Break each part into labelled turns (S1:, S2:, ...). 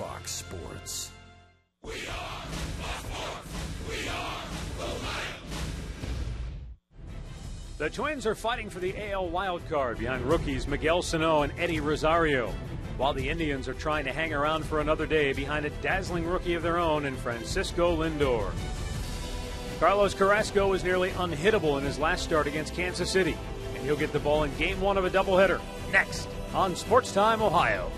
S1: Fox Sports.
S2: We are Fox Sports. We are Ohio.
S3: The Twins are fighting for the AL wild card behind rookies Miguel Sano and Eddie Rosario, while the Indians are trying to hang around for another day behind a dazzling rookie of their own in Francisco Lindor. Carlos Carrasco was nearly unhittable in his last start against Kansas City, and he'll get the ball in Game 1 of a doubleheader next on Sports Time Ohio.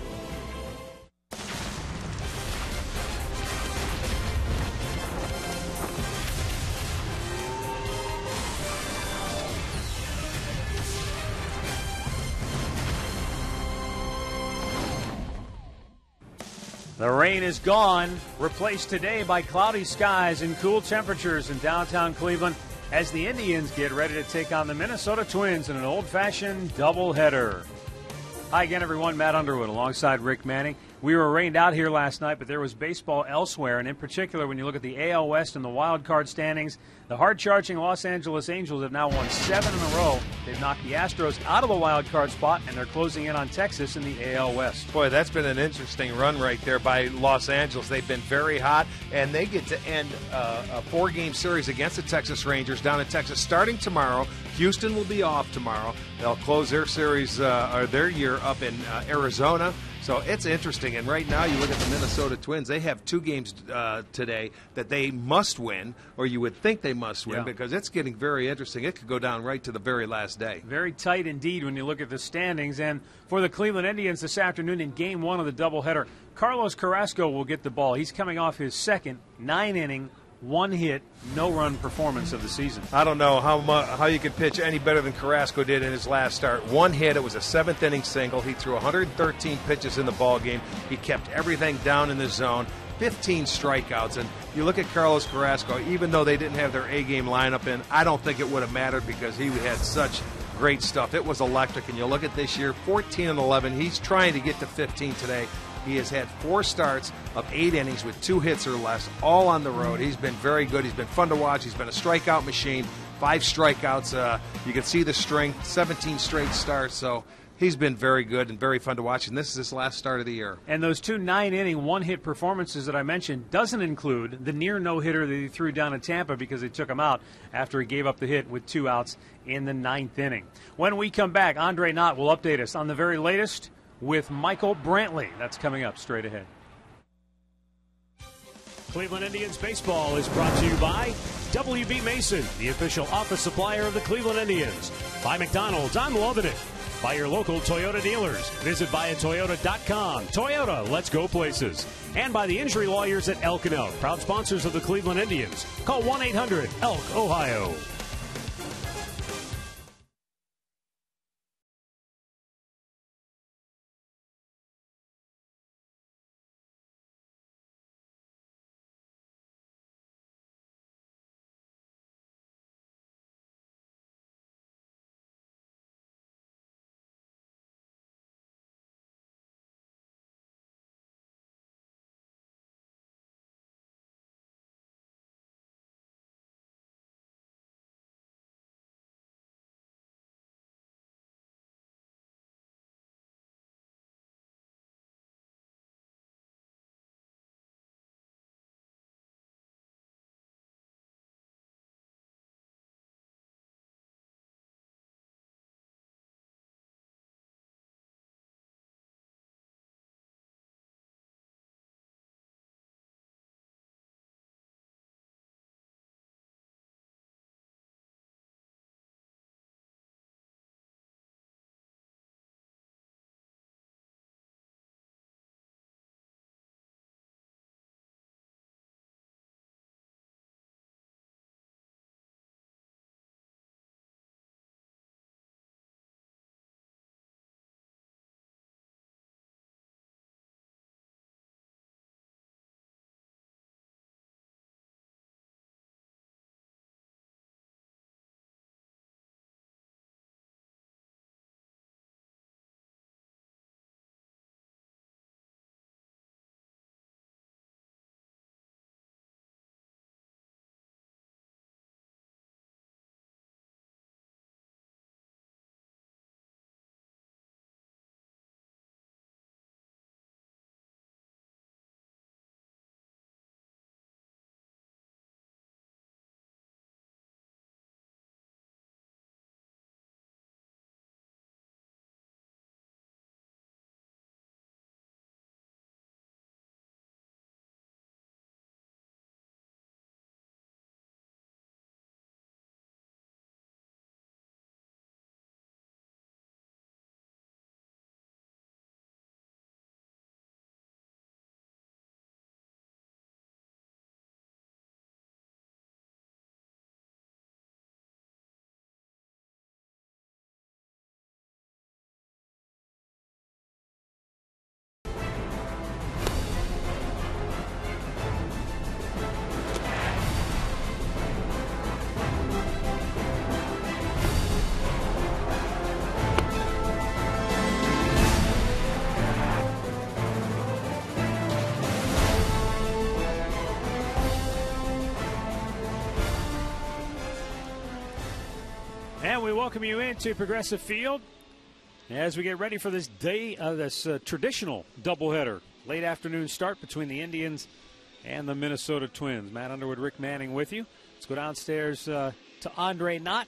S3: The rain is gone, replaced today by cloudy skies and cool temperatures in downtown Cleveland as the Indians get ready to take on the Minnesota Twins in an old-fashioned doubleheader. Hi again, everyone. Matt Underwood alongside Rick Manning. We were rained out here last night, but there was baseball elsewhere, and in particular, when you look at the AL West and the wild card standings, the hard-charging Los Angeles Angels have now won 7 in a row. They've knocked the Astros out of the wild card spot, and they're closing in on Texas in the AL West.
S4: Boy, that's been an interesting run right there by Los Angeles. They've been very hot, and they get to end a 4-game series against the Texas Rangers down in Texas starting tomorrow. Houston will be off tomorrow. They'll close their series or their year up in Arizona. So it's interesting, and right now you look at the Minnesota Twins. They have 2 games today that they must win, or you would think they must win, because it's getting very interesting. It could go down right to the very last day.
S3: Very tight indeed when you look at the standings. And for the Cleveland Indians this afternoon in Game 1 of the doubleheader, Carlos Carrasco will get the ball. He's coming off his second 9-inning, 1-hit, no-run performance of the season.
S4: I don't know how you could pitch any better than Carrasco did in his last start. 1 hit, it was a 7th-inning single. He threw 113 pitches in the ballgame. He kept everything down in the zone. 15 strikeouts. And you look at Carlos Carrasco, even though they didn't have their A-game lineup in, I don't think it would have mattered because he had such great stuff. It was electric. And you look at this year, 14-11. He's trying to get to 15 today. He has had 4 starts of 8 innings with 2 hits or less, all on the road. He's been very good. He's been fun to watch. He's been a strikeout machine. 5 strikeouts. You can see the strength, 17 straight starts. So he's been very good and very fun to watch, and this is his last start of the year.
S3: And those 2 9-inning, 1-hit performances that I mentioned doesn't include the near no-hitter that he threw down in Tampa because they took him out after he gave up the hit with 2 outs in the 9th inning. When we come back, Andre Knott will update us on the very latest with Michael Brantley. That's coming up straight ahead.
S5: Cleveland Indians baseball is brought to you by WB Mason, the official office supplier of the Cleveland Indians. By McDonald's, I'm loving it. By your local Toyota dealers. Visit buyatoyota.com. Toyota, let's go places. And by the injury lawyers at Elk & Elk, proud sponsors of the Cleveland Indians. Call 1-800-ELK, Ohio.
S3: we welcome you into Progressive Field as we get ready for this day of this traditional doubleheader. Late afternoon start between the Indians and the Minnesota Twins. Matt Underwood, Rick Manning with you. Let's go downstairs to Andre Knott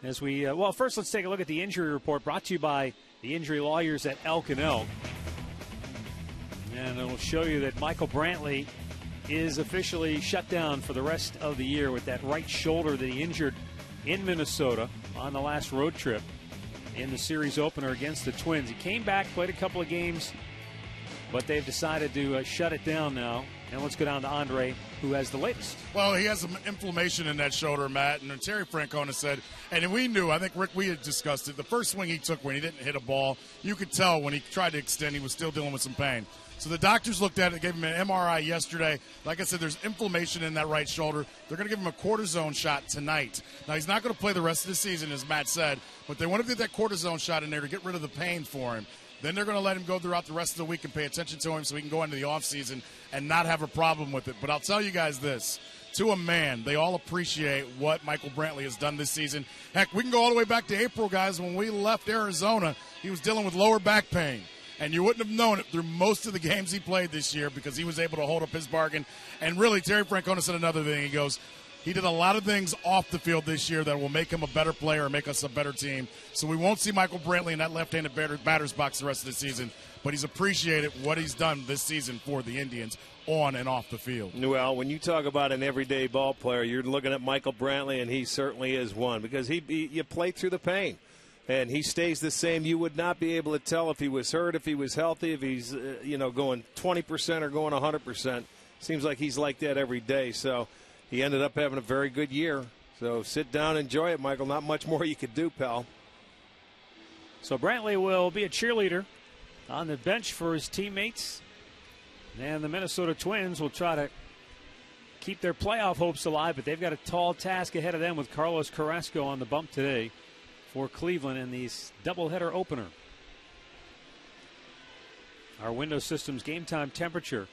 S3: as we, first let's take a look at the injury report brought to you by the injury lawyers at Elk & Elk. And it'll show you that Michael Brantley is officially shut down for the rest of the year with that right shoulder that he injured in Minnesota on the last road trip in the series opener against the Twins. He came back, played a couple of games, but they've decided to shut it down now. And let's go down to Andre, who has the latest.
S1: Well, he has some inflammation in that shoulder, Matt. And Terry Francona said, and we knew, I think, Rick, we had discussed it. The first swing he took when he didn't hit a ball, you could tell when he tried to extend, he was still dealing with some pain. So the doctors looked at it, gave him an MRI yesterday. Like I said, there's inflammation in that right shoulder. They're going to give him a cortisone shot tonight. Now, he's not going to play the rest of the season, as Matt said, but they want to get that cortisone shot in there to get rid of the pain for him. Then they're going to let him go throughout the rest of the week and pay attention to him so he can go into the offseason and not have a problem with it. But I'll tell you guys this. To a man, they all appreciate what Michael Brantley has done this season. Heck, we can go all the way back to April, guys. When we left Arizona, he was dealing with lower back pain. And you wouldn't have known it through most of the games he played this year because he was able to hold up his bargain. And really, Terry Francona said another thing. He goes, he did a lot of things off the field this year that will make him a better player and make us a better team. So we won't see Michael Brantley in that left-handed batter's box the rest of the season. But he's appreciated what he's done this season for the Indians on and off the field.
S6: Well, when you talk about an everyday ball player, you're looking at Michael Brantley, and he certainly is one because you play through the pain. And he stays the same. You would not be able to tell if he was hurt, if he was healthy, if he's going 20% or going 100%. Seems like he's like that every day. So he ended up having a very good year. So sit down, enjoy it, Michael. Not much more you could do, pal.
S3: So Brantley will be a cheerleader on the bench for his teammates. And the Minnesota Twins will try to keep their playoff hopes alive, but they've got a tall task ahead of them with Carlos Carrasco on the bump today for Cleveland in the doubleheader opener. Our window system's game time temperature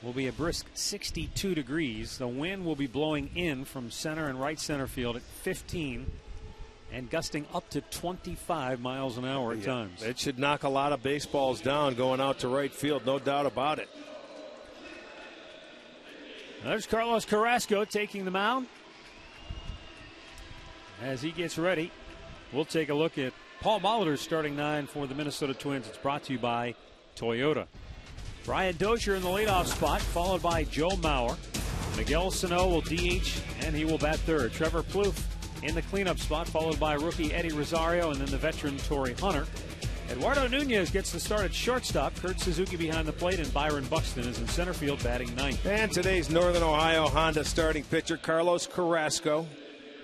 S3: will be a brisk 62 degrees. The wind will be blowing in from center and right center field at 15 and gusting up to 25 miles an hour at times.
S6: It should knock a lot of baseballs down going out to right field, no doubt about it.
S3: There's Carlos Carrasco taking the mound. As he gets ready, we'll take a look at Paul Molitor's starting nine for the Minnesota Twins. It's brought to you by Toyota. Brian Dozier in the leadoff spot, followed by Joe Mauer. Miguel Sano will DH, and he will bat third. Trevor Plouffe in the cleanup spot, followed by rookie Eddie Rosario, and then the veteran Torrey Hunter. Eduardo Nunez gets the start at shortstop. Kurt Suzuki behind the plate, and Byron Buxton is in center field batting ninth.
S6: And today's Northern Ohio Honda starting pitcher, Carlos Carrasco.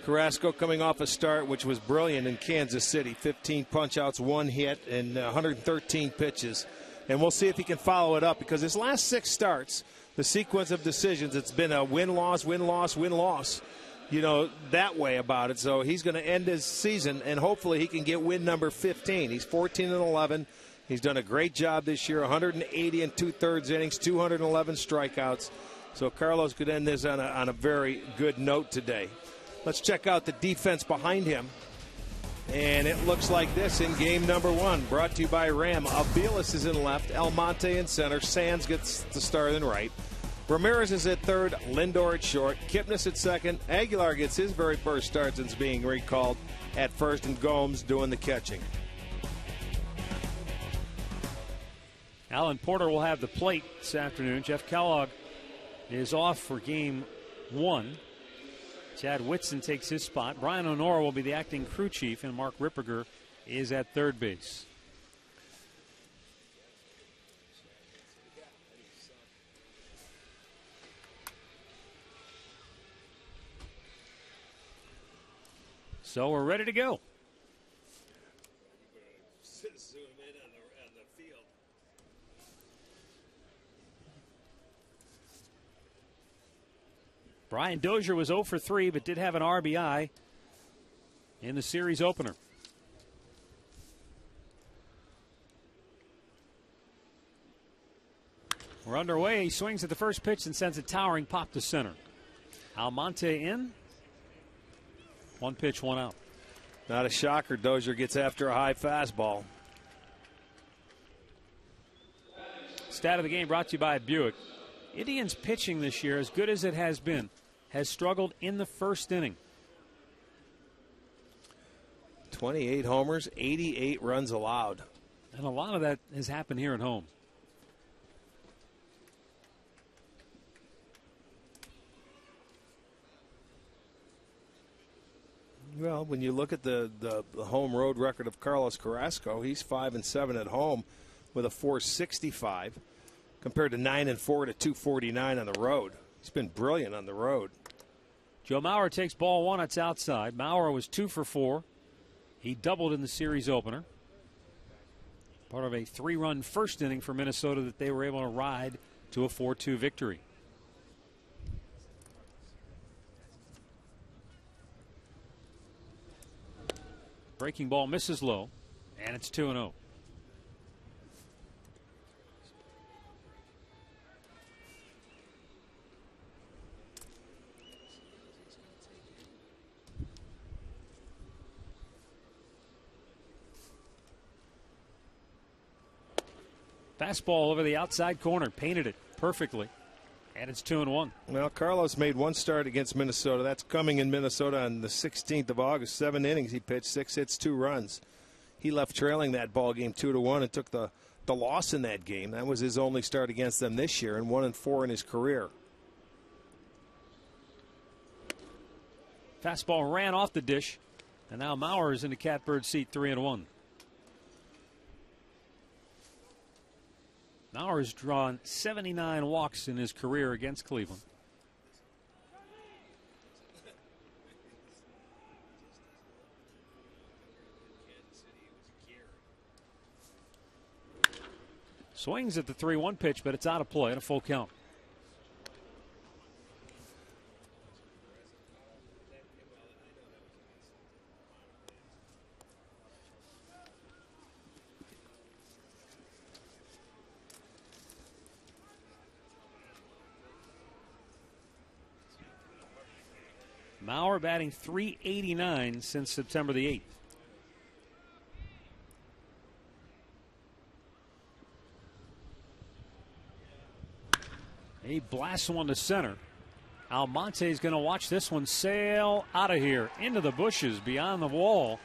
S6: Carrasco coming off a start which was brilliant in Kansas City. 15 punch-outs, 1 hit, and 113 pitches. And we'll see if he can follow it up because his last 6 starts, the sequence of decisions, it's been a win-loss, win-loss, win-loss, that way about it. So he's going to end his season, and hopefully he can get win number 15. He's 14-11. He's done a great job this year, 180 and 2/3 innings, 211 strikeouts. So Carlos could end this on a very good note today. Let's check out the defense behind him. And it looks like this in game number 1, brought to you by Ram. Aviles is in left, Almonte in center, Sands gets the start in right. Ramirez is at third, Lindor at short, Kipnis at second. Aguilar gets his very first start since being recalled at first, and Gomes doing the catching.
S3: Alan Porter will have the plate this afternoon. Jeff Kellogg is off for game 1. Chad Whitson takes his spot. Brian Honora will be the acting crew chief, and Mark Ripperger is at third base. So we're ready to go. Brian Dozier was 0 for 3, but did have an RBI in the series opener. We're underway. He swings at the first pitch and sends a towering pop to center. Almonte in. 1 pitch, 1 out.
S6: Not a shocker. Dozier gets after a high fastball.
S3: Stat of the game brought to you by Buick. Indians pitching this year, as good as it has been, has struggled in the first inning.
S6: 28 homers, 88 runs allowed.
S3: And a lot of that has happened here at home.
S6: Well, when you look at the home road record of Carlos Carrasco, he's 5-7 at home with a .465 compared to 9-4 to .249 on the road. He's been brilliant on the road.
S3: Joe Mauer takes ball one. It's outside. Mauer was 2 for 4. He doubled in the series opener. Part of a 3-run first inning for Minnesota that they were able to ride to a 4-2 victory. Breaking ball misses low, and it's 2-0. Fastball over the outside corner, painted it perfectly, and it's 2-1.
S6: Well, Carlos made one start against Minnesota. That's coming in Minnesota on the 16th of August. 7 innings he pitched, 6 hits, 2 runs. He left trailing that ball game 2-1 and took the loss in that game. That was his only start against them this year, and 1-4 in his career.
S3: Fastball ran off the dish, and now Mauer is in the catbird seat, 3-1. Mauer has drawn 79 walks in his career against Cleveland. Swings at the 3-1 pitch, but it's out of play at a full count. Mauer batting .389 since September the 8th. He blasts one to center. Almonte is going to watch this one sail out of here into the bushes beyond the wall.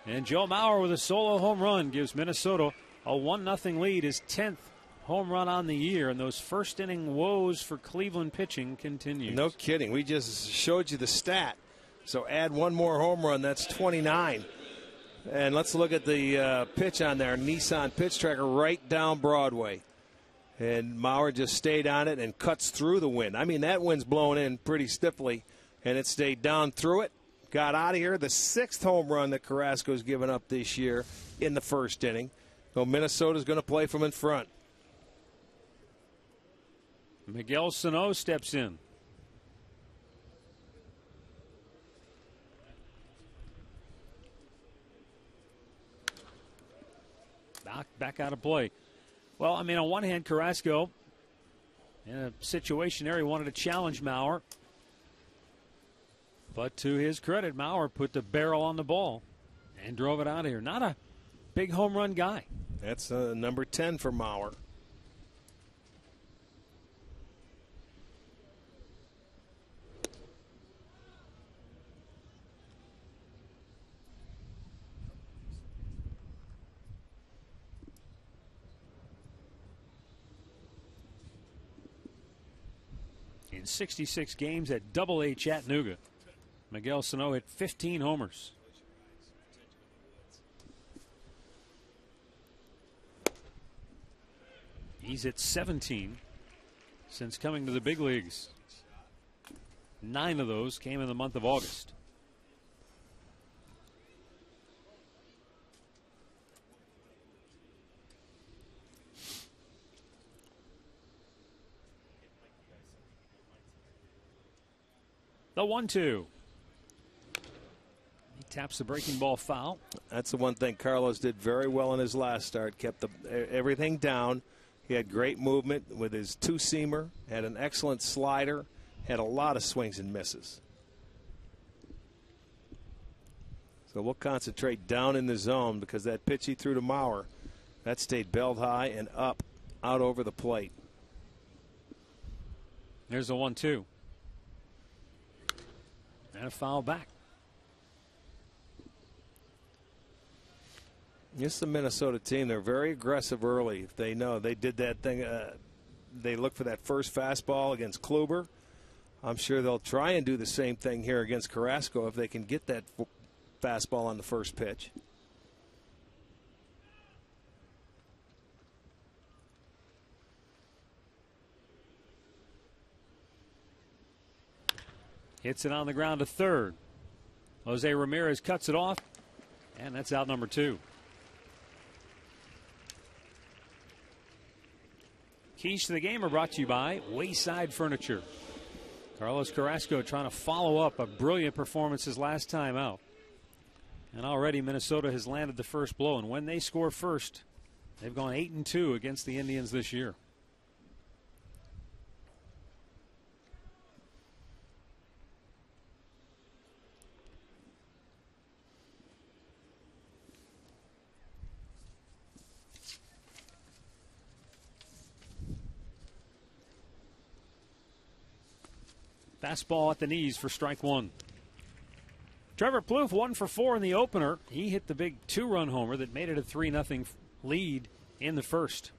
S3: And Joe Mauer with a solo home run gives Minnesota a 1-0 lead, his 10th home run on the year, and those first inning woes for Cleveland pitching continue.
S6: No kidding. We just showed you the stat. So add one more home run, that's 29. And let's look at the pitch on there. Nissan pitch tracker right down Broadway. And Mauer just stayed on it and cuts through the wind. I mean, that wind's blowing in pretty stiffly, and it stayed down through it. Got out of here. The 6th home run that Carrasco's given up this year in the first inning. So Minnesota's going to play from in front.
S3: Miguel Sano steps in. Back out of play. Well, I mean, on one hand, Carrasco, in a situation there, he wanted to challenge Mauer. But to his credit, Mauer put the barrel on the ball and drove it out of here. Not a big home run guy.
S6: That's number 10 for Mauer.
S3: In 66 games at Double-A Chattanooga, Miguel Sano hit 15 homers. He's at 17 since coming to the big leagues. 9 of those came in the month of August. The 1-2. He taps the breaking ball foul.
S6: That's the one thing Carlos did very well in his last start. Kept everything down. He had great movement with his two-seamer, had an excellent slider, had a lot of swings and misses. So we'll concentrate down in the zone because that pitch he threw to Maurer, that stayed belled high and up, out over the plate.
S3: There's a 1-2. And a foul back.
S6: This is the Minnesota team. They're very aggressive early. If they know they did that thing, they look for that first fastball against Kluber. I'm sure they'll try and do the same thing here against Carrasco if they can get that fastball on the first pitch.
S3: Hits it on the ground to third. Jose Ramirez cuts it off, and that's out number 2. Keys to the game are brought to you by Wayside Furniture. Carlos Carrasco trying to follow up a brilliant performance his last time out. And already Minnesota has landed the first blow. And when they score first, they've gone 8-2 against the Indians this year. Fastball at the knees for strike 1. Trevor Plouffe 1 for 4 in the opener. He hit the big 2-run homer that made it a 3-0 lead in the first.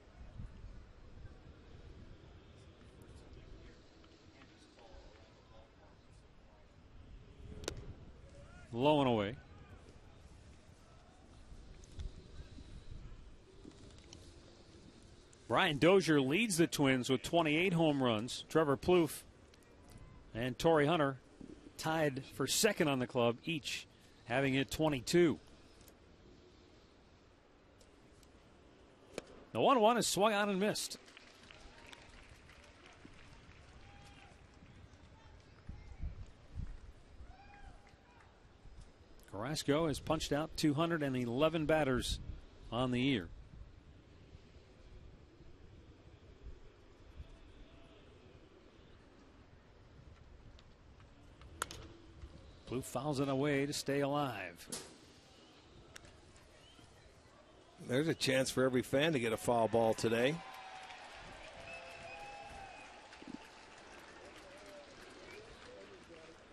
S3: Low and away. Brian Dozier leads the Twins with 28 home runs. Trevor Plouffe and Torrey Hunter tied for second on the club, each having hit 22. The 1-1 is swung on and missed. Carrasco has punched out 211 batters on the year. Blue fouls it away to stay alive.
S6: There's a chance for every fan to get a foul ball today.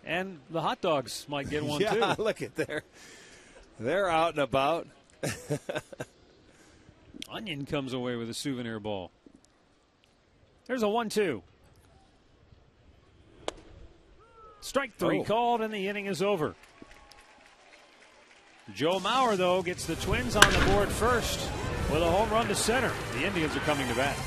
S3: And the hot dogs might get one too.
S6: Yeah, look at there. They're out and about.
S3: Onion comes away with a souvenir ball. There's a 1-2. Strike 3 called, and the inning is over. Joe Mauer, though, gets the Twins on the board first with a home run to center. The Indians are coming to bat.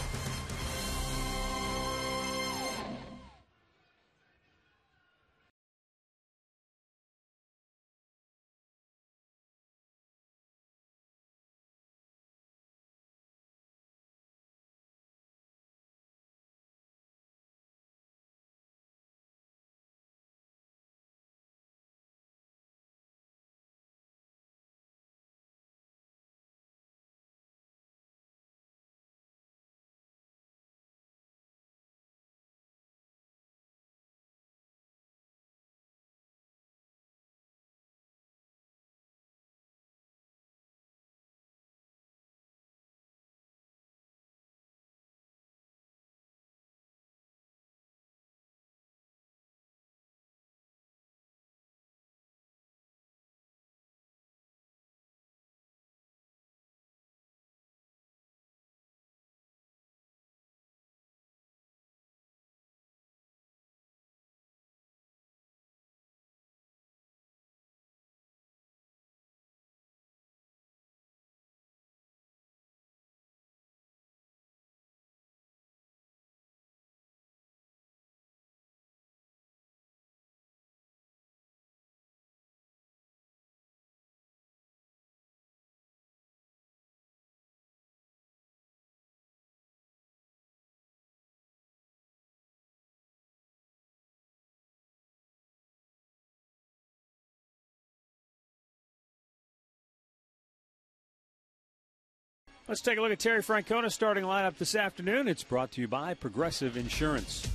S3: Let's take a look at Terry Francona's starting lineup this afternoon. It's brought to you by Progressive Insurance.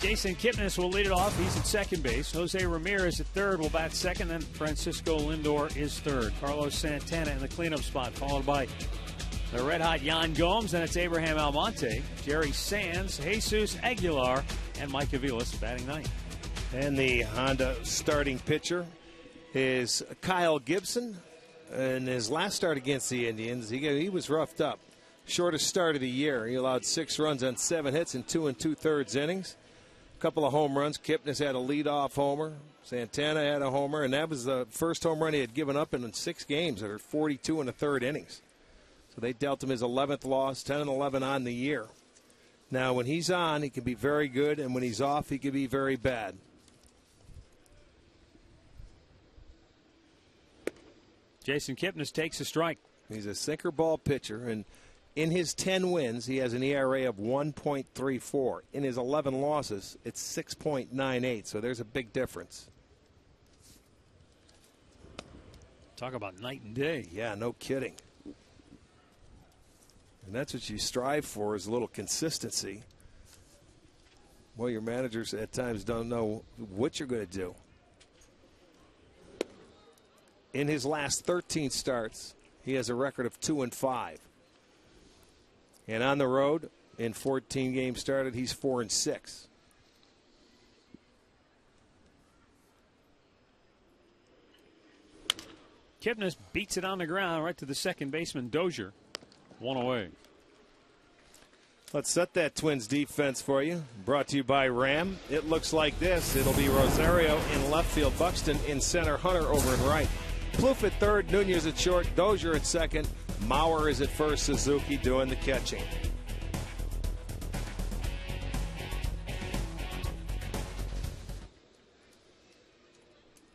S3: Jason Kipnis will lead it off. He's at second base. Jose Ramirez at third will bat second. Then Francisco Lindor is third. Carlos Santana in the cleanup spot, followed by the red-hot Yan Gomes. Then it's Abraham Almonte, Jerry Sands, Jesus Aguilar, and Mike Aviles batting ninth.
S6: And the Honda starting pitcher is Kyle Gibson. In his last start against the Indians, he was roughed up. Shortest start of the year. He allowed 6 runs on 7 hits in 2 2/3 innings. A couple of home runs. Kipnis had a leadoff homer. Santana had a homer, and that was the first home run he had given up in 6 games, or 42 1/3 innings. So they dealt him his 11th loss, 10-11 on the year. Now, when he's on, he can be very good, and when he's off, he can be very bad.
S3: Jason Kipnis takes a strike.
S6: He's a sinker ball pitcher, and in his 10 wins, he has an ERA of 1.34. In his 11 losses, it's 6.98, so there's a big difference.
S3: Talk about night and day.
S6: Yeah, no kidding. And that's what you strive for, is a little consistency. Well, your managers at times don't know what you're going to do. In his last 13 starts, he has a record of 2-5. And on the road, in 14 games started, he's 4-6.
S3: Kipnis beats it on the ground right to the second baseman, Dozier. 1 away.
S6: Let's set that Twins defense for you. Brought to you by Ram. It looks like this. It'll be Rosario in left field, Buxton in center, Hunter over in right. Plouffe at third, Nunez at short, Dozier at second, Mauer is at first, Suzuki doing the catching.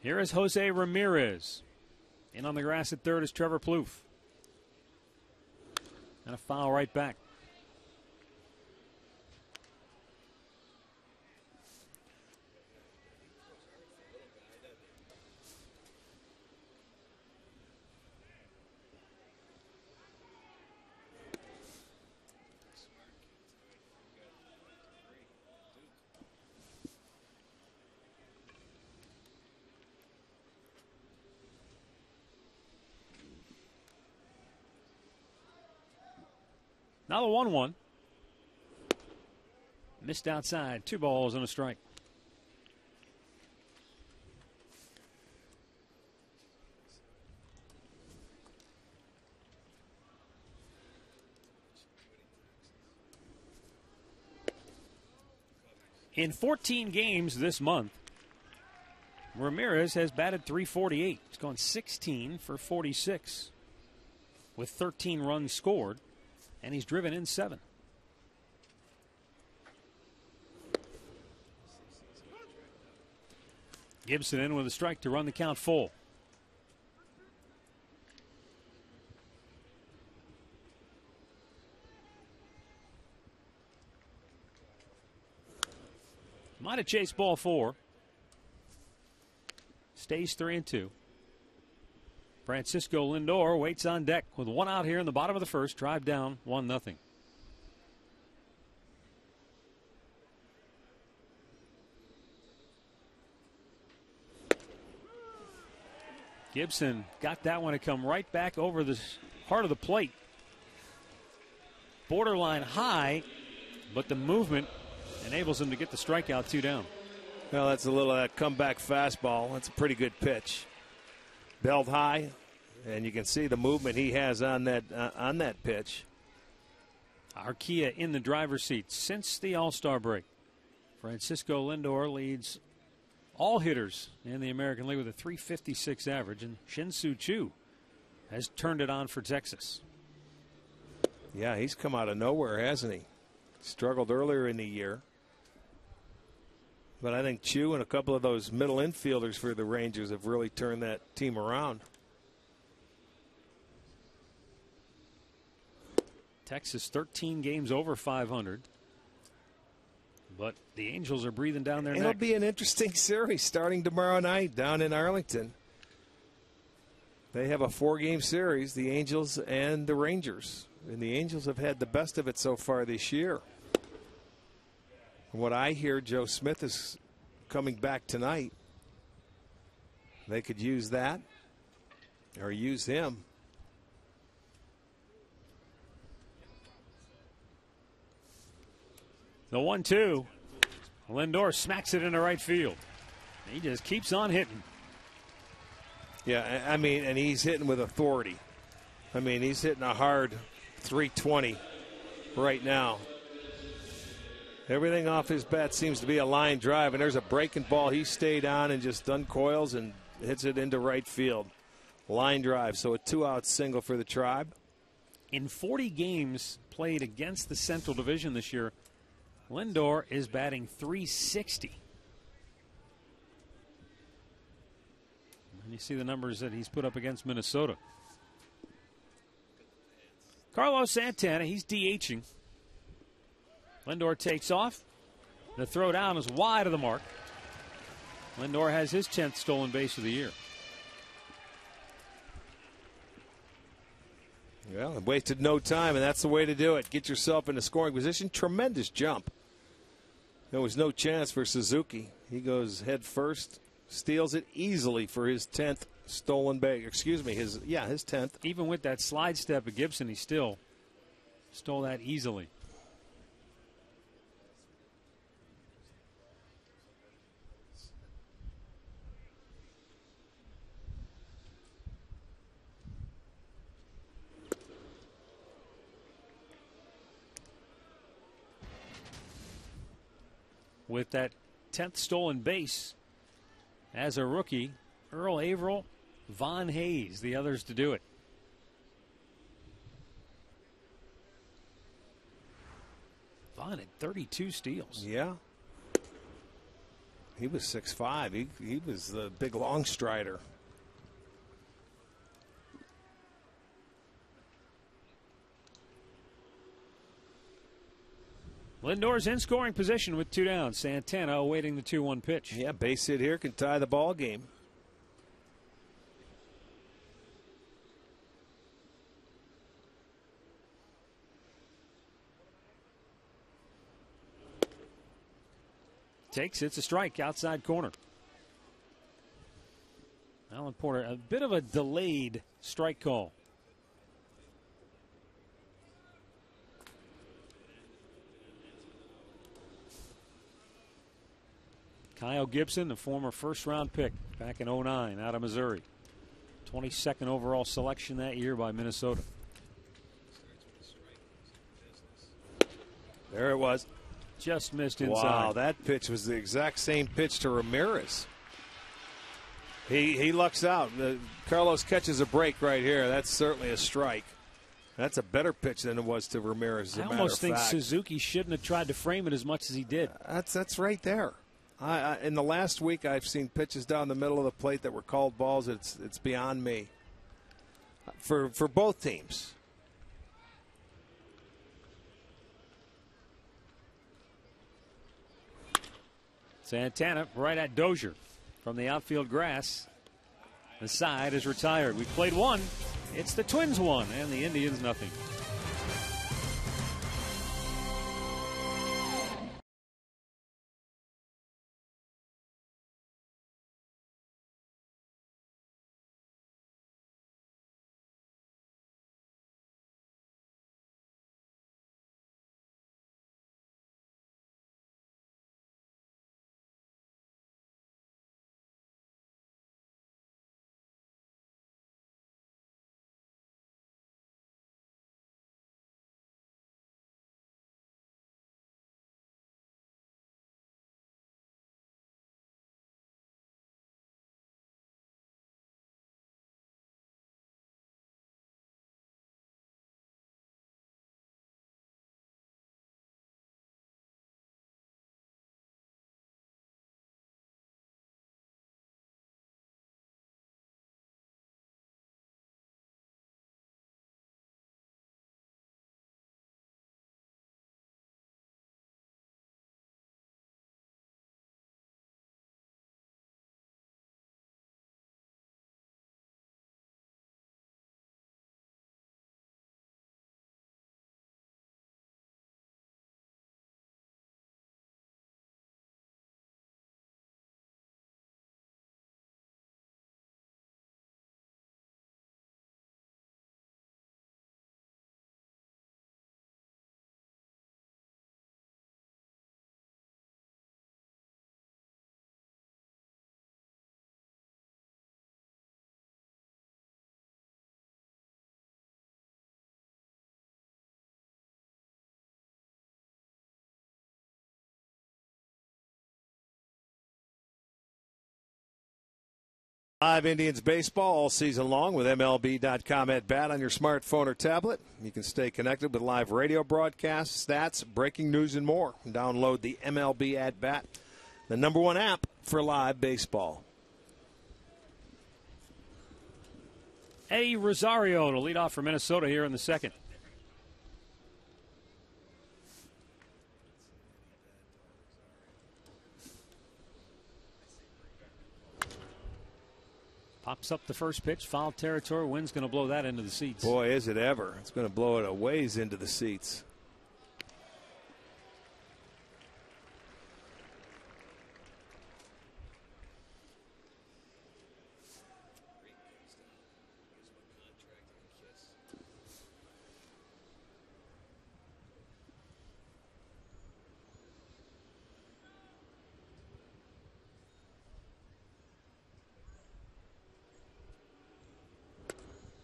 S3: Here is Jose Ramirez. In on the grass at third is Trevor Plouffe. And a foul right back. Now the 1-1. Missed outside. 2 balls and a strike. In 14 games this month, Ramirez has batted .348. He's gone 16 for 46 with 13 runs scored. And he's driven in 7. Gibson in with a strike to run the count full. Might have chased ball 4. Stays 3-2. Francisco Lindor waits on deck with 1 out here in the bottom of the first. Drive down 1-0. Gibson got that one to come right back over the heart of the plate. Borderline high, but the movement enables him to get the strikeout 2 down.
S6: Well, that's a little comeback fastball. That's a pretty good pitch. Belled high, and you can see the movement he has on that pitch.
S3: Arcia in the driver's seat since the All-Star break. Francisco Lindor leads all hitters in the American League with a .356 average, and Shin-Soo Choo has turned it on for Texas.
S6: Yeah, he's come out of nowhere, hasn't he? Struggled earlier in the year. But I think Choo and a couple of those middle infielders for the Rangers have really turned that team around.
S3: Texas 13 games over 500. But the Angels are breathing down their neck.
S6: It'll be an interesting series starting tomorrow night down in Arlington. They have a 4-game series, the Angels and the Rangers. And the Angels have had the best of it so far this year. From what I hear, Joe Smith is coming back tonight. They could use that or use him.
S3: The 1-2. Lindor smacks it into right field. He just keeps on hitting.
S6: Yeah, I mean, and he's hitting with authority. I mean, he's hitting a hard 320 right now. Everything off his bat seems to be a line drive, and there's a breaking ball he stayed on and just uncoils and hits it into right field. Line drive, so a 2-out single for the Tribe.
S3: In 40 games played against the Central Division this year, Lindor is batting .360. And you see the numbers that he's put up against Minnesota. Carlos Santana, he's DHing. Lindor takes off. The throw down is wide of the mark. Lindor has his 10th stolen base of the year.
S6: Well, wasted no time, and that's the way to do it. Get yourself in a scoring position. Tremendous jump. There was no chance for Suzuki. He goes head first, steals it easily for his 10th stolen base. Excuse me, his 10th.
S3: Even with that slide step of Gibson, he still stole that easily. With that 10th stolen base as a rookie, Earl Averill, Von Hayes, the others to do it. Von had 32 steals.
S6: Yeah. He was 6'5". He was the big long strider.
S3: Lindor's in scoring position with 2 down. Santana awaiting the 2-1 pitch.
S6: Yeah, base hit here can tie the ball game.
S3: Takes, it's a strike outside corner. Alan Porter, a bit of a delayed strike call. Kyle Gibson, the former first-round pick back in '09 out of Missouri. 22nd overall selection that year by Minnesota.
S6: There it was.
S3: Just missed inside.
S6: Wow, that pitch was the exact same pitch to Ramirez. He lucks out. Carlos catches a break right here. That's certainly a strike. That's a better pitch than it was to Ramirez.
S3: I almost think Suzuki shouldn't have tried to frame it as much as he did.
S6: That's right there. In the last week, I've seen pitches down the middle of the plate that were called balls. It's beyond me. For both teams.
S3: Santana right at Dozier from the outfield grass. The side is retired. We played one. It's the Twins 1 and the Indians nothing.
S6: Live Indians baseball all season long with MLB.com at bat on your smartphone or tablet. You can stay connected with live radio broadcasts, stats, breaking news, and more. Download the MLB at bat, the #1 app for live baseball.
S3: Eddie Rosario to lead off for Minnesota here in the second. Pops up the first pitch, foul territory. Wind's going to blow that into the seats.
S6: Boy, is it ever. It's going to blow it a ways into the seats.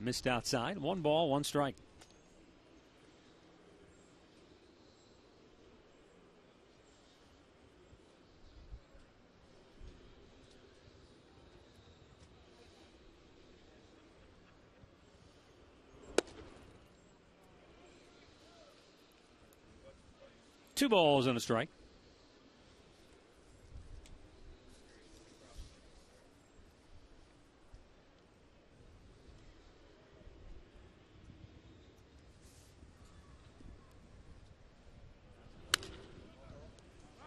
S3: Missed outside. 1 ball, 1 strike. Two balls and a strike.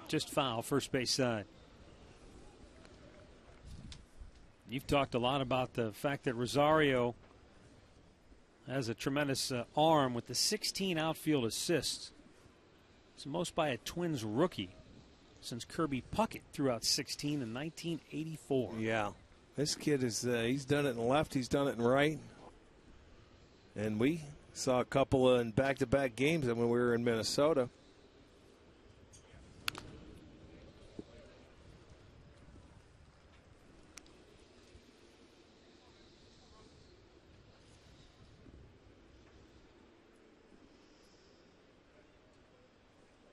S3: Just foul, first base side. You've talked a lot about the fact that Rosario has a tremendous arm with the 16 outfield assists. It's the most by a Twins rookie since Kirby Puckett threw out 16 in 1984.
S6: Yeah, this kid is he's done it in left, he's done it in right. And we saw a couple in back-to-back games when we were in Minnesota.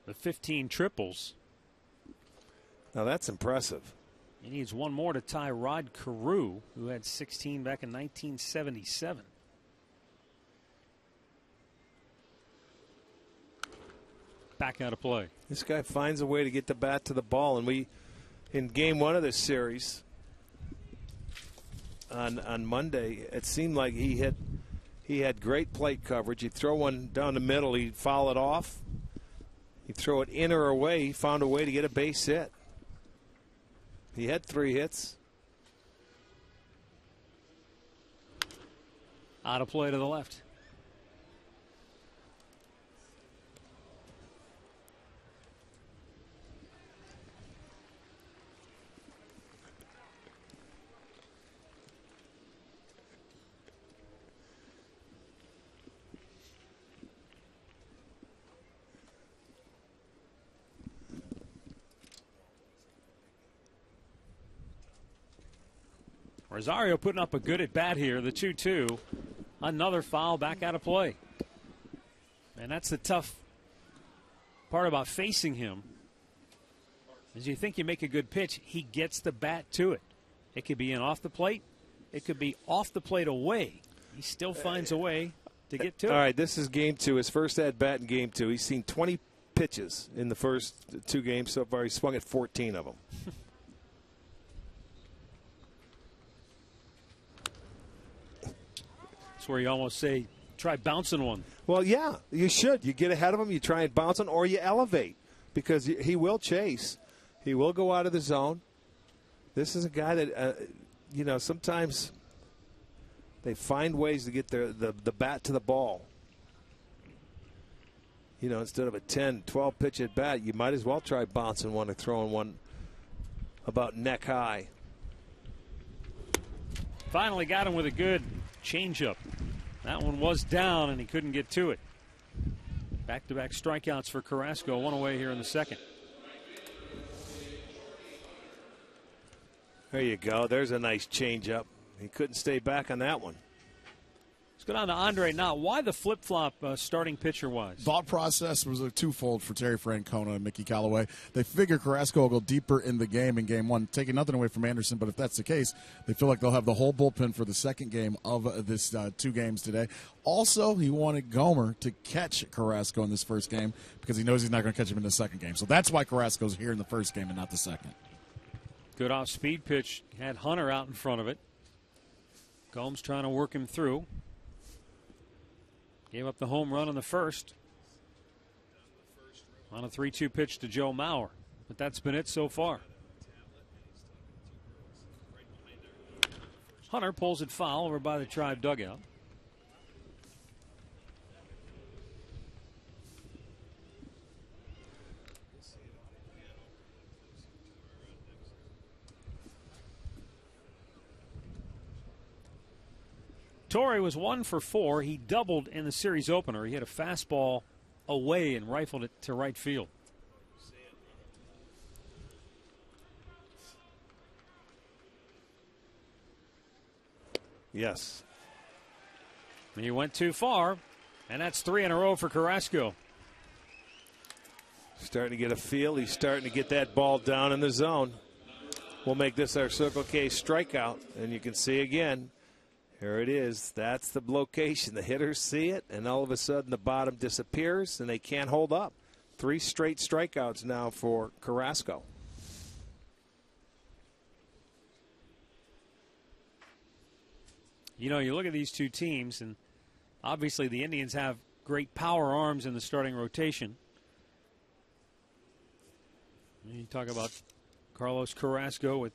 S3: The 15 triples.
S6: Now that's impressive.
S3: He needs one more to tie Rod Carew, who had 16 back in 1977. Back out of play.
S6: This guy finds a way to get the bat to the ball, and we, in game 1 of this series, on Monday, it seemed like he had great plate coverage. He'd throw one down the middle, he'd foul it off. He'd throw it in or away. He found a way to get a base hit. He had 3 hits.
S3: Out of play to the left. Rosario putting up a good at bat here. The 2-2. Another foul, back out of play. And that's the tough part about facing him. Is you think you make a good pitch, he gets the bat to it. It could be in off the plate. It could be off the plate away. He still finds a way to get to it.
S6: All right, this is game 2. His first at bat in game 2. He's seen 20 pitches in the first 2 games so far. He swung at 14 of them.
S3: That's where you almost say, try bouncing one.
S6: Well, yeah, you should. You get ahead of him, you try and bounce him, or you elevate, because he will chase. He will go out of the zone. This is a guy that, sometimes they find ways to get the bat to the ball. Instead of a 10, 12 pitch at bat, you might as well try bouncing one and throwing one about neck high.
S3: Finally got him with a good changeup. That one was down, and he couldn't get to it. Back-to-back strikeouts for Carrasco. 1 away here in the second.
S6: There you go. There's a nice changeup. He couldn't stay back on that one.
S5: Let's go down to Andre now. Why the flip-flop starting pitcher-wise?
S1: Thought process was a twofold for Terry Francona and Mickey Callaway. They figure Carrasco will go deeper in the game in Game 1, taking nothing away from Anderson, but if that's the case, they feel like they'll have the whole bullpen for the second game of this 2 games today. Also, he wanted Gomer to catch Carrasco in this first game because he knows he's not going to catch him in the second game. So that's why Carrasco's here in the first game and not the second.
S5: Good off-speed pitch. Had Hunter out in front of it. Gomes trying to work him through. Gave up the home run in the first on a 3-2 pitch to Joe Mauer. But that's been it so far. Hunter pulls it foul over by the Tribe dugout. Torrey was 1 for 4. He doubled in the series opener. He hit a fastball away and rifled it to right field.
S6: Yes.
S5: He went too far, and that's 3 in a row for Carrasco.
S6: Starting to get a feel. He's starting to get that ball down in the zone. We'll make this our Circle K strikeout, and you can see again. Here it is. That's the location. The hitters see it, and all of a sudden the bottom disappears, and they can't hold up. 3 straight strikeouts now for Carrasco.
S5: You know, you look at these two teams, and obviously the Indians have great power arms in the starting rotation. You talk about Carlos Carrasco with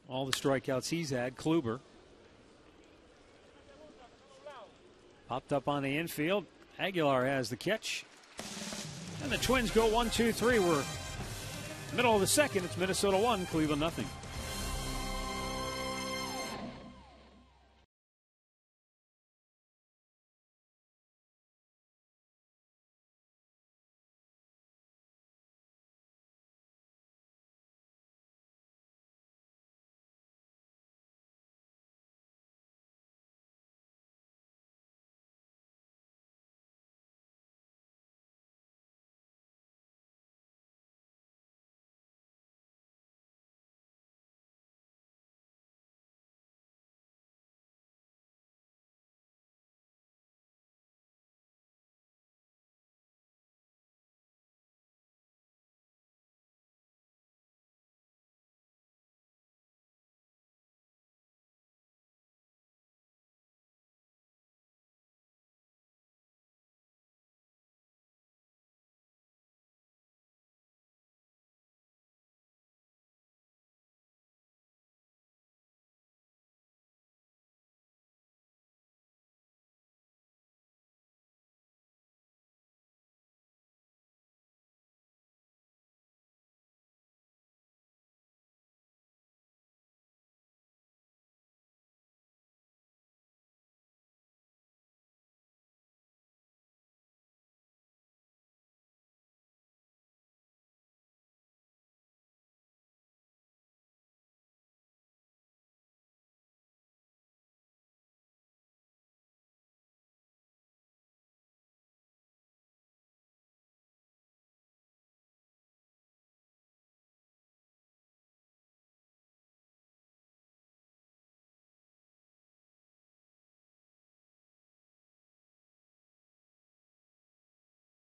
S5: all the strikeouts he's had. Kluber popped up on the infield. Aguilar has the catch. And the Twins go 1-2-3. We're middle of the second. It's Minnesota 1, Cleveland nothing.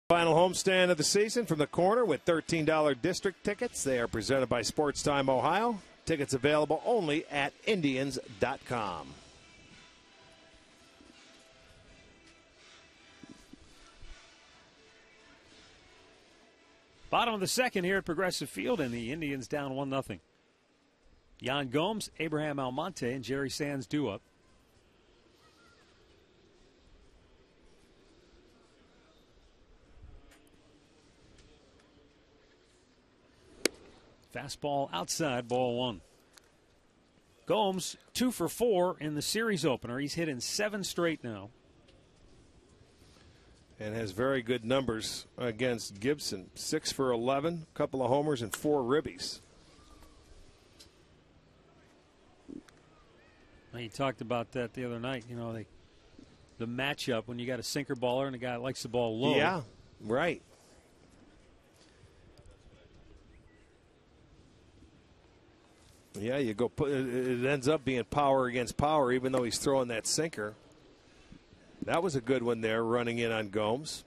S6: Final homestand of the season from the corner with $13 district tickets. They are presented by Sports Time Ohio. Tickets available only at Indians.com.
S5: Bottom of the second here at Progressive Field, and the Indians down 1-0. Yan Gomes, Abraham Almonte, and Jerry Sands due up. Fastball outside, ball 1. Gomes 2 for 4 in the series opener. He's hit in 7 straight now.
S6: And has very good numbers against Gibson. 6 for 11, a couple of homers and 4 ribbies.
S3: He talked about that the other night. You know, the matchup when you got a sinker baller and a guy that likes the ball low.
S6: Yeah, right. Yeah, you go. It ends up being power against power, even though he's throwing that sinker. That was a good one there, running in on Gomes.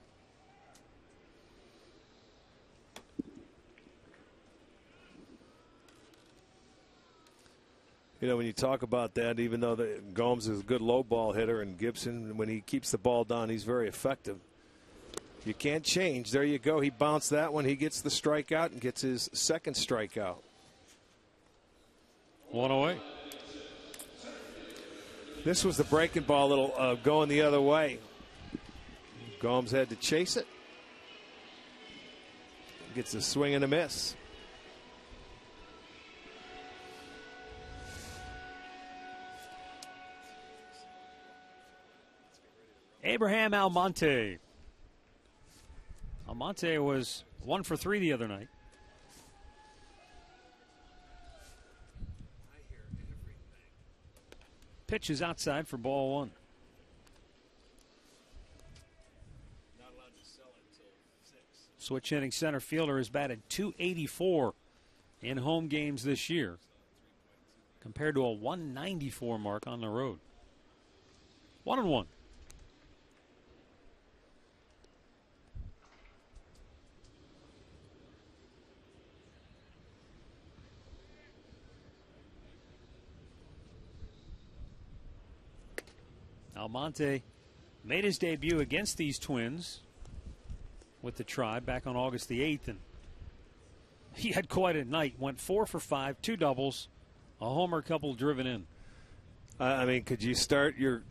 S6: You know, when you talk about that, even though Gomes is a good low ball hitter, and Gibson, when he keeps the ball down, he's very effective. You can't change. There you go. He bounced that one. He gets the strikeout and gets his second strikeout.
S3: 1 away.
S6: This was the breaking ball, little going the other way. Gomes had to chase it. Gets a swing and a miss.
S3: Abraham Almonte. Almonte was 1 for 3 the other night. Pitch is outside for ball 1. Switch hitting center fielder has batted .284 in home games this year, compared to a .194 mark on the road. 1-1. Almonte made his debut against these Twins with the Tribe back on August the 8th, and he had quite a night. Went 4 for 5, 2 doubles, a homer, couple driven in.
S6: I mean, could you start your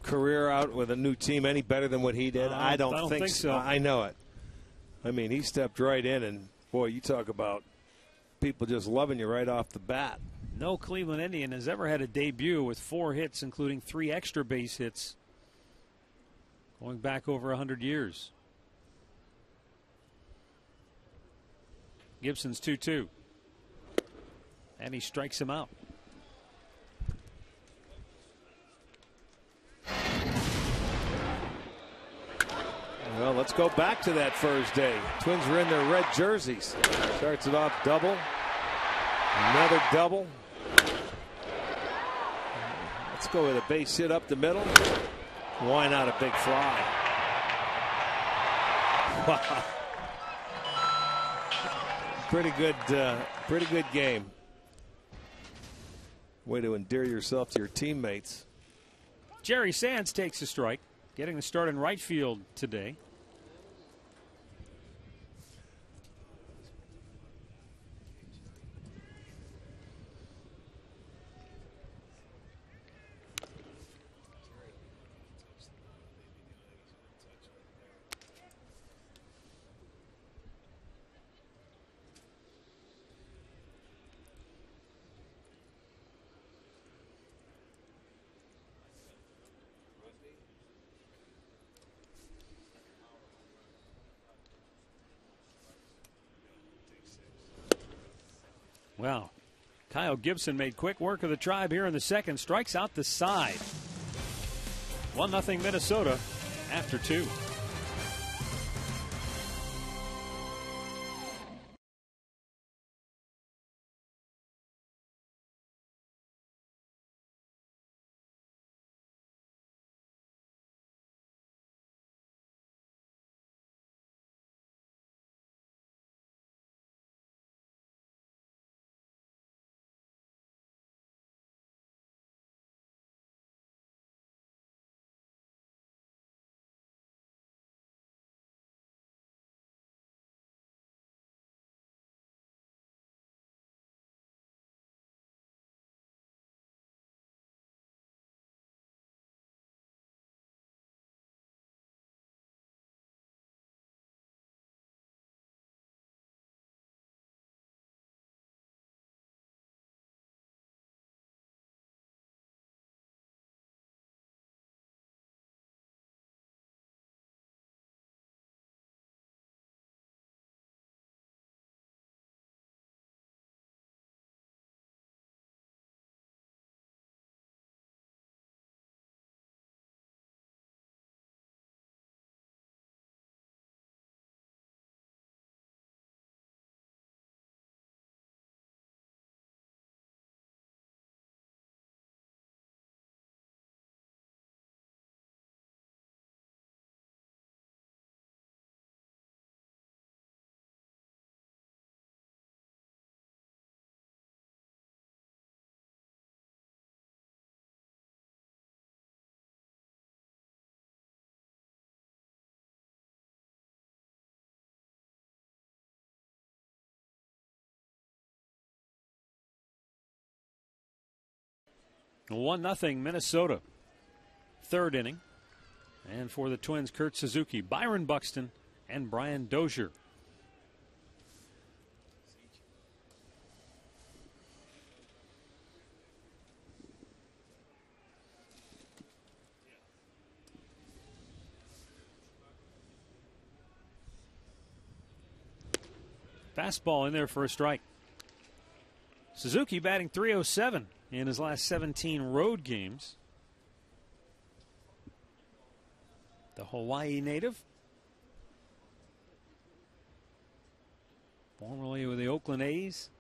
S6: career out with a new team any better than what he did? I don't think so. I know it. I mean, he stepped right in, and boy, you talk about people just loving you right off the bat.
S3: No Cleveland Indian has ever had a debut with 4 hits, including 3 extra base hits, going back over 100 years. Gibson's 2-2. And he strikes him out.
S6: Well, let's go back to that first day. Twins were in their red jerseys. Starts it off double. Another double. Let's go with a base hit up the middle. Why not a big fly? Wow. Pretty good game. Way to endear yourself to your teammates.
S3: Jerry Sands takes a strike, getting the start in right field today. Wow. Kyle Gibson made quick work of the Tribe here in the second. Strikes out the side. 1-0 Minnesota after 2. 1-0 Minnesota. Third inning. And for the Twins, Kurt Suzuki, Byron Buxton, and Brian Dozier. Fastball in there for a strike. Suzuki batting .307 in his last 17 road games. The Hawaii native. Formerly with the Oakland A's.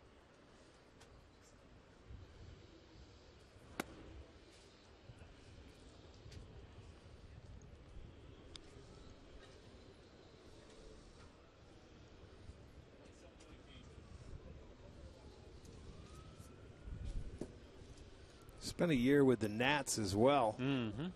S6: Spent a year with the Nats as well.
S3: Mm-hmm.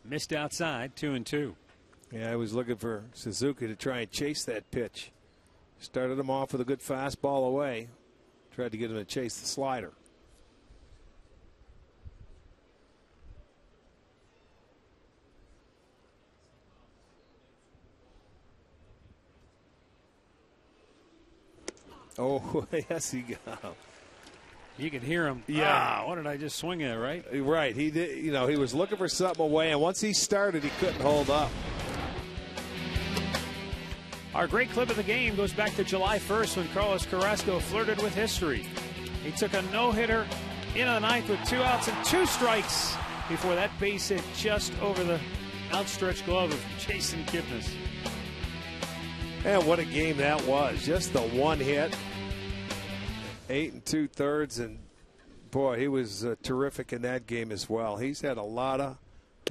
S3: Missed outside, 2-2.
S6: Yeah, I was looking for Suzuki to try and chase that pitch. Started him off with a good fastball away. Tried to get him to chase the slider. Oh, yes, he got.
S3: You could hear him.
S6: Yeah.
S3: What did I just swing at, right?
S6: Right. He did. You know, he was looking for something away, and once he started, he couldn't hold up.
S3: Our great clip of the game goes back to July 1st when Carlos Carrasco flirted with history. He took a no-hitter in the ninth with 2 outs and 2 strikes before that base hit just over the outstretched glove of Jason Kipnis.
S6: And what a game that was. Just the one hit. 8 2/3, and boy, he was terrific in that game as well. He's had a lot of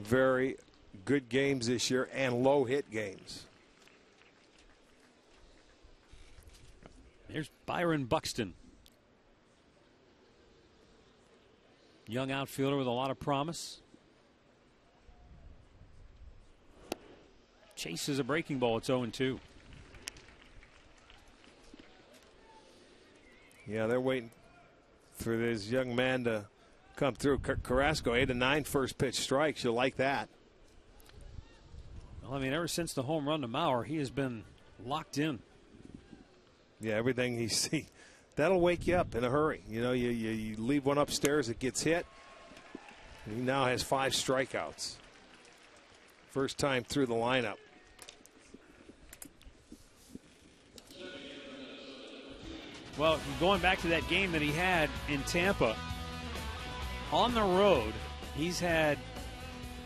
S6: very good games this year and low hit games.
S3: There's Byron Buxton. Young outfielder with a lot of promise. Chases a breaking ball. It's 0-2.
S6: Yeah, they're waiting for this young man to come through. Carrasco, 8 of 9 first pitch strikes. You'll like that.
S3: Well, I mean, ever since the home run to Mauer, he has been locked in.
S6: Yeah, everything he see, that'll wake you up in a hurry. You know, you leave one upstairs, it gets hit. He now has 5 strikeouts. First time through the lineup.
S3: Well, going back to that game that he had in Tampa, on the road, he's had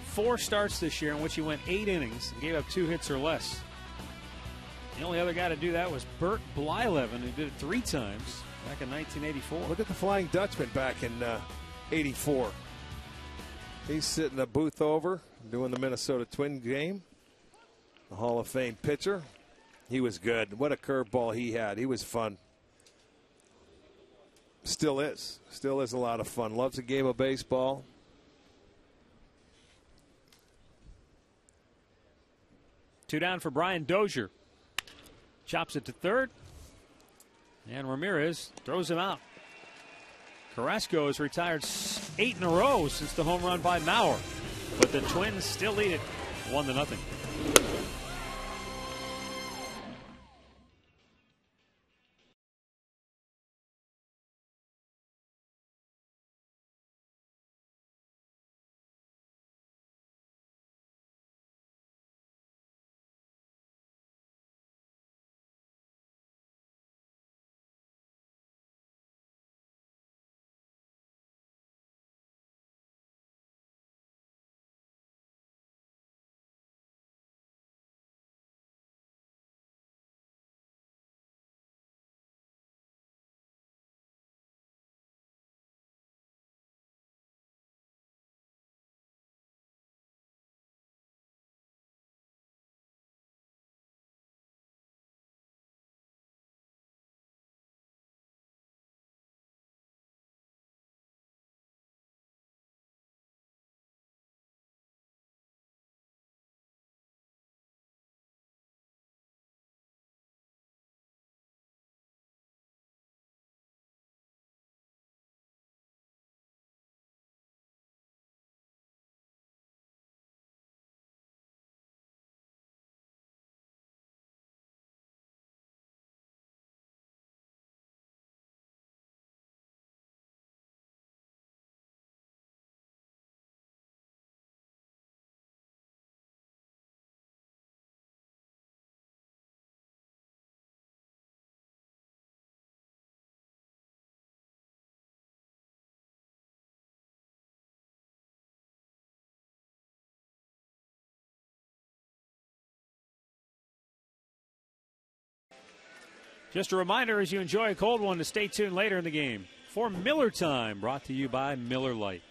S3: 4 starts this year in which he went 8 innings and gave up 2 hits or less. The only other guy to do that was Bert Blyleven, who did it 3 times back in 1984.
S6: Look at the Flying Dutchman back in '84. He's sitting a booth over doing the Minnesota Twin game. The Hall of Fame pitcher. He was good. What a curveball he had. He was fun. Still is. Still is a lot of fun. Loves the game of baseball.
S3: Two down for Brian Dozier. Chops it to third. And Ramirez throws him out. Carrasco has retired 8 in a row since the home run by Mauer. But the Twins still lead it 1-0. Just a reminder as you enjoy a cold one to stay tuned later in the game for Miller Time, brought to you by Miller Lite.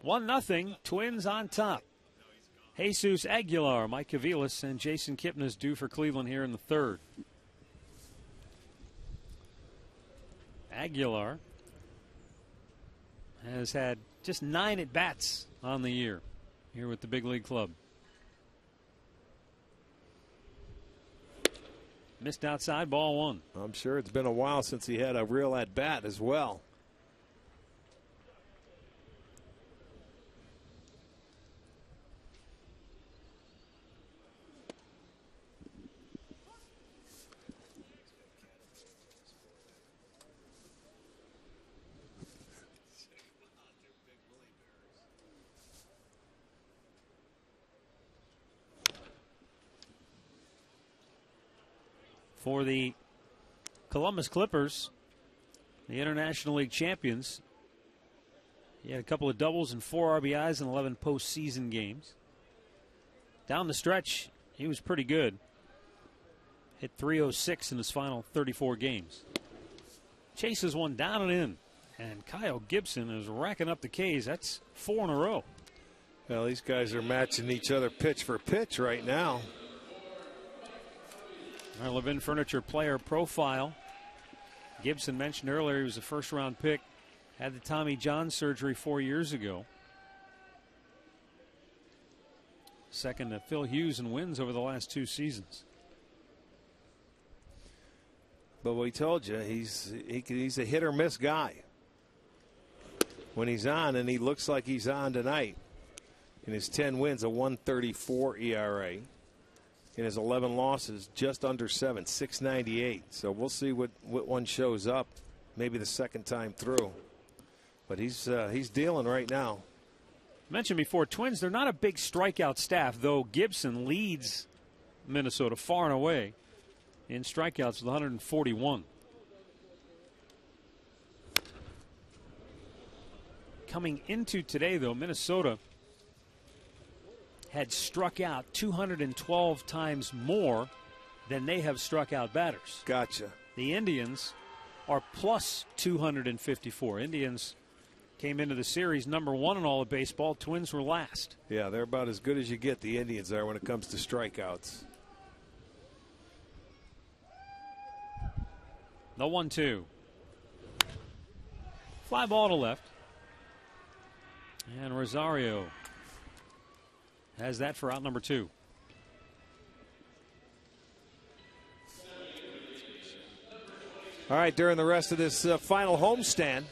S3: 1-0, Twins on top. Jesus Aguilar, Mike Cavilas, and Jason Kipnis due for Cleveland here in the third. Aguilar has had just 9 at-bats on the year here with the big league club. Missed outside, ball 1.
S6: I'm sure it's been a while since he had a real at-bat as well.
S3: For the Columbus Clippers, the International League champions, he had a couple of doubles and 4 RBIs in 11 postseason games. Down the stretch, he was pretty good. Hit .306 in his final 34 games. Chases one down and in, and Kyle Gibson is racking up the Ks. That's 4 in a row.
S6: Well, these guys are matching each other pitch for pitch right now.
S3: Our Levin Furniture player profile. Gibson mentioned earlier he was a first-round pick. Had the Tommy John surgery 4 years ago. Second to Phil Hughes in wins over the last 2 seasons.
S6: But we told you, he's a hit-or-miss guy. When he's on, and he looks like he's on tonight. In his 10 wins, a 1.34 ERA. In his 11 losses, just under 7, 6.98. So we'll see what one shows up, maybe the second time through. But he's dealing right now.
S3: Mentioned before, Twins, they're not a big strikeout staff, though Gibson leads Minnesota far and away in strikeouts with 141. Coming into today, though, Minnesota had struck out 212 times more than they have struck out batters.
S6: Gotcha.
S3: The Indians are plus 254. Indians came into the series #1 in all of baseball. Twins were last.
S6: Yeah, they're about as good as you get, the Indians are, when it comes to strikeouts.
S3: The 1-2. Fly ball to left. And Rosario has that for out number 2.
S6: All right, during the rest of this final homestand,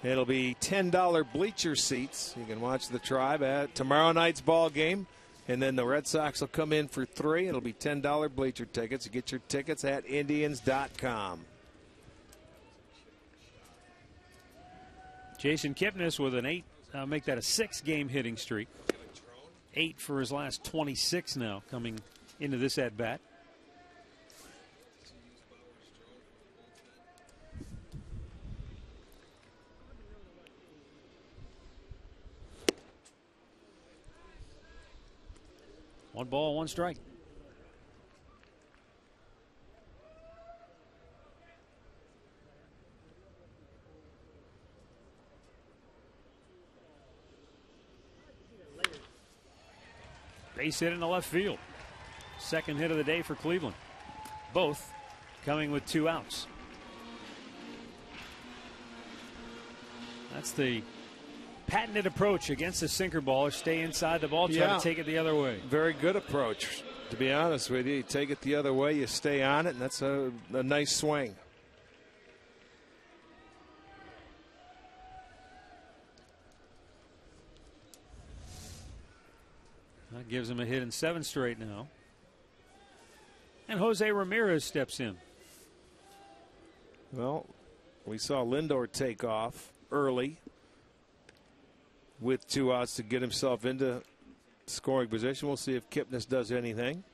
S6: it'll be $10 bleacher seats. You can watch the Tribe at tomorrow night's ball game, and then the Red Sox will come in for 3. It'll be $10 bleacher tickets. You get your tickets at Indians.com.
S3: Jason Kipnis with an 8, make that a 6-game hitting streak. 8 for his last 26 now coming into this at-bat. One ball, 1 strike. Base hit in the left field. Second hit of the day for Cleveland. Both coming with 2 outs. That's the patented approach against the sinker ball, or stay inside the ball, try to take it the other way.
S6: Very good approach, to be honest with you. You take it the other way, you stay on it, and that's a nice swing.
S3: That gives him a hit in 7 straight now. And Jose Ramirez steps in.
S6: Well, we saw Lindor take off early with 2 outs to get himself into scoring position. We'll see if Kipnis does anything.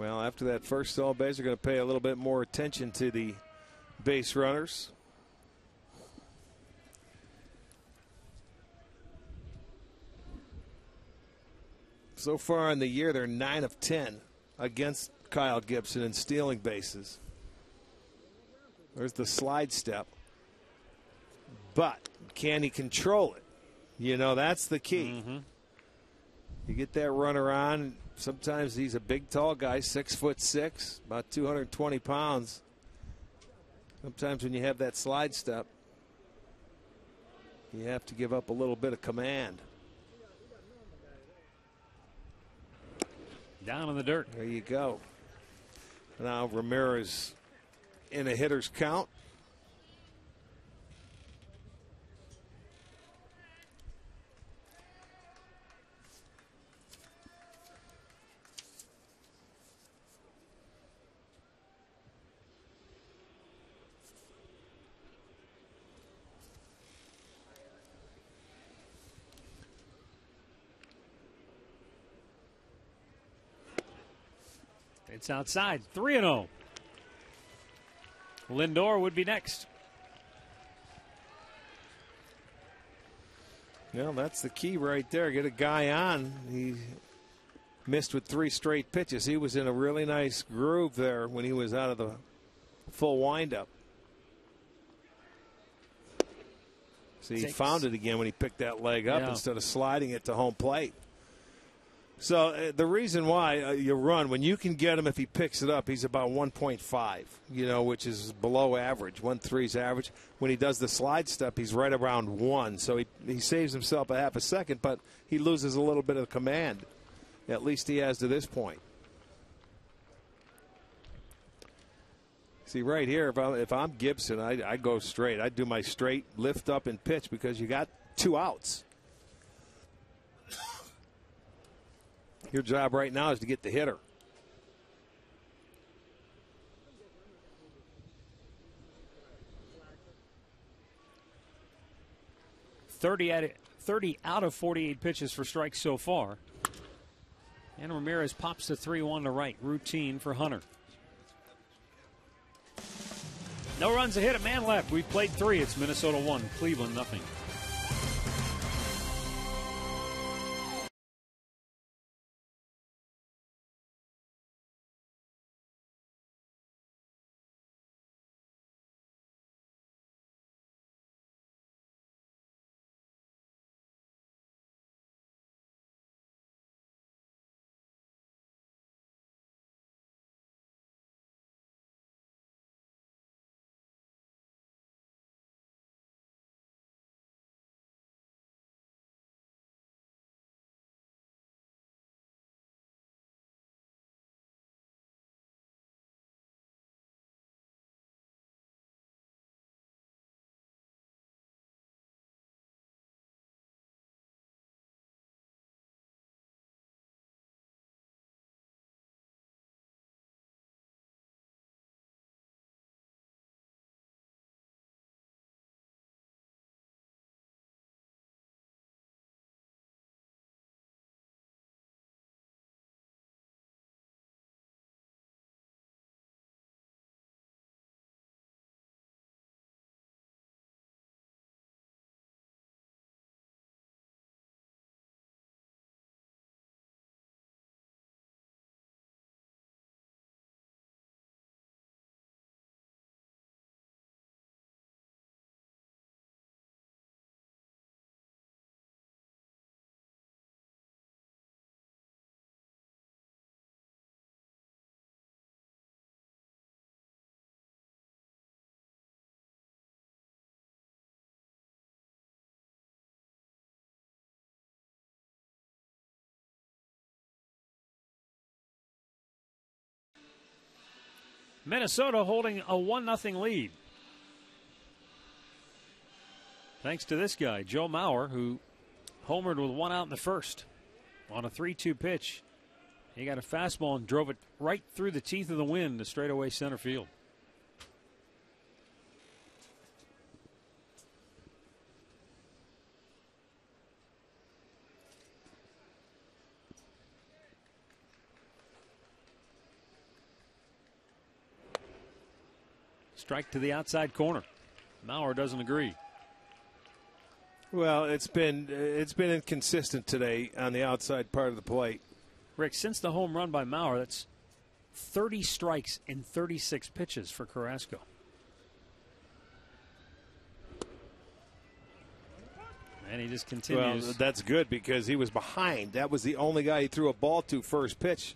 S6: Well, after that first stolen base, they're going to pay a little bit more attention to the base runners. So far in the year, they're 9 of 10 against Kyle Gibson in stealing bases. There's the slide step. But can he control it? You know, that's the key. You get that runner on. Sometimes he's a big, tall guy, 6'6", about 220 pounds. Sometimes when you have that slide step, you have to give up a little bit of command.
S3: Down in the dirt.
S6: There you go. Now Ramirez in a hitter's count.
S3: It's outside. 3-0. Lindor would be next.
S6: Well, that's the key right there. Get a guy on. He missed with 3 straight pitches. He was in a really nice groove there when he was out of the full windup. See, he found it again when he picked that leg up instead of sliding it to home plate. So the reason why you run, when you can get him, if he picks it up, he's about 1.5, you know, which is below average. 1.3 is average. When he does the slide step, he's right around 1. So he saves himself a half a second, but he loses a little bit of command. At least he has to this point. See, right here, if I'm Gibson, I go straight. I do my straight lift up and pitch because you got 2 outs. Your job right now is to get the hitter.
S3: Thirty out of 48 pitches for strikes so far. And Ramirez pops the 3-1 to right. Routine for Hunter. No runs, a hit, a man left. We've played 3. It's Minnesota 1, Cleveland nothing. Minnesota holding a 1-0 lead. Thanks to this guy, Joe Mauer, who homered with 1 out in the first on a 3-2 pitch. He got a fastball and drove it right through the teeth of the wind to straightaway center field. Strike to the outside corner. Mauer doesn't agree.
S6: Well, it's been inconsistent today on the outside part of the plate.
S3: Rick, since the home run by Mauer, that's 30 strikes in 36 pitches for Carrasco. And he just continues.
S6: Well, that's good because he was behind. That was the only guy he threw a ball to first pitch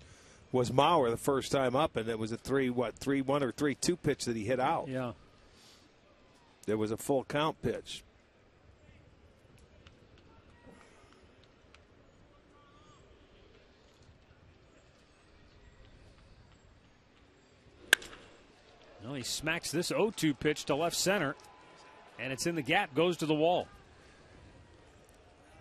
S6: was Mauer the first time up, and it was a 3-1 or 3-2 pitch that he hit out.
S3: Yeah.
S6: There was a full count pitch.
S3: Well, he smacks this 0-2 pitch to left center, and it's in the gap, goes to the wall.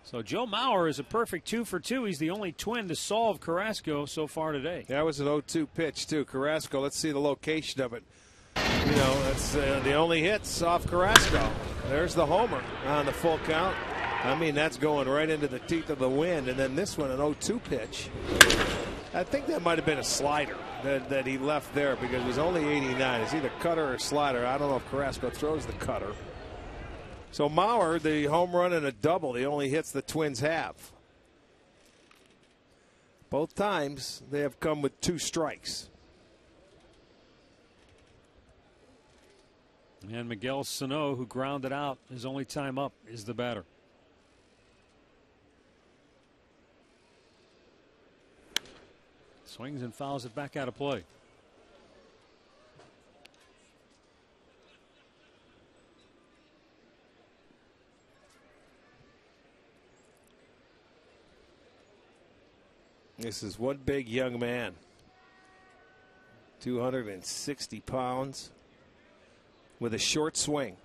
S3: So Joe Mauer is a perfect 2 for 2. He's the only Twin to solve Carrasco so far today.
S6: That was an 0-2 pitch, too. Carrasco, let's see the location of it. You know, that's the only hits off Carrasco. There's the homer on the full count. I mean, that's going right into the teeth of the wind. And then this one, an 0-2 pitch. I think that might have been a slider that he left there because it was only 89. It's either cutter or slider. I don't know if Carrasco throws the cutter. So Mauer, the home run and a double, the only hits the Twins have. Both times they have come with 2 strikes.
S3: And Miguel Sano, who grounded out his only time up, is the batter. Swings and fouls it back out of play.
S6: This is one big young man. 260 pounds with a short swing.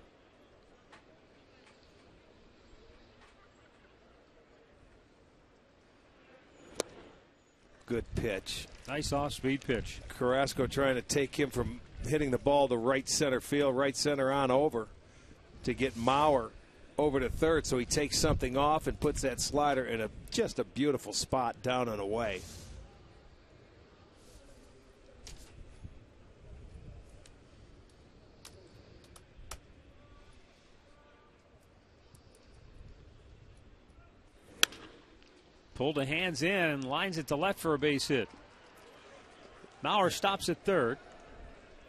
S6: Good pitch.
S3: Nice off-speed pitch.
S6: Carrasco trying to take him from hitting the ball to right center field, right center on over to get Mauer over to third, so he takes something off and puts that slider in just a beautiful spot down and away.
S3: Pulled the hands in and lines it to left for a base hit. Mauer stops at third.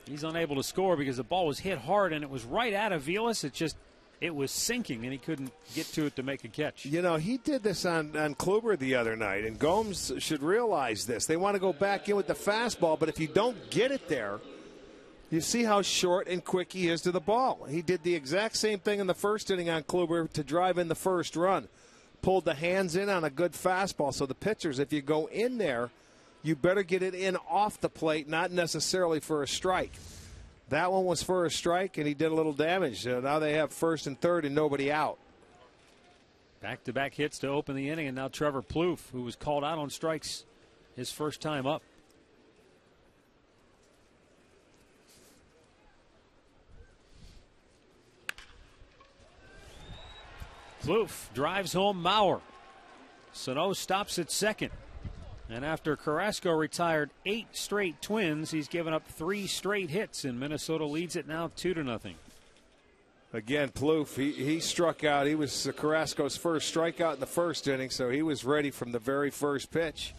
S3: He's unable to score because the ball was hit hard and it was right at Aviles. It was sinking and he couldn't get to it to make a catch.
S6: You know, he did this on Kluber the other night, and Gomes should realize this. They want to go back in with the fastball, but if you don't get it there, you see how short and quick he is to the ball. He did the exact same thing in the first inning on Kluber to drive in the first run. Pulled the hands in on a good fastball. So the pitchers, if you go in there, you better get it in off the plate, not necessarily for a strike. That one was for a strike, and he did a little damage. Now they have first and third and nobody out.
S3: Back-to-back hits to open the inning, and now Trevor Plouffe, who was called out on strikes his first time up. Plouffe drives home Mauer. Sano stops at second. And after Carrasco retired 8 straight Twins, he's given up 3 straight hits, and Minnesota leads it now 2-0.
S6: Again, Plouffe, he struck out. He was Carrasco's first strikeout in the first inning, so he was ready from the very first pitch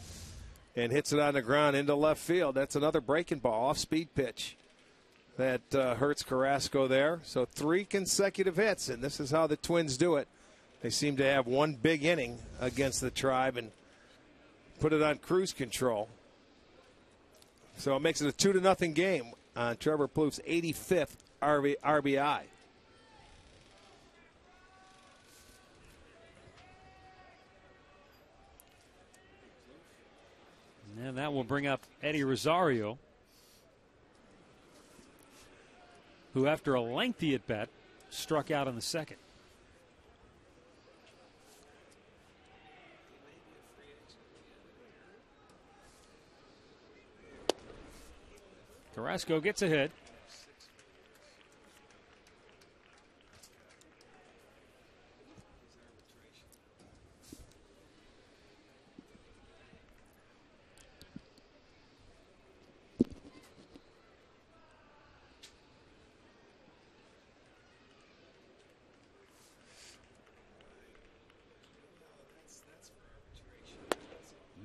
S6: and hits it on the ground into left field. That's another breaking ball, off-speed pitch that hurts Carrasco there. So 3 consecutive hits, and this is how the Twins do it. They seem to have one big inning against the Tribe and put it on cruise control. So it makes it a 2-0 game on Trevor Plouffe's 85th RBI.
S3: And that will bring up Eddie Rosario, who after a lengthy at-bat struck out in the second. Carrasco gets a hit.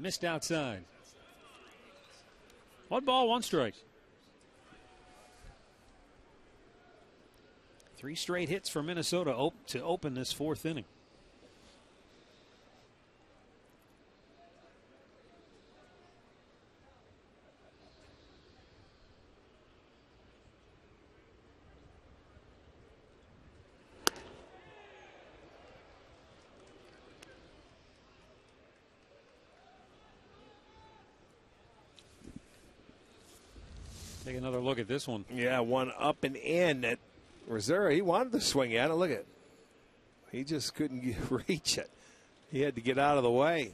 S5: Missed outside. 1 ball, 1 strike. 3 straight hits for Minnesota to open this 4th inning. Take another look at this one.
S6: Yeah, one up and in at Rosario. He wanted to swing at it. Look at it. He just couldn't reach it. He had to get out of the way.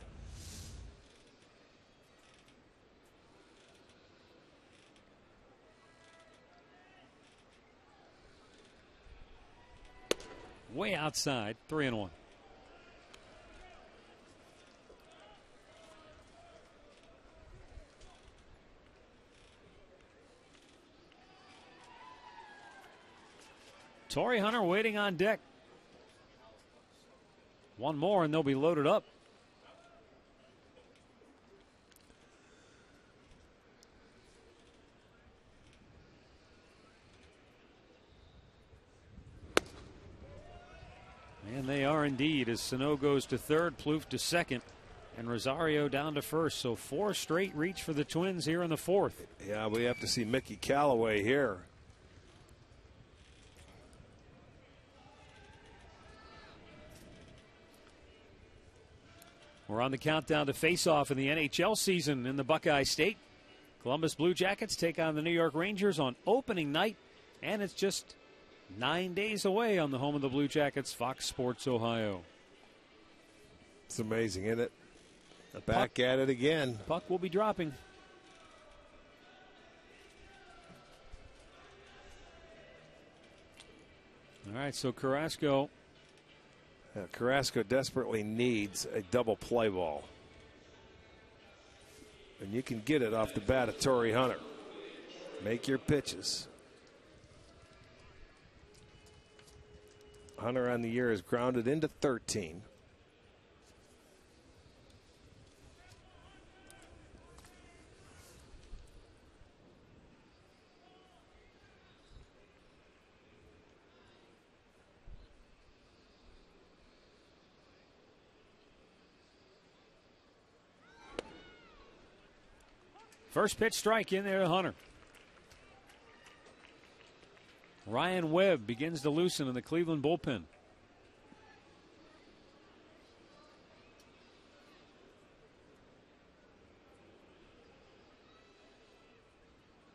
S5: Way outside, 3-1. Torrey Hunter waiting on deck. 1 more and they'll be loaded up. And they are indeed, as Sano goes to 3rd, Plouffe to 2nd, and Rosario down to 1st. So 4 straight reach for the Twins here in the 4th.
S6: Yeah, we have to see Mickey Callaway here.
S5: We're on the countdown to face-off in the NHL season in the Buckeye State. Columbus Blue Jackets take on the New York Rangers on opening night, and it's just 9 days away on the home of the Blue Jackets, Fox Sports Ohio.
S6: It's amazing, isn't it? Back at it again.
S5: Puck will be dropping. All right, so Carrasco.
S6: Carrasco desperately needs a double play ball. And you can get it off the bat of Torrey Hunter. Make your pitches. Hunter on the year is grounded into 13.
S5: First pitch strike in there to Hunter. Ryan Webb begins to loosen in the Cleveland bullpen.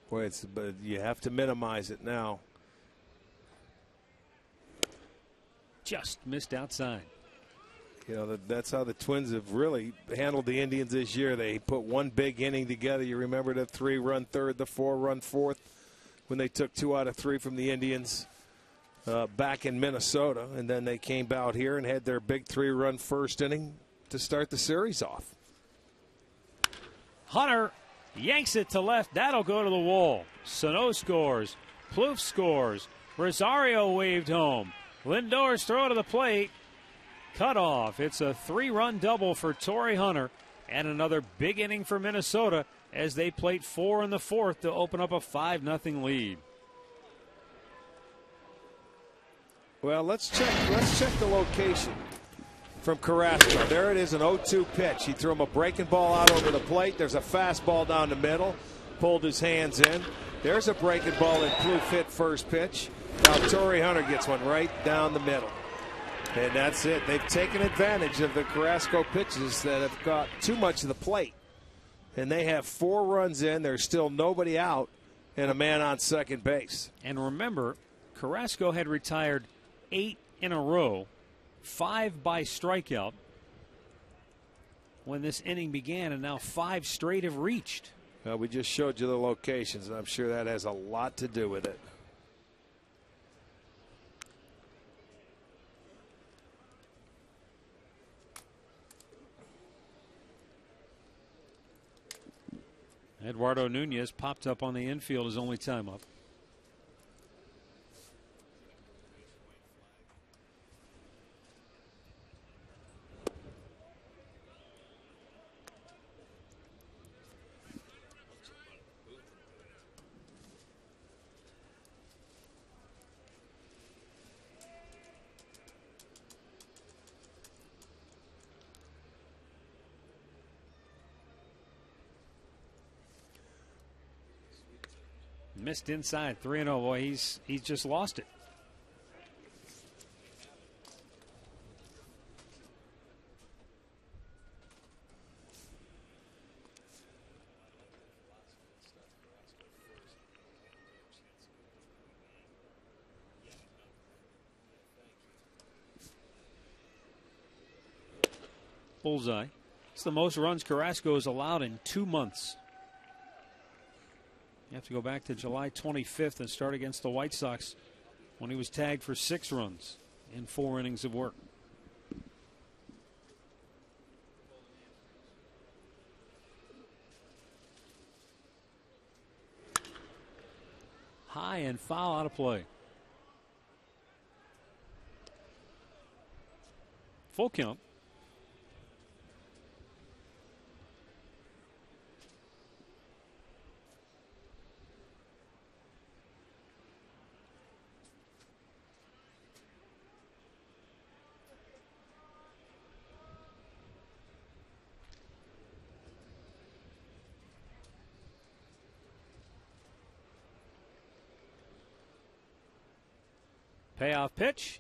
S6: Boy, but you have to minimize it now.
S5: Just missed outside.
S6: You know, that's how the Twins have really handled the Indians this year. They put one big inning together. You remember the 3-run third, the 4-run fourth, when they took 2 out of 3 from the Indians back in Minnesota. And then they came out here and had their big 3-run first inning to start the series off.
S5: Hunter yanks it to left. That'll go to the wall. Sano scores. Plouffe scores. Rosario waved home. Lindor's throw to the plate. Cut off. It's a 3-run double for Torrey Hunter, and another big inning for Minnesota as they plate 4 in the 4th to open up a 5-0 lead.
S6: Well, let's check the location from Carrasco. There it is, an 0-2 pitch. He threw him a breaking ball out over the plate. There's a fastball down the middle. Pulled his hands in. There's a breaking ball that Plouffe hit first pitch. Now Torrey Hunter gets one right down the middle. And that's it. They've taken advantage of the Carrasco pitches that have got too much of the plate. And they have 4 runs in. There's still nobody out and a man on second base.
S5: And remember, Carrasco had retired 8 in a row, 5 by strikeout when this inning began, and now 5 straight have reached.
S6: Well, we just showed you the locations, and I'm sure that has a lot to do with it.
S5: Eduardo Nunez popped up on the infield his only time up.
S3: Missed inside 3-0. Boy, he's just lost it. Bullseye. It's the most runs Carrasco has allowed in 2 months. You have to go back to July 25th and start against the White Sox when he was tagged for 6 runs in 4 innings of work. High and foul, out of play. Full count. Payoff pitch.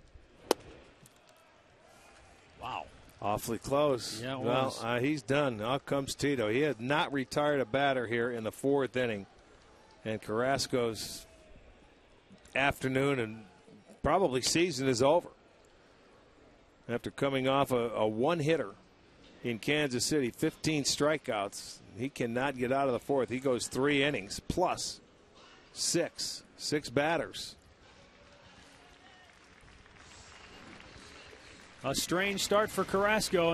S3: Wow.
S6: Awfully close.
S3: Yeah, it
S6: well,
S3: was.
S6: He's done. Out comes Tito. He had not retired a batter here in the 4th inning. And Carrasco's afternoon and probably season is over. After coming off a one-hitter in Kansas City, 15 strikeouts, he cannot get out of the 4th. He goes 3 innings plus 6 batters.
S3: A strange start for Carrasco.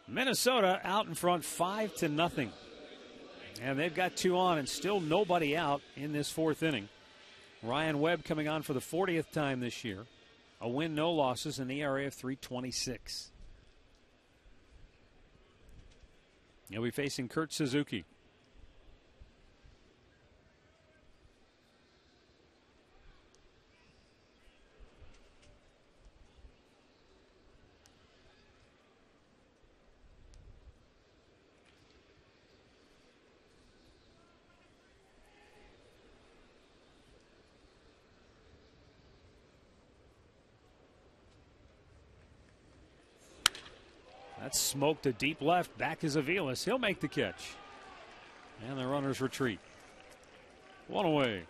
S3: Minnesota out in front 5-0. And they've got 2 on and still nobody out in this 4th inning. Ryan Webb coming on for the 40th time this year. A win, no losses, an ERA of 3.26. He'll be facing Kurt Suzuki. That's smoked to deep left. Back is Aviles. He'll make the catch. And the runners retreat. 1 away.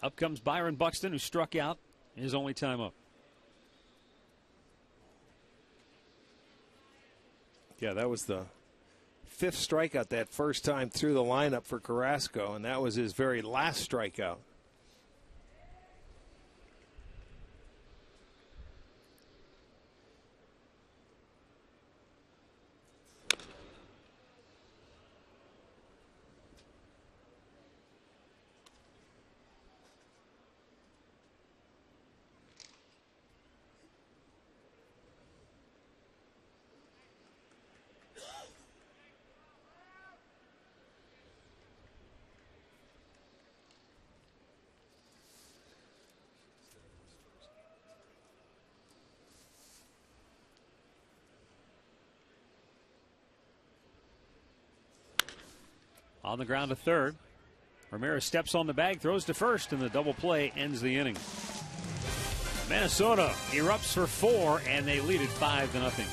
S5: Up comes Byron Buxton, who struck out his only time up.
S6: Yeah, that was the 5th strikeout that first time through the lineup for Carrasco, and that was his very last strikeout.
S5: On the ground to third. Ramirez steps on the bag, throws to first, and the double play ends the inning. Minnesota erupts for 4, and they lead it 5-0.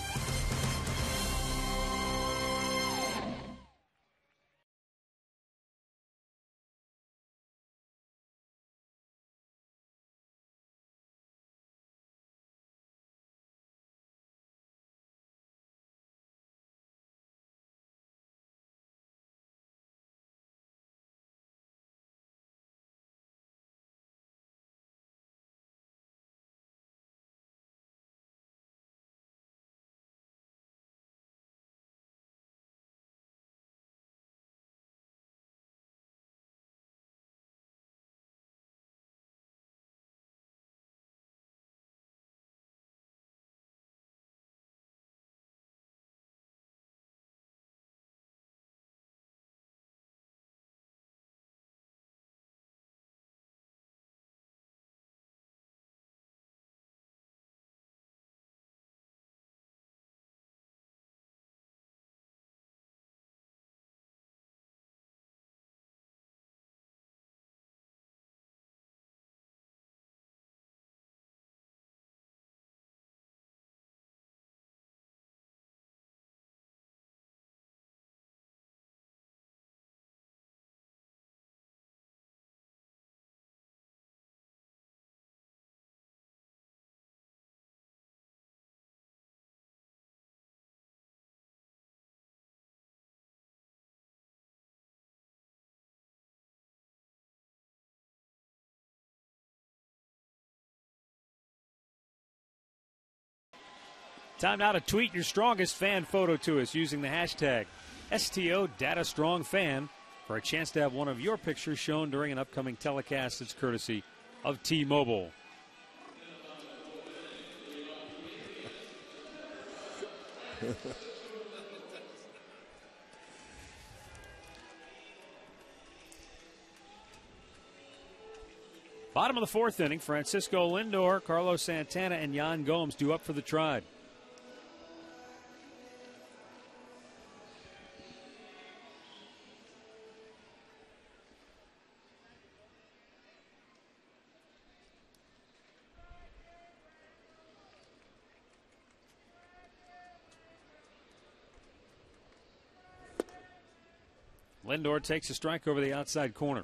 S5: Time now to tweet your strongest fan photo to us using the hashtag STODataStrongFan for a chance to have one of your pictures shown during an upcoming telecast that's courtesy of T-Mobile. Bottom of the 4th inning, Francisco Lindor, Carlos Santana, and Yan Gomes due up for the Tribe. Lindor takes a strike over the outside corner.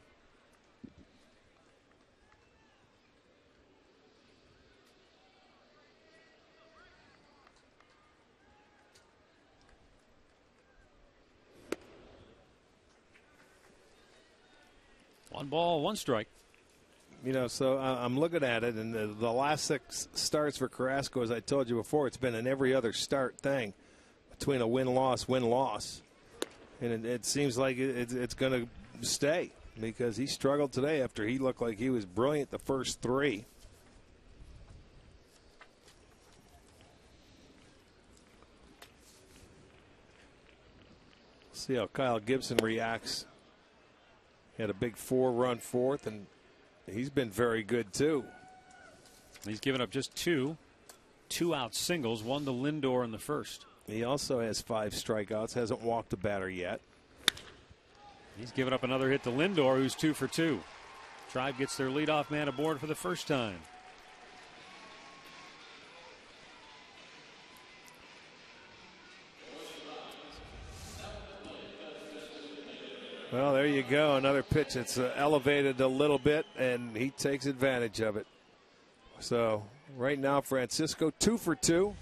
S5: One ball, one strike.
S6: You know, so I'm looking at it, and the last 6 starts for Carrasco, as I told you before, it's been an every other start thing between a win-loss, win-loss. And it seems like it's going to stay because he struggled today after he looked like he was brilliant the first 3. See how Kyle Gibson reacts. He had a big 4-run 4th, and he's been very good too.
S5: He's given up just 2 out singles, 1 to Lindor in the first.
S6: He also has 5 strikeouts, hasn't walked a batter yet.
S5: He's given up another hit to Lindor, who's 2 for 2. Tribe gets their leadoff man aboard for the first time.
S6: Well, there you go. Another pitch that's elevated a little bit, and he takes advantage of it. So right now, Francisco 2 for 2.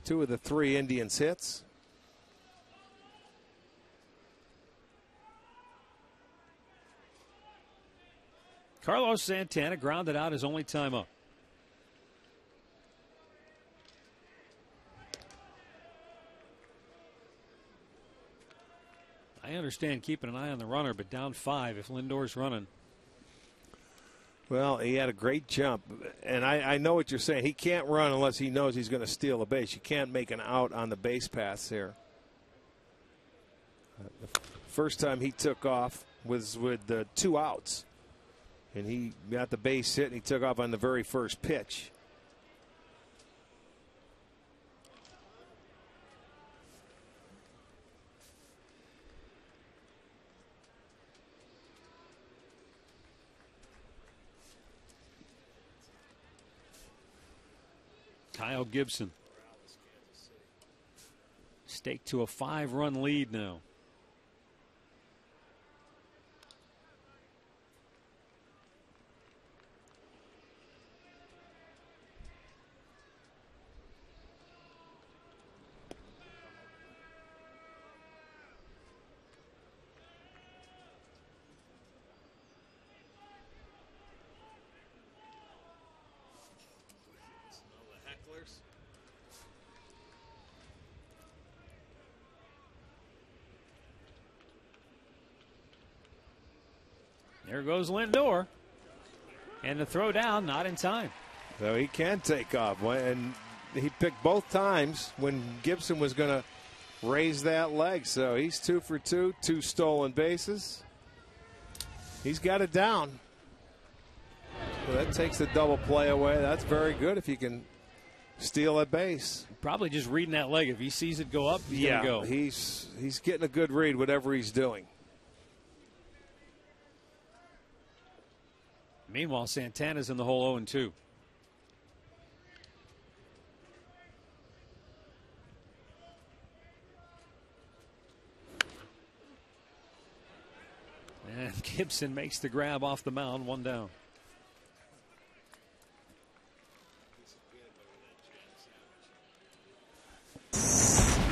S6: 2 of the 3 Indians hits.
S5: Carlos Santana grounded out his only time up. I understand keeping an eye on the runner, but down 5 if Lindor's running.
S6: Well, he had a great jump, and I know what you're saying. He can't run unless he knows he's going to steal a base. You can't make an out on the base paths here. The first time he took off was with 2 outs, and he got the base hit, and he took off on the very first pitch.
S5: Kyle Gibson staked to a 5-run lead now. There goes Lindor. And the throw down, not in time.
S6: So he can take off. And he picked both times when Gibson was going to raise that leg. So he's 2 for 2, 2 stolen bases. He's got it down. So that takes the double play away. That's very good if you can steal a base.
S5: Probably just reading that leg. If he sees it go up, he's going to go.
S6: He's getting a good read, whatever he's doing.
S5: Meanwhile, Santana's in the hole 0-2. And Gibson makes the grab off the mound, 1 down.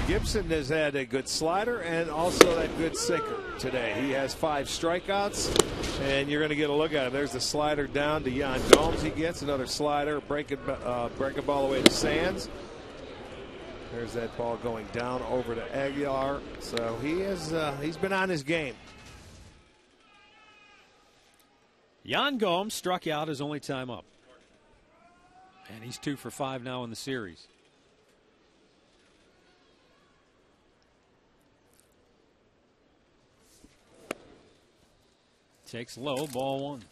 S6: Gibson has had a good slider and also that good sinker today. He has 5 strikeouts, and you're going to get a look at him. There's the slider down to Yan Gomes. He gets another slider, breaking ball away to Sands. There's that ball going down over to Aguilar. So he's been on his game.
S5: Yan Gomes struck out his only time up, and he's 2 for 5 now in the series. Takes low, ball 1.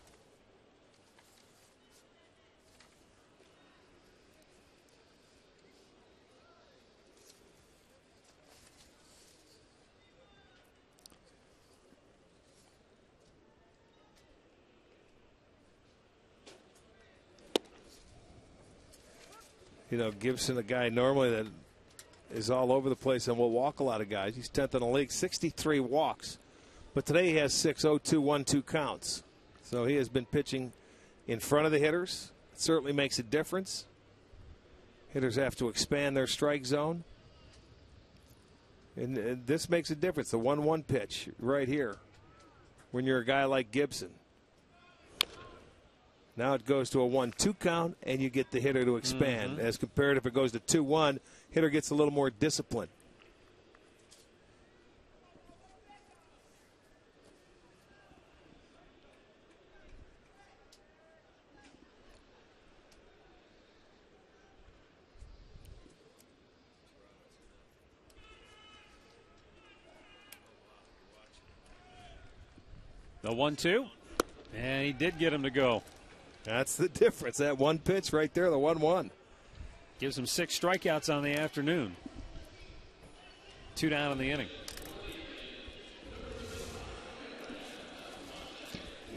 S6: You know, Gibson, a guy normally that is all over the place and will walk a lot of guys. He's 10th in the league, 63 walks. But today he has 6 0-2, 1-2 counts. So he has been pitching in front of the hitters. It certainly makes a difference. Hitters have to expand their strike zone. And this makes a difference. The 1-1 pitch right here when you're a guy like Gibson. Now it goes to a 1-2 count, and you get the hitter to expand. As compared if it goes to 2-1, hitter gets a little more discipline.
S5: The 1-2, and he did get him to go.
S6: That's the difference. That one pitch right there, the 1-1.
S5: Gives him 6 strikeouts on the afternoon. 2 down in the inning.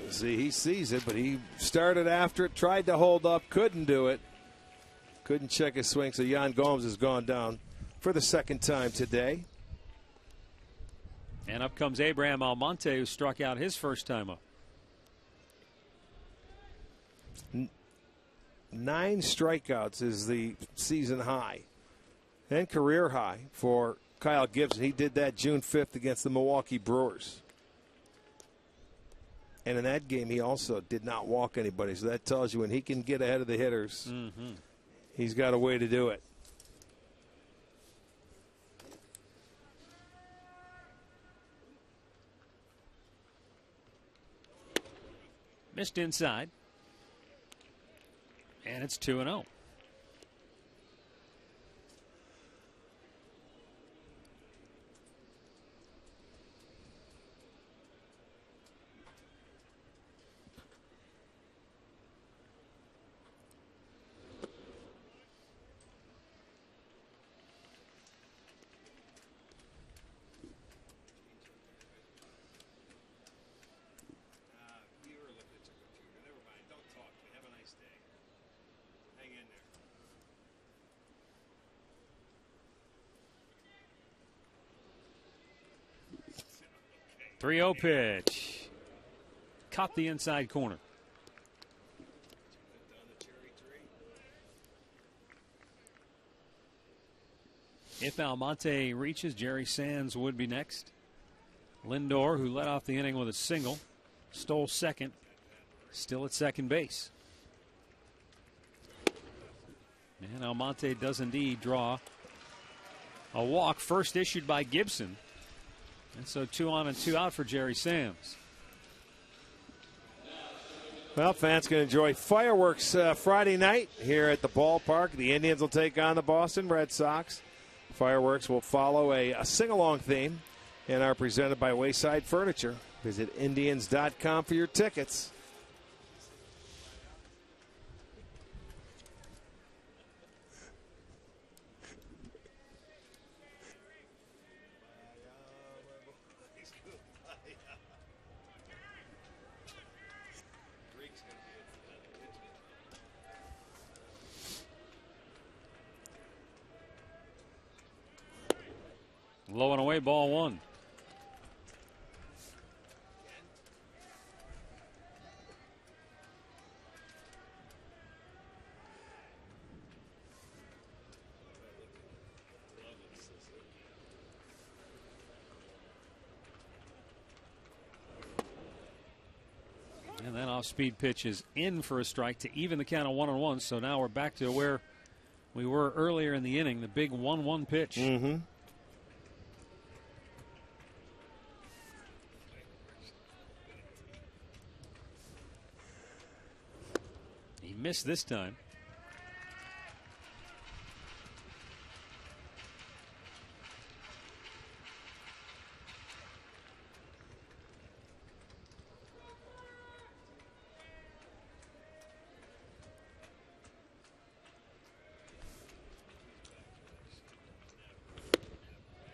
S6: See, he sees it, but he started after it, tried to hold up, couldn't do it. Couldn't check his swing, so Yan Gomes has gone down for the 2nd time today.
S3: And up comes Abraham Almonte, who struck out his first time up.
S6: 9 strikeouts is the season high and career high for Kyle Gibson. He did that June 5th against the Milwaukee Brewers. And in that game, he also did not walk anybody. So that tells you when he can get ahead of the hitters, he's got a way to do it.
S3: Missed inside. And it's 2-0.
S6: Hang in there.
S3: 3-0 pitch. Caught the inside corner. If Almonte reaches, Jerry Sands would be next. Lindor, who led off the inning with a single, stole second, still at second base. And Almonte does indeed draw a walk, first issued by Gibson. And so 2 on and 2 out for Jerry Sands.
S6: Well, fans can enjoy fireworks Friday night here at the ballpark. The Indians will take on the Boston Red Sox. Fireworks will follow a sing-along theme and are presented by Wayside Furniture. Visit Indians.com for your tickets.
S3: Low and away, ball 1. And that off-speed pitch is in for a strike to even the count of 1-1. So now we're back to where we were earlier in the inning, the big 1-1 pitch. He missed this time.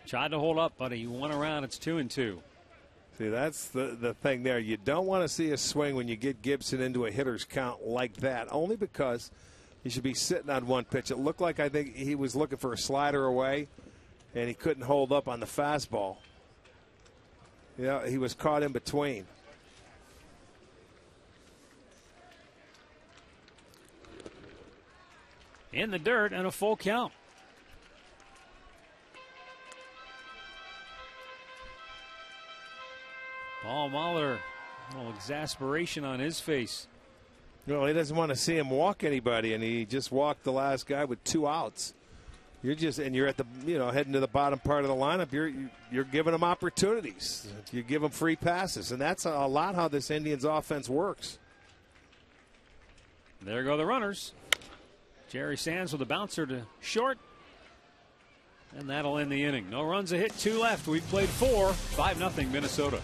S3: Tried to hold up, but he went around. It's 2-2.
S6: See, that's the thing there. You don't want to see a swing when you get Gibson into a hitter's count like that, only because he should be sitting on one pitch. It looked like I think he was looking for a slider away, and he couldn't hold up on the fastball. Yeah, he was caught in between.
S3: In the dirt and a full count. Paul Molitor, a little exasperation on his face.
S6: Well, he doesn't want to see him walk anybody, and he just walked the last guy with 2 outs. You're at the heading to the bottom part of the lineup. You're giving him opportunities. You give him free passes, and that's a lot how this Indians offense works.
S3: There go the runners. Jerry Sands with a bouncer to short. And that'll end the inning. No runs, a hit, 2 left. We've played 4, 5-0 Minnesota.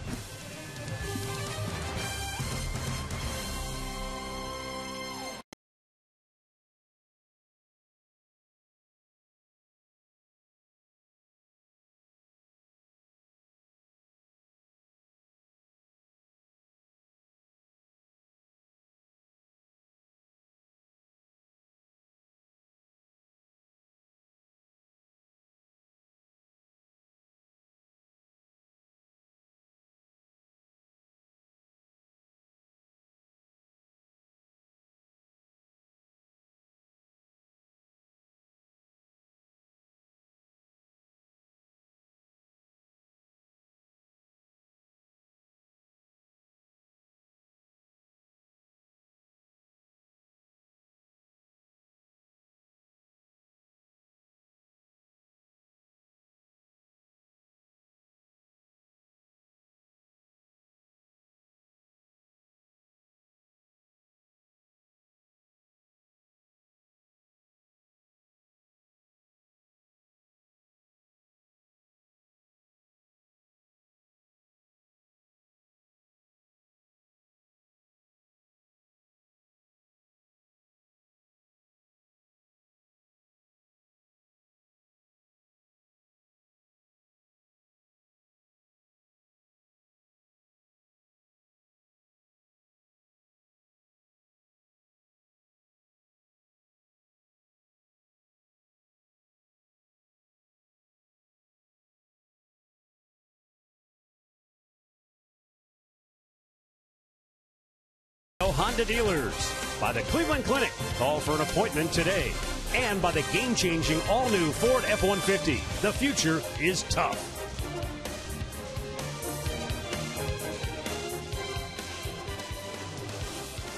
S5: Honda dealers, by the Cleveland Clinic. Call for an appointment today. And by the game-changing all-new Ford F-150. The future is tough.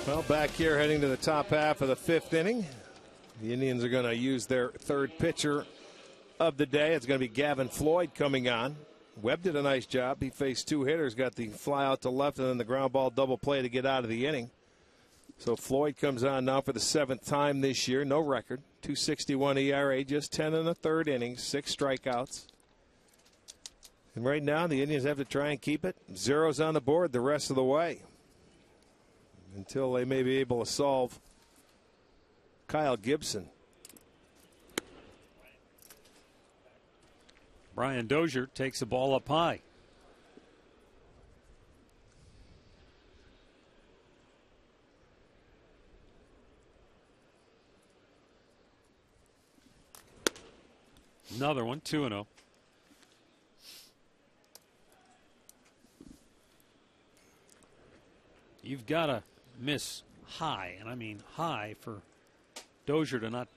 S6: Well, back here heading to the top half of the 5th inning. The Indians are going to use their 3rd pitcher of the day. It's going to be Gavin Floyd coming on. Webb did a nice job. He faced 2 hitters, got the fly out to left and then the ground ball double play to get out of the inning. So Floyd comes on now for the 7th time this year. No record. 2.61 ERA, just 10 in the 3rd inning, 6 strikeouts. And right now the Indians have to try and keep it. 0s on the board the rest of the way, until they may be able to solve Kyle Gibson.
S3: Brian Dozier takes the ball up high. Another one, 2-0. You've got to miss high, and I mean high, for Dozier to not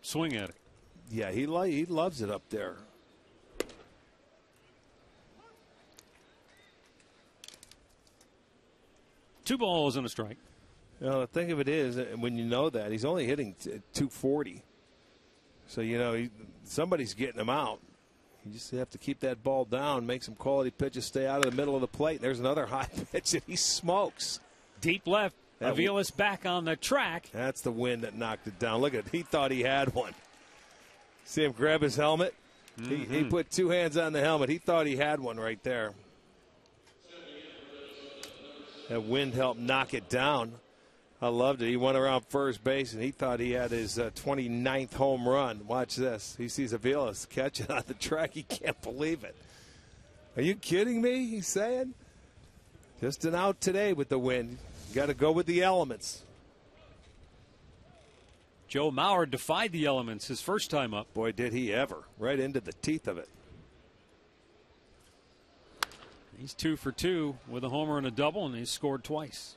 S3: swing at it.
S6: Yeah, he loves it up there.
S3: Two balls and a strike.
S6: You know, the thing of it is, when you know that, he's only hitting 240. So, you know, somebody's getting him out. You just have to keep that ball down, make some quality pitches, stay out of the middle of the plate. And there's another high pitch that he smokes.
S3: Deep left. Avila's back on the track.
S6: That's the wind that knocked it down. Look at it. He thought he had one. See him grab his helmet? Mm-hmm. He put 2 hands on the helmet. He thought he had one right there. That wind helped knock it down. I loved it. He went around first base, and he thought he had his 29th home run. Watch this. He sees Avila's catch it on the track. He can't believe it. Are you kidding me? He's saying. Just an out today with the wind. Got to go with the elements.
S3: Joe Mauer defied the elements his first time up.
S6: Boy, did he ever. Right into the teeth of it.
S3: He's 2 for 2 with a homer and a double, and he's scored twice.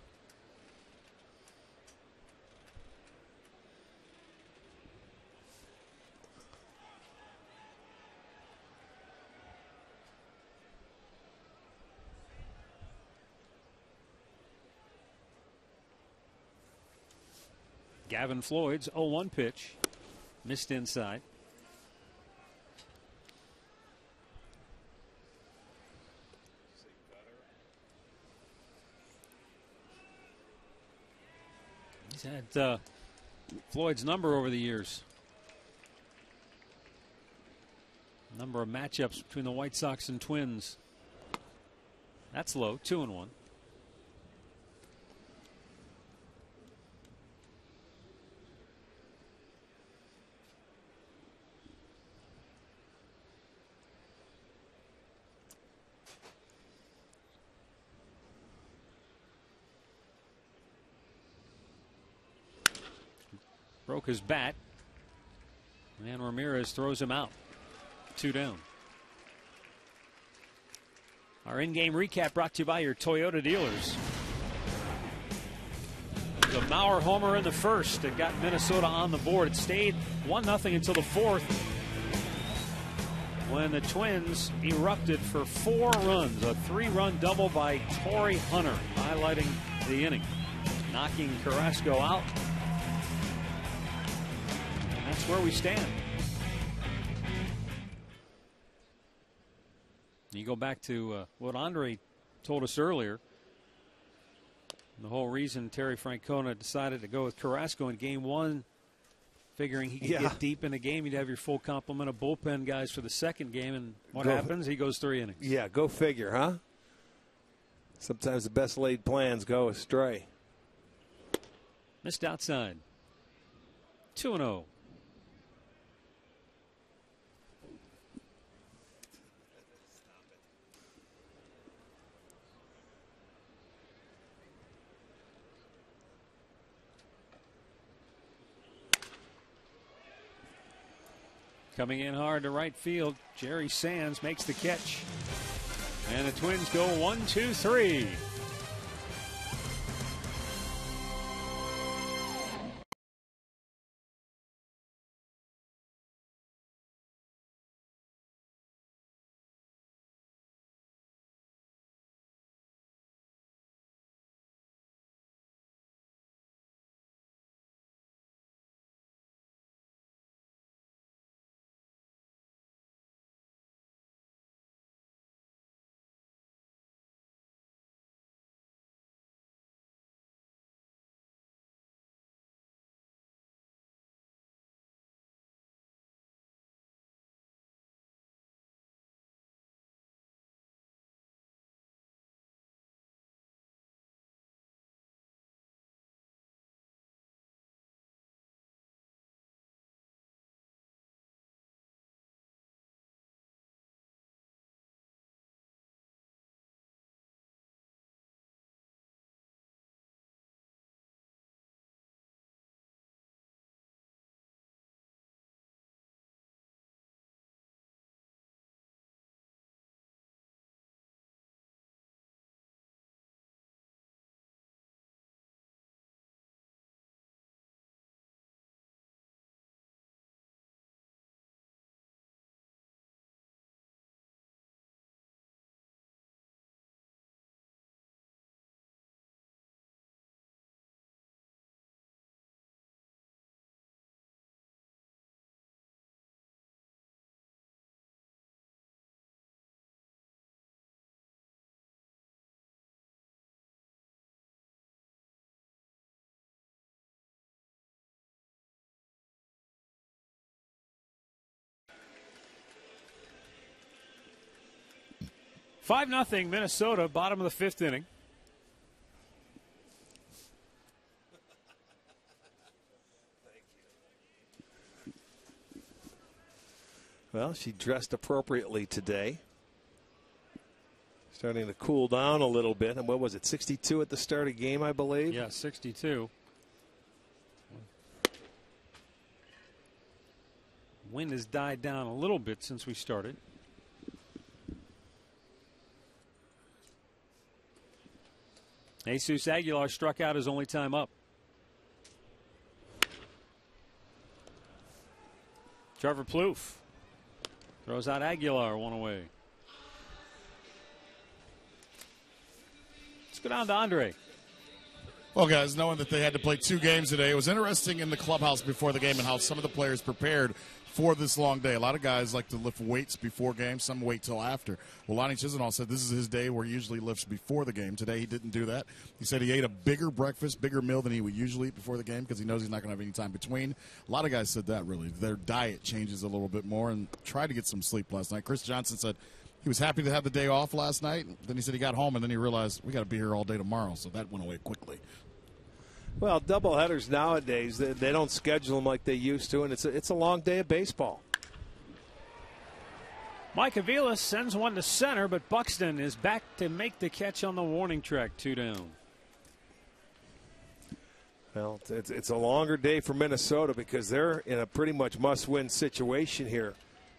S3: Gavin Floyd's 0-1 pitch. Missed inside. He's had Floyd's number over the years. Number of matchups between the White Sox and Twins. That's low, 2-1. Broke his bat, and Ramirez throws him out. 2 down. Our in-game recap brought to you by your Toyota dealers. The Mauer homer in the first that got Minnesota on the board. It stayed 1-0 until the 4th, when the Twins erupted for 4 runs. A 3-run double by Torrey Hunter, highlighting the inning, knocking Carrasco out. That's where we stand. You go back to what Andre told us earlier. The whole reason Terry Francona decided to go with Carrasco in Game 1, figuring he could get deep in the game. You'd have your full complement of bullpen guys for the second game, and what happens? He goes 3 innings.
S6: Yeah, go figure, huh? Sometimes the best laid plans go astray.
S3: Missed outside. 2-0. Coming in hard to right field, Jerry Sands makes the catch. And the Twins go 1-2-3. 5-0 Minnesota, bottom of the 5th inning.
S6: Well, she dressed appropriately today. Starting to cool down a little bit. And what was it, 62 at the start of the game, I believe?
S3: Yeah, 62. Wind has died down a little bit since we started. Jesus Aguilar struck out his only time up. Trevor Plouffe throws out Aguilar, one away. Let's go down to Andre.
S1: Well, guys, knowing that they had to play 2 games today, it was interesting in the clubhouse before the game and how some of the players prepared for this long day. A lot of guys like to lift weights before games. Some wait till after. Well, Lonnie Chisenhall said this is his day where he usually lifts before the game. Today he didn't do that. He said he ate a bigger breakfast, bigger meal than he would usually eat before the game because he knows he's not going to have any time between. A lot of guys said that, really. Their diet changes a little bit more and tried to get some sleep last night. Chris Johnson said he was happy to have the day off last night. Then he said he got home and then he realized we got to be here all day tomorrow. So that went away quickly.
S6: Well, doubleheaders nowadays, they don't schedule them like they used to, and it's a long day of baseball.
S3: Mike Avila sends one to center, but Buxton is back to make the catch on the warning track. 2 down.
S6: Well, it's a longer day for Minnesota because they're in a pretty much must-win situation here,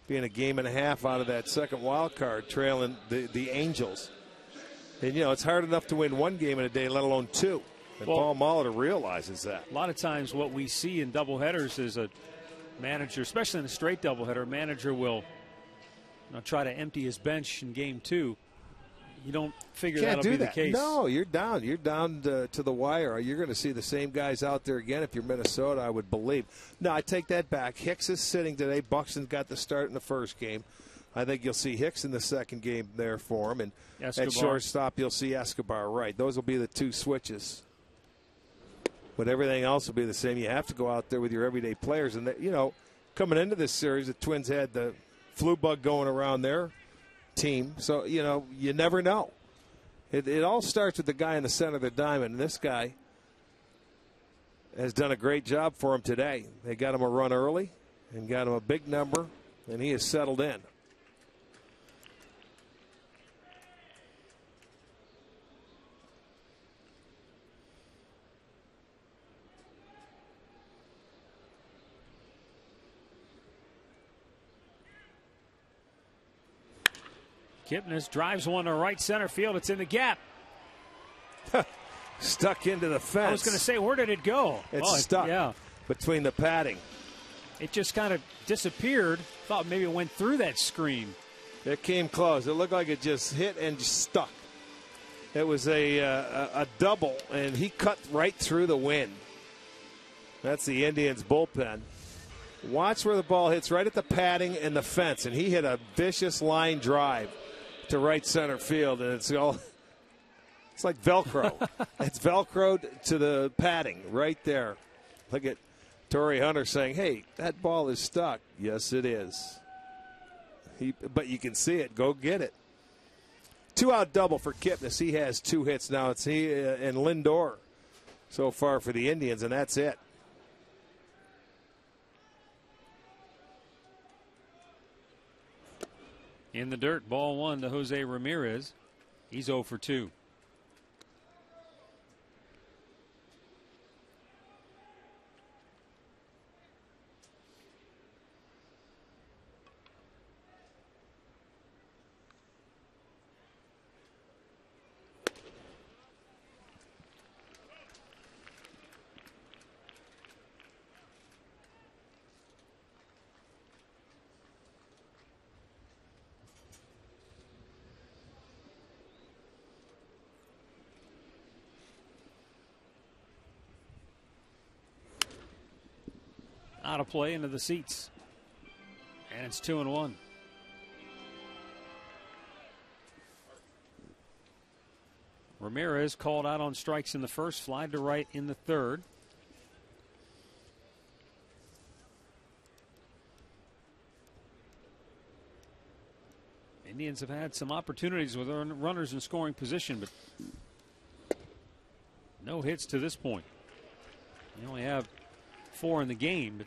S6: being a game and a half out of that second wild card, trailing the Angels. And, you know, it's hard enough to win 1 game in a day, let alone 2. And Paul Molitor realizes that.
S3: A lot of times what we see in doubleheaders is a manager, especially in a straight doubleheader, a manager will try to empty his bench in game 2. You don't figure that'll be the case.
S6: No, you're down. You're down to the wire. You're going to see the same guys out there again if you're Minnesota, I would believe. No, I take that back. Hicks is sitting today. Buxton got the start in the first game. I think you'll see Hicks in the second game there for him. And
S3: Escobar.
S6: At shortstop, you'll see Escobar. Right. Those will be the 2 switches. But everything else will be the same. You have to go out there with your everyday players. And, coming into this series, the Twins had the flu bug going around their team. So, you never know. It all starts with the guy in the center of the diamond. And this guy has done a great job for him today. They got him a run early and got him a big number, and he has settled in.
S3: Kipnis drives one to right center field. It's in the gap.
S6: Stuck into the fence.
S3: I was going to say, where did it go?
S6: It's stuck between the padding.
S3: It just kind of disappeared. Thought maybe it went through that screen.
S6: It came close. It looked like it just hit and just stuck. It was a double, and he cut right through the wind. That's the Indians' bullpen. Watch where the ball hits, right at the padding and the fence, and he hit a vicious line drive to right center field, and it's like Velcro. It's Velcroed to the padding right there. Look at Torrey Hunter saying, hey, that ball is stuck. Yes, it is. But you can see it. Go get it. 2-out double for Kipnis. He has 2 hits now. It's he and Lindor so far for the Indians, and that's it.
S3: In the dirt, ball 1 to Jose Ramirez. He's 0 for 2. Out of play into the seats. And it's 2-1. Ramirez called out on strikes in the first, fly to right in the third. Indians have had some opportunities with runners in scoring position, but no hits to this point. They only have 4 in the game, but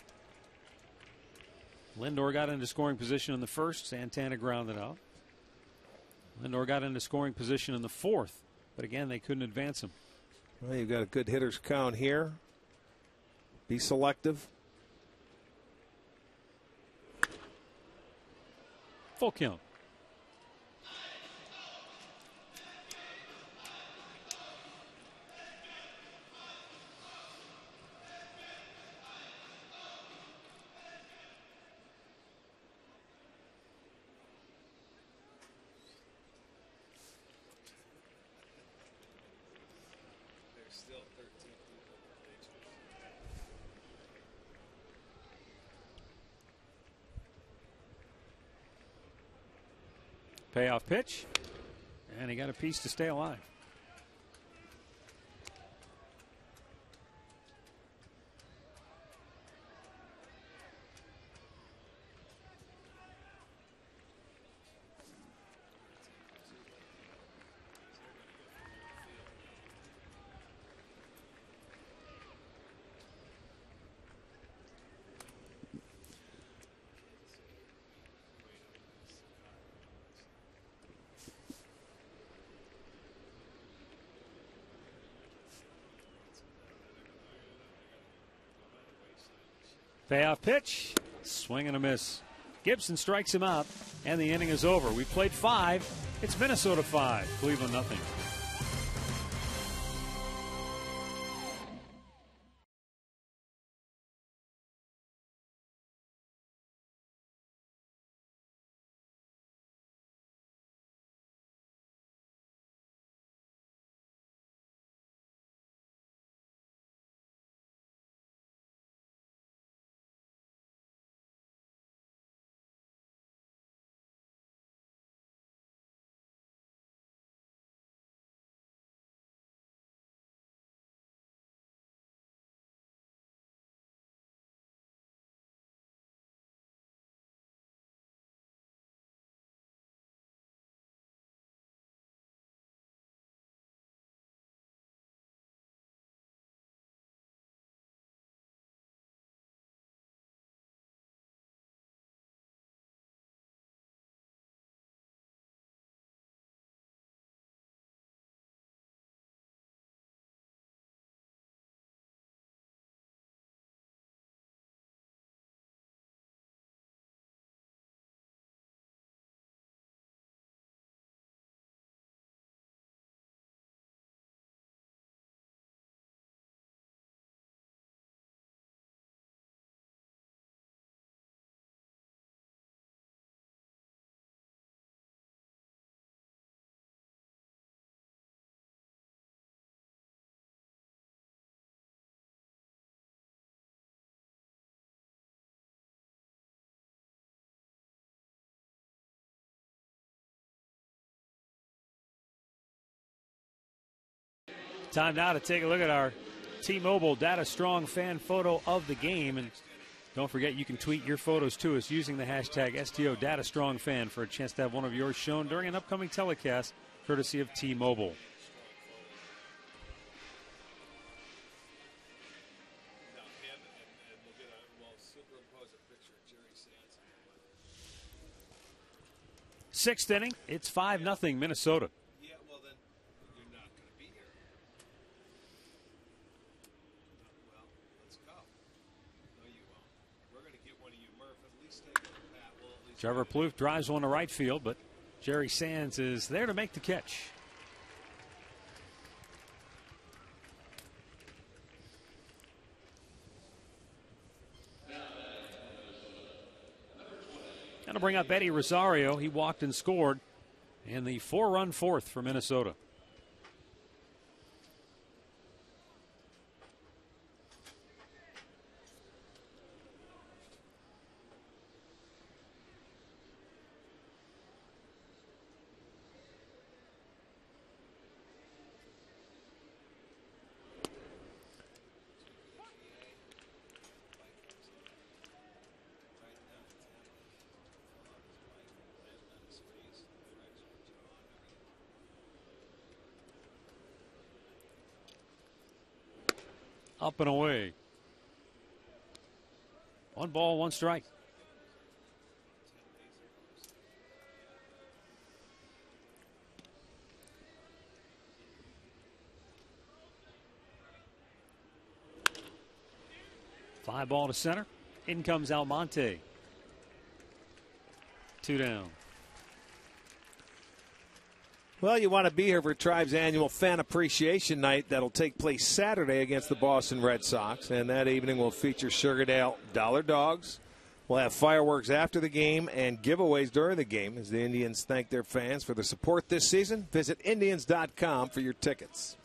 S3: Lindor got into scoring position in the first. Santana grounded out. Lindor got into scoring position in the fourth, but again, they couldn't advance him.
S6: Well, you've got a good hitters count here. Be selective.
S3: Full count. Payoff pitch, and he got a piece to stay alive. Payoff pitch, swing and a miss. Gibson strikes him out, and the inning is over. We played 5. It's Minnesota 5, Cleveland nothing. Time now to take a look at our T-Mobile Data Strong fan photo of the game. And don't forget, you can tweet your photos to us using the hashtag STO Data Strong Fan for a chance to have one of yours shown during an upcoming telecast, courtesy of T-Mobile. Sixth inning, it's 5-0 Minnesota. Trevor Plouffe drives one to right field, but Jerry Sands is there to make the catch. And to bring up Eddie Rosario, he walked and scored in the 4-run fourth for Minnesota. Up and away. 1 ball, 1 strike. Fly ball to center. In comes Almonte. 2 down.
S6: Well, you want to be here for Tribe's annual Fan Appreciation Night that'll take place Saturday against the Boston Red Sox. And that evening will feature Sugardale Dollar Dogs. We'll have fireworks after the game and giveaways during the game as the Indians thank their fans for the support this season. Visit Indians.com for your tickets.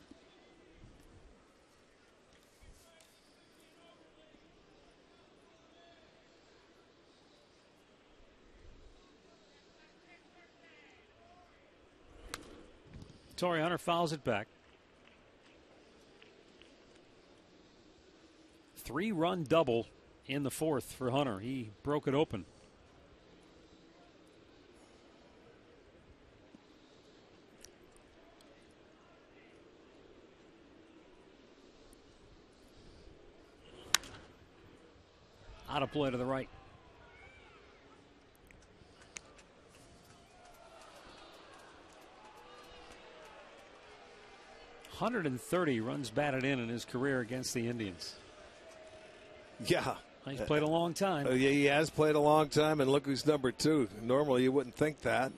S3: Torrey Hunter fouls it back. 3-run double in the 4th for Hunter. He broke it open. Out of play to the right. .130 runs batted in his career against the Indians.
S6: Yeah.
S3: He's played a long time.
S6: Yeah, he has played a long time, and look who's number 2. Normally you wouldn't think that.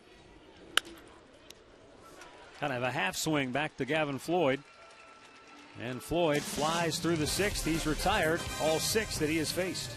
S3: Kind of a half swing back to Gavin Floyd. And Floyd flies through the 6th. He's retired all 6 that he has faced.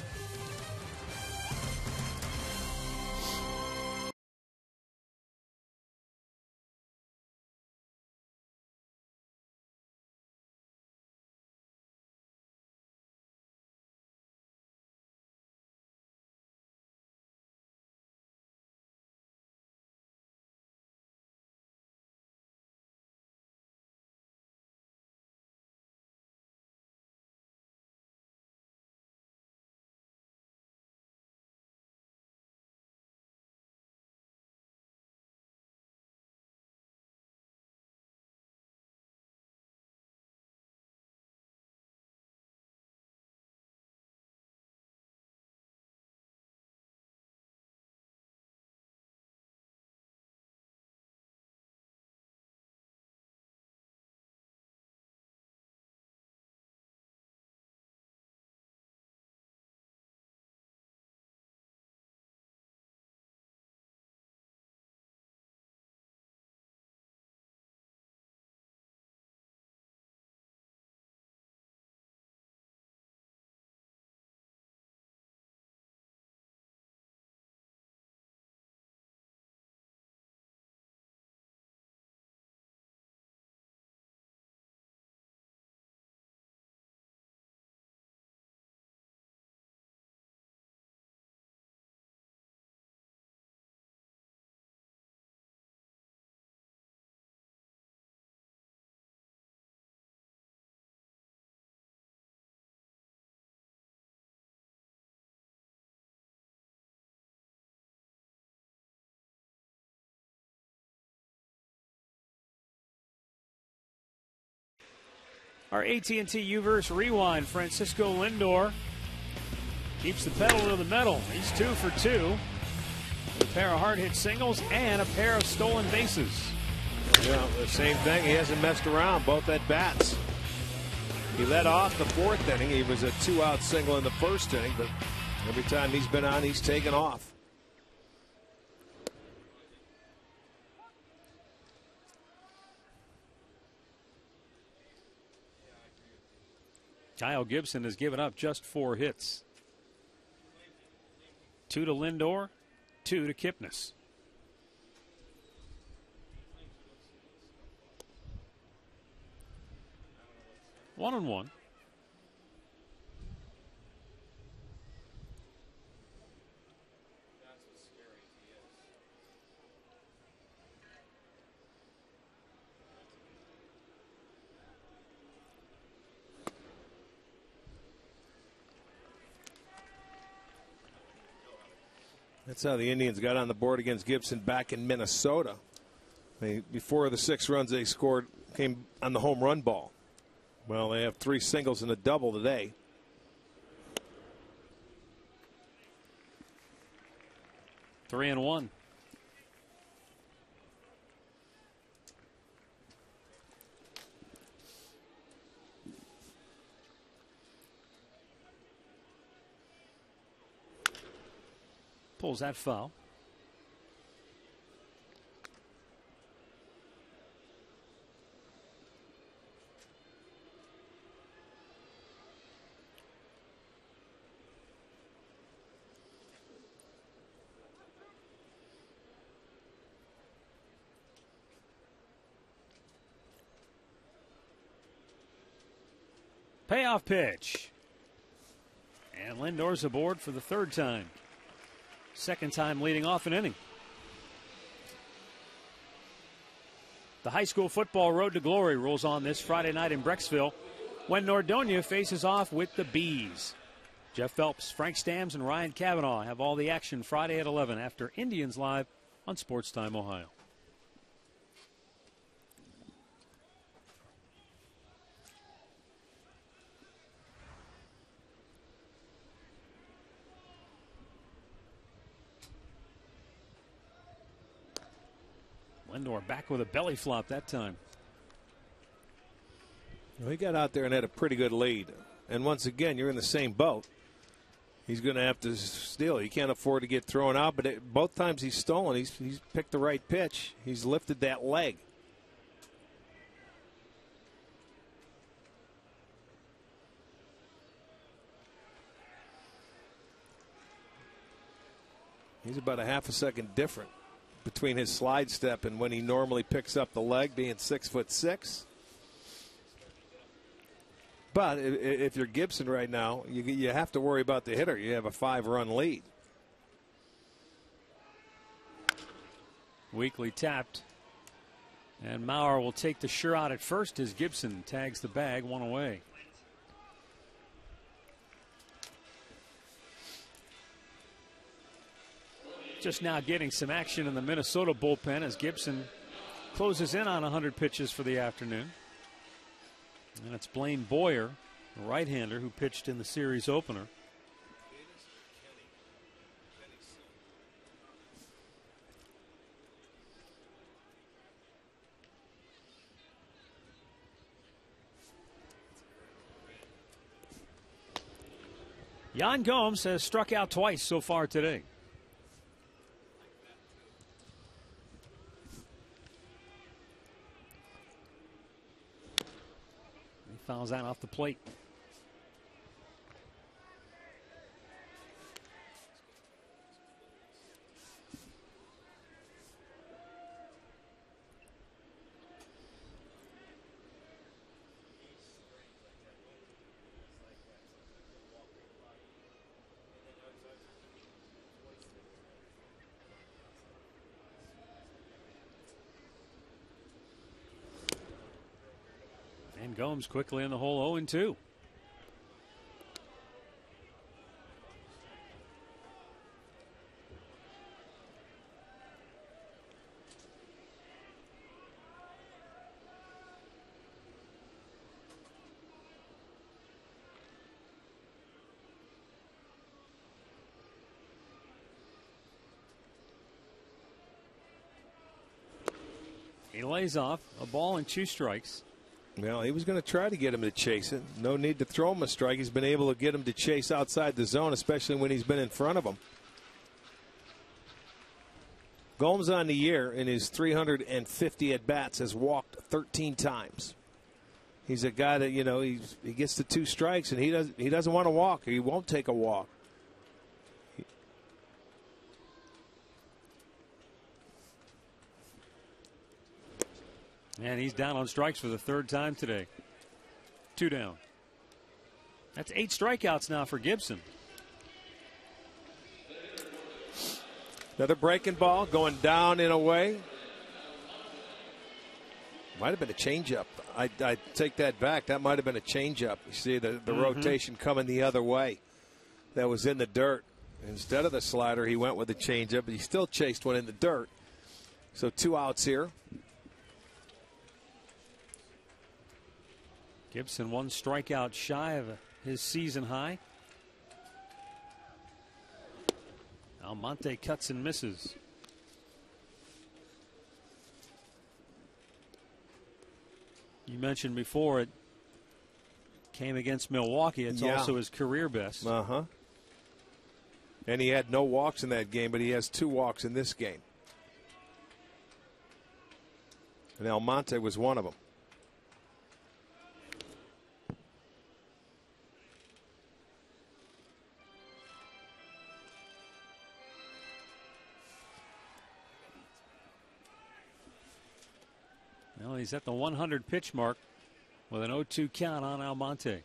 S3: Our AT&T Uverse Rewind. Francisco Lindor keeps the pedal to the metal. He's 2 for 2. A pair of hard hit singles and a pair of stolen bases.
S6: Yeah, the same thing. He hasn't messed around, both at bats. He led off the 4th inning. He was a 2-out single in the 1st inning, but every time he's been on, he's taken off.
S3: Kyle Gibson has given up just 4 hits. 2 to Lindor, 2 to Kipnis. One and one.
S6: That's how the Indians got on the board against Gibson back in Minnesota. Before the 6 runs they scored came on the home run ball. Well, they have 3 singles and a double today.
S3: Three and one. Pulls that foul. Payoff pitch. And Lindor's aboard for the 3rd time. 2nd time leading off an inning. The high school football road to glory rolls on this Friday night in Brecksville when Nordonia faces off with the Bees. Jeff Phelps, Frank Stams, and Ryan Cavanaugh have all the action Friday at 11 after Indians Live on Sports Time Ohio. Lindor back with a belly flop that time.
S6: Well, he got out there and had a pretty good lead. And once again, you're in the same boat. He's going to have to steal. He can't afford to get thrown out. But both times he's stolen, he's picked the right pitch. He's lifted that leg. He's about a half a second different between his slide step and when he normally picks up the leg, being 6'6". But if you're Gibson right now, you have to worry about the hitter. You have a 5-run lead.
S3: Weakly tapped. And Maurer will take the sure out at first as Gibson tags the bag, 1 away. Just now getting some action in the Minnesota bullpen as Gibson closes in on 100 pitches for the afternoon. And it's Blaine Boyer, a right-hander who pitched in the series opener. Yan Gomes has struck out twice so far today. Fouls out off the plate. Gomes quickly in the hole, 0-2. He lays off a ball and 2 strikes.
S6: Well, he was going to try to get him to chase it. No need to throw him a strike. He's been able to get him to chase outside the zone, especially when he's been in front of him. Gomes on the year in his 350 at-bats has walked 13 times. He's a guy that, he gets to 2 strikes and he doesn't want to walk. He won't take a walk.
S3: And he's down on strikes for the 3rd time today. 2 down. That's 8 strikeouts now for Gibson.
S6: Another breaking ball going down in a way. Might have been a changeup. I take that back. That might have been a changeup. You see the rotation coming the other way. That was in the dirt. Instead of the slider, he went with the changeup, but he still chased one in the dirt. So 2 outs here.
S3: Gibson 1 strikeout shy of his season high. Almonte cuts and misses. You mentioned before it came against Milwaukee. It's also his career best.
S6: And he had no walks in that game, but he has 2 walks in this game. And Almonte was one of them.
S3: Well, he's at the 100 pitch mark with an 0-2 count on Almonte.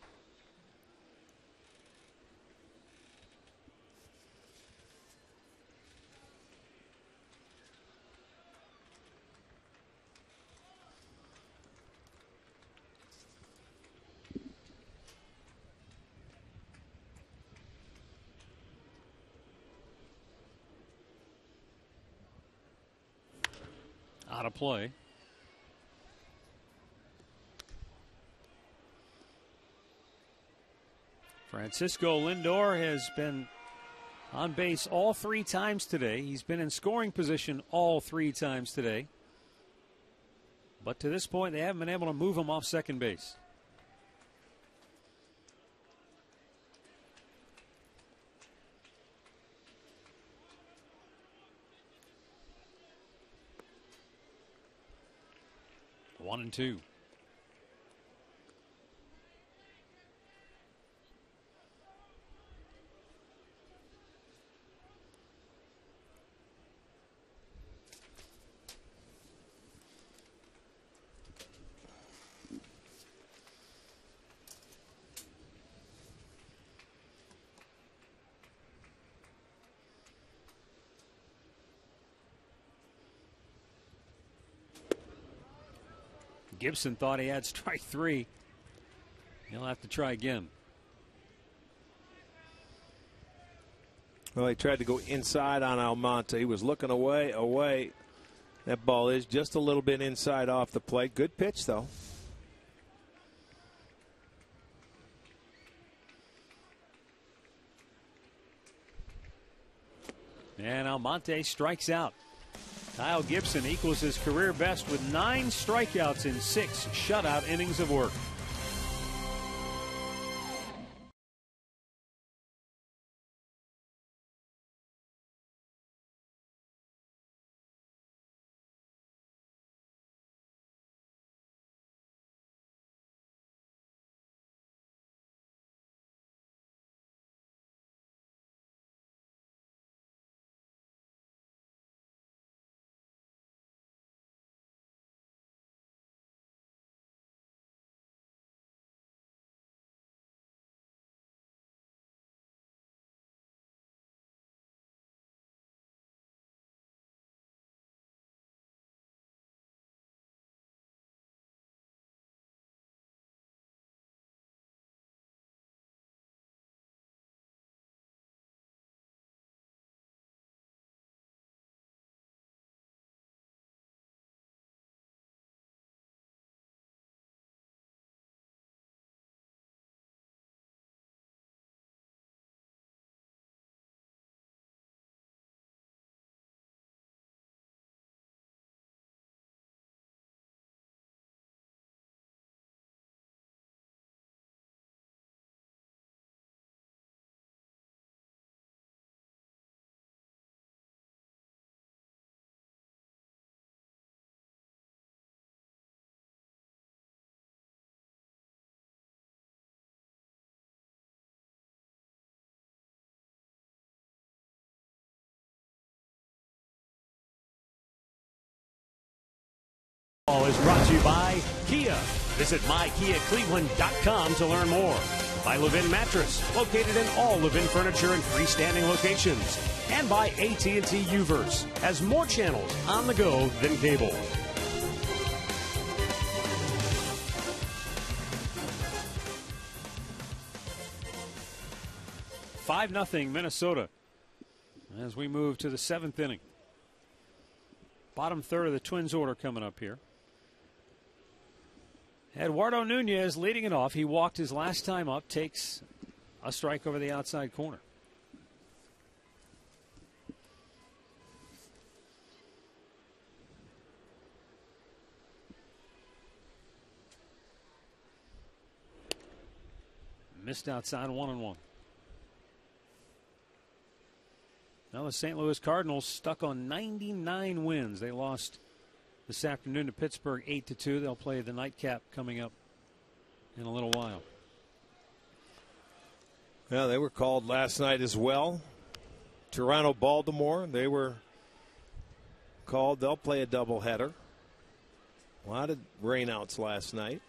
S3: Out of play. Francisco Lindor has been on base all 3 times today. He's been in scoring position all 3 times today. But to this point, they haven't been able to move him off second base. One and two. Gibson thought he had strike 3. He'll have to try again.
S6: Well, he tried to go inside on Almonte. He was looking away. That ball is just a little bit inside off the plate. Good pitch, though.
S3: And Almonte strikes out. Kyle Gibson equals his career best with 9 strikeouts in 6 shutout innings of work.
S5: Is brought to you by Kia. Visit mykiacleveland.com to learn more. By Levin Mattress, located in all Levin furniture and freestanding locations. And by AT Uverse, has more channels on the go than cable.
S3: Five 0 Minnesota as we move to the 7th inning. Bottom third of the Twins order coming up here. Eduardo Nunez leading it off. He walked his last time up, takes a strike over the outside corner. Missed outside, 1-1. Now the St. Louis Cardinals stuck on 99 wins. They lost this afternoon to Pittsburgh 8-2. They'll play the nightcap coming up in a little while.
S6: Yeah, they were called last night as well. Toronto, Baltimore, they were called. They'll play a doubleheader. A lot of rainouts last night.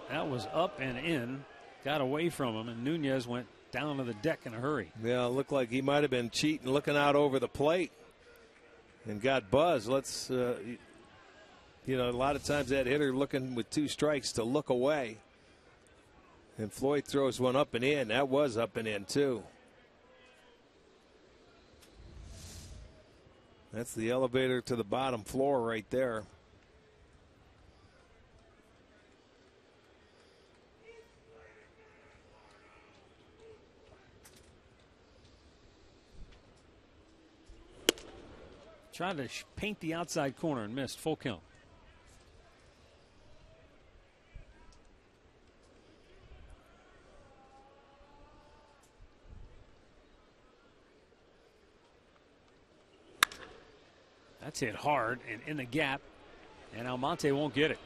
S3: That was up and in, got away from him, and Nunez went down to the deck in a hurry.
S6: Yeah, it looked like he might have been cheating, looking out over the plate, and got buzzed. A lot of times that hitter looking with 2 strikes to look away. And Floyd throws one up and in. That was up and in, too. That's the elevator to the bottom floor right there.
S3: Tried to paint the outside corner and missed. Full count. That's hit hard and in the gap, and Almonte won't get it.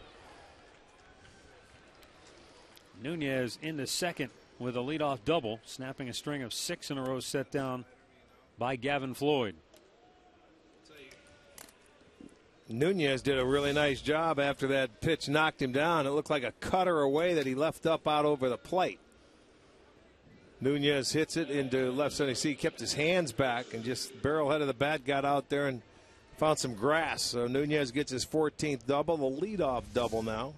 S3: Nunez into second with a leadoff double, snapping a string of 6 in a row set down by Gavin Floyd.
S6: Nunez did a really nice job after that pitch knocked him down. It looked like a cutter away that he left up out over the plate. Nunez hits it into left center. See, he kept his hands back and just barrel head of the bat got out there and found some grass. So Nunez gets his 14th double, the leadoff double now.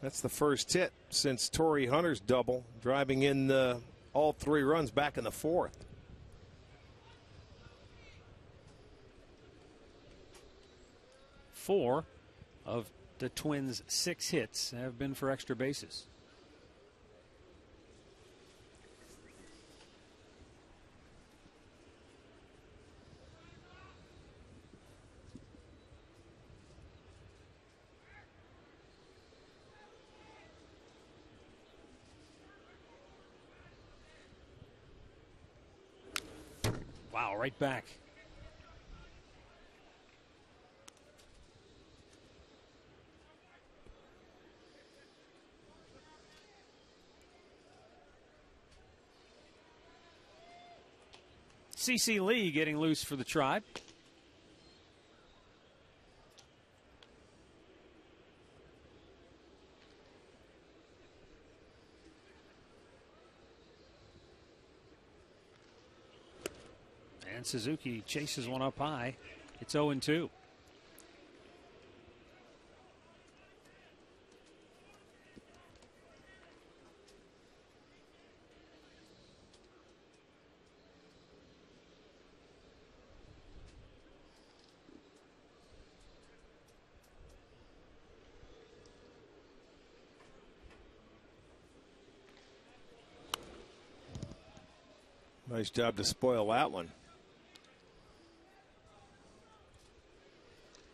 S6: That's the first hit since Torrey Hunter's double, driving in all 3 runs back in the 4th.
S3: 4 of the Twins' 6 hits have been for extra bases. Wow, right back. CC Lee getting loose for the Tribe. And Suzuki chases one up high. It's 0-2.
S6: Nice job to spoil that one.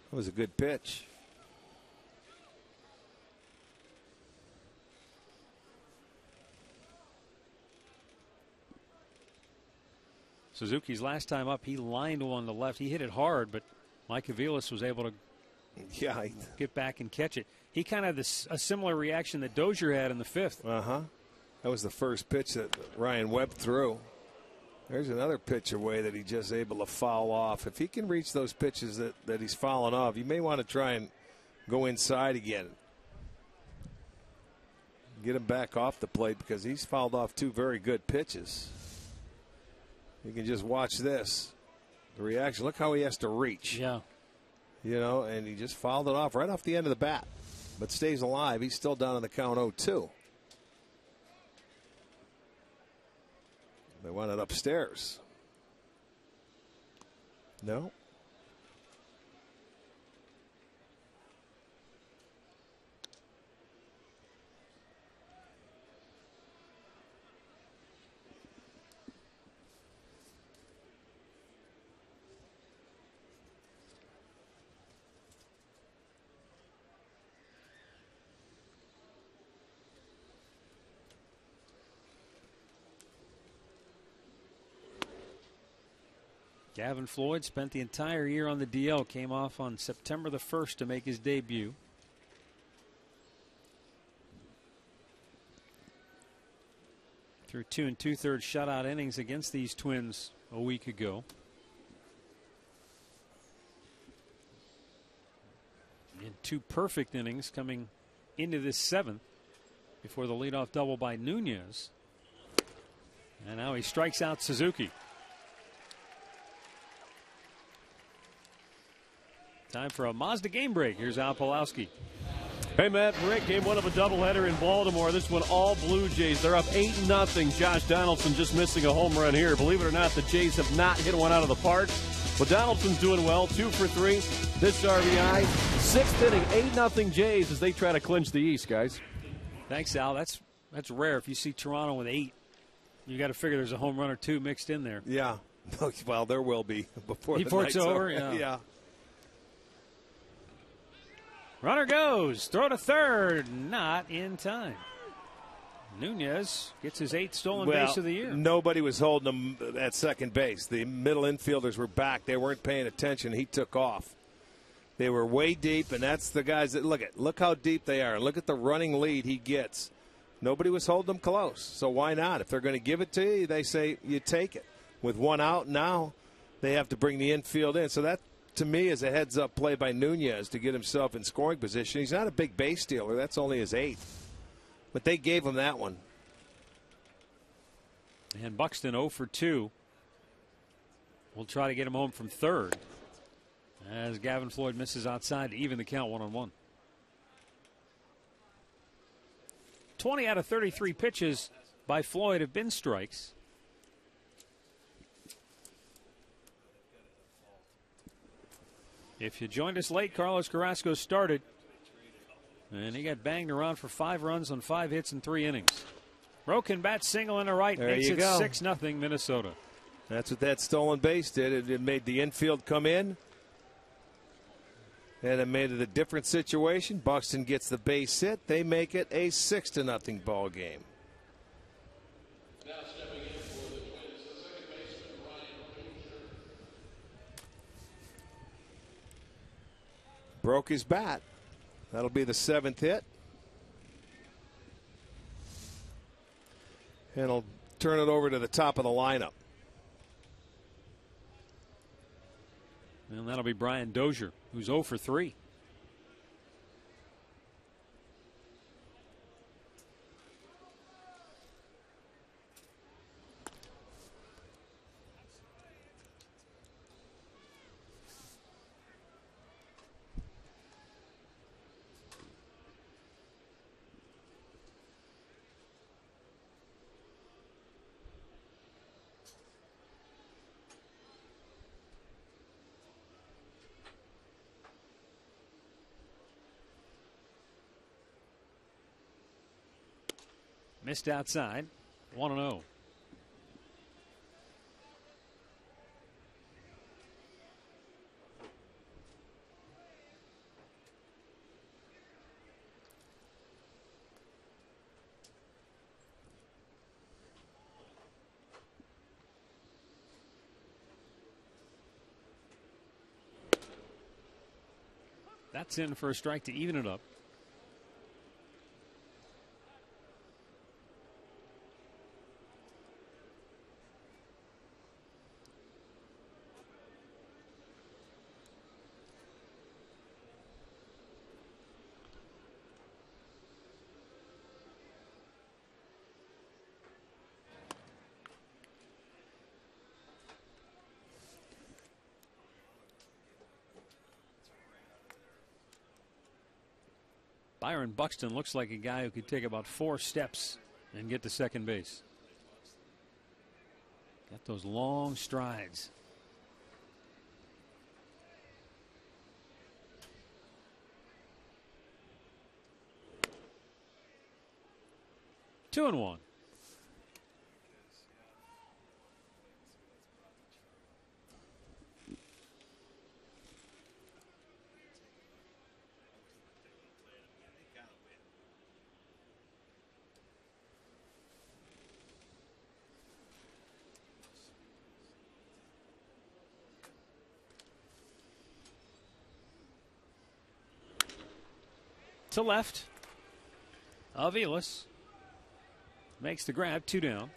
S6: That was a good pitch.
S3: Suzuki's last time up, he lined one to left. He hit it hard, but Mike Aviles was able to get back and catch it. He kind of had a similar reaction that Dozier had in the 5th.
S6: That was the first pitch that Ryan Webb threw. There's another pitch away that he just able to foul off. If he can reach those pitches that he's fouling off, you may want to try and go inside again. Get him back off the plate because he's fouled off 2 very good pitches. You can just watch this. The reaction. Look how he has to reach.
S3: Yeah.
S6: You know, and he just fouled it off right off the end of the bat. But stays alive. He's still down on the count 0-2. They want it upstairs. No.
S7: Gavin Floyd spent the entire year on the DL, came off on September the 1st to make his debut. Through 2 2/3 shutout innings against these Twins a week ago. And 2 perfect innings coming into this 7th before the leadoff double by Nunez. And now he strikes out Suzuki. Time for a Mazda game break. Here's Al Pawlowski.
S5: Hey, Matt, Rick, game 1 of a doubleheader in Baltimore. This one all Blue Jays. They're up 8-0. Josh Donaldson just missing a home run here. Believe it or not, the Jays have not hit one out of the park. But Donaldson's doing well, 2 for 3. This RBI, 6th inning, 8-0 Jays as they try to clinch the East, guys.
S7: Thanks, Al. That's rare. If you see Toronto with 8, you got to figure there's a home run or 2 mixed in there.
S6: Yeah. Well, there will be before
S7: it's over.
S6: Yeah.
S7: Runner goes. Throw to third. Not in time. Nunez gets his 8th stolen base of the year.
S6: Nobody was holding him at second base. The middle infielders were back. They weren't paying attention. He took off. They were way deep, and that's the guys that look how deep they are. Look at the running lead he gets. Nobody was holding him close. So why not? If they're going to give it to you, they say you take it. With 1 out now, they have to bring the infield in. So that, to me, is a heads-up play by Nunez to get himself in scoring position. He's not a big base stealer. That's only his 8th. But they gave him that one.
S7: And Buxton 0 for 2. We'll try to get him home from third as Gavin Floyd misses outside to even the count 1-1. 20 out of 33 pitches by Floyd have been strikes. If you joined us late, Carlos Carrasco started, and he got banged around for 5 runs on 5 hits in 3 innings. Broken bat single in the right makes it 6-0 Minnesota.
S6: That's what that stolen base did. It made the infield come in, and it made it a different situation. Buxton gets the base hit. They make it a 6-0 ball game. Broke his bat. That'll be the 7th hit. And he'll turn it over to the top of the lineup.
S7: And that'll be Brian Dozier, who's 0 for 3. Missed outside. 1-0. That's in for a strike to even it up. Byron Buxton looks like a guy who could take about 4 steps and get to second base. Got those long strides. Two and one. To left. Aviles makes the grab, 2 down.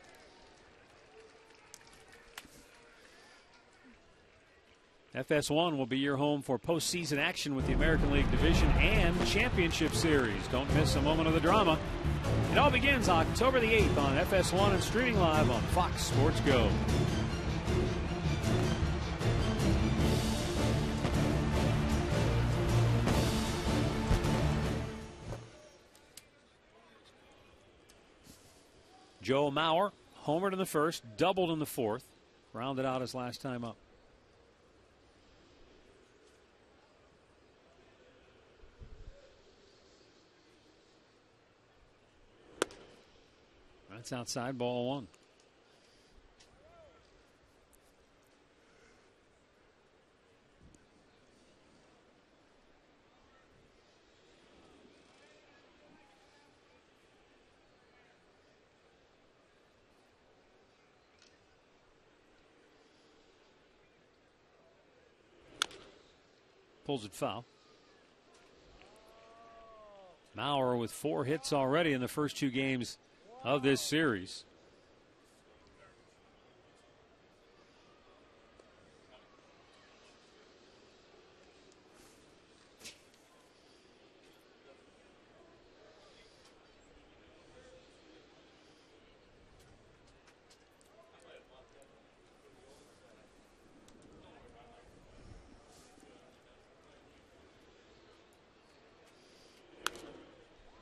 S7: FS1 will be your home for postseason action with the American League Division and Championship Series. Don't miss a moment of the drama. It all begins October the 8th on FS1 and streaming live on Fox Sports Go. Joe Mauer homered in the first, doubled in the fourth, rounded out his last time up. That's outside, ball one. Pulls it foul. Mauer with 4 hits already in the first 2 games of this series.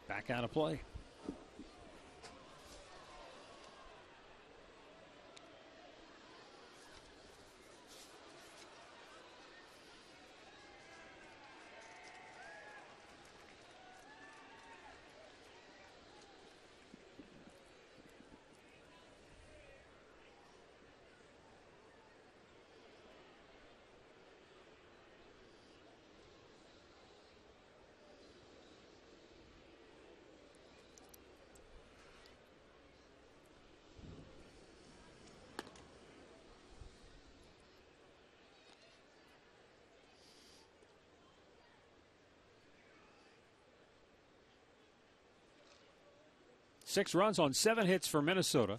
S7: Back out of play. Six runs on 7 hits for Minnesota.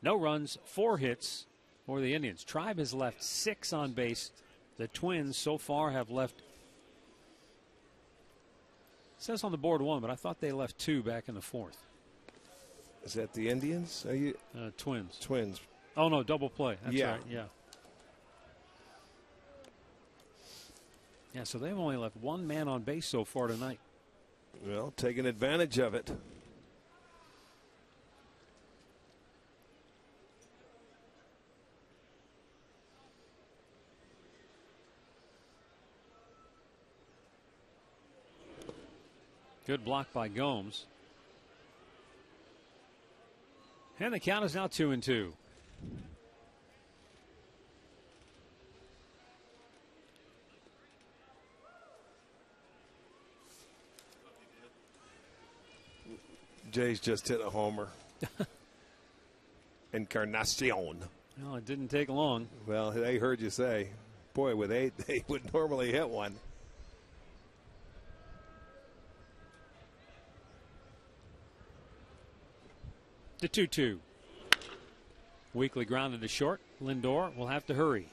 S7: No runs, 4 hits for the Indians. Tribe has left 6 on base. The Twins so far have left, it says on the board 1, but I thought they left 2 back in the 4th.
S6: Is that the Indians? Are you
S7: Twins?
S6: Twins.
S7: Oh no, double play. That's right. Yeah. Yeah. So they've only left 1 man on base so far tonight.
S6: Well, taking advantage of it.
S7: Good block by Gomes. And the count is now 2-2.
S6: Jay's just hit a homer. Encarnacion.
S7: Well, it didn't take long.
S6: Well, they heard you say, boy, with 8, they would normally hit one.
S7: The 2-2. Weekly grounded to short. Lindor will have to hurry.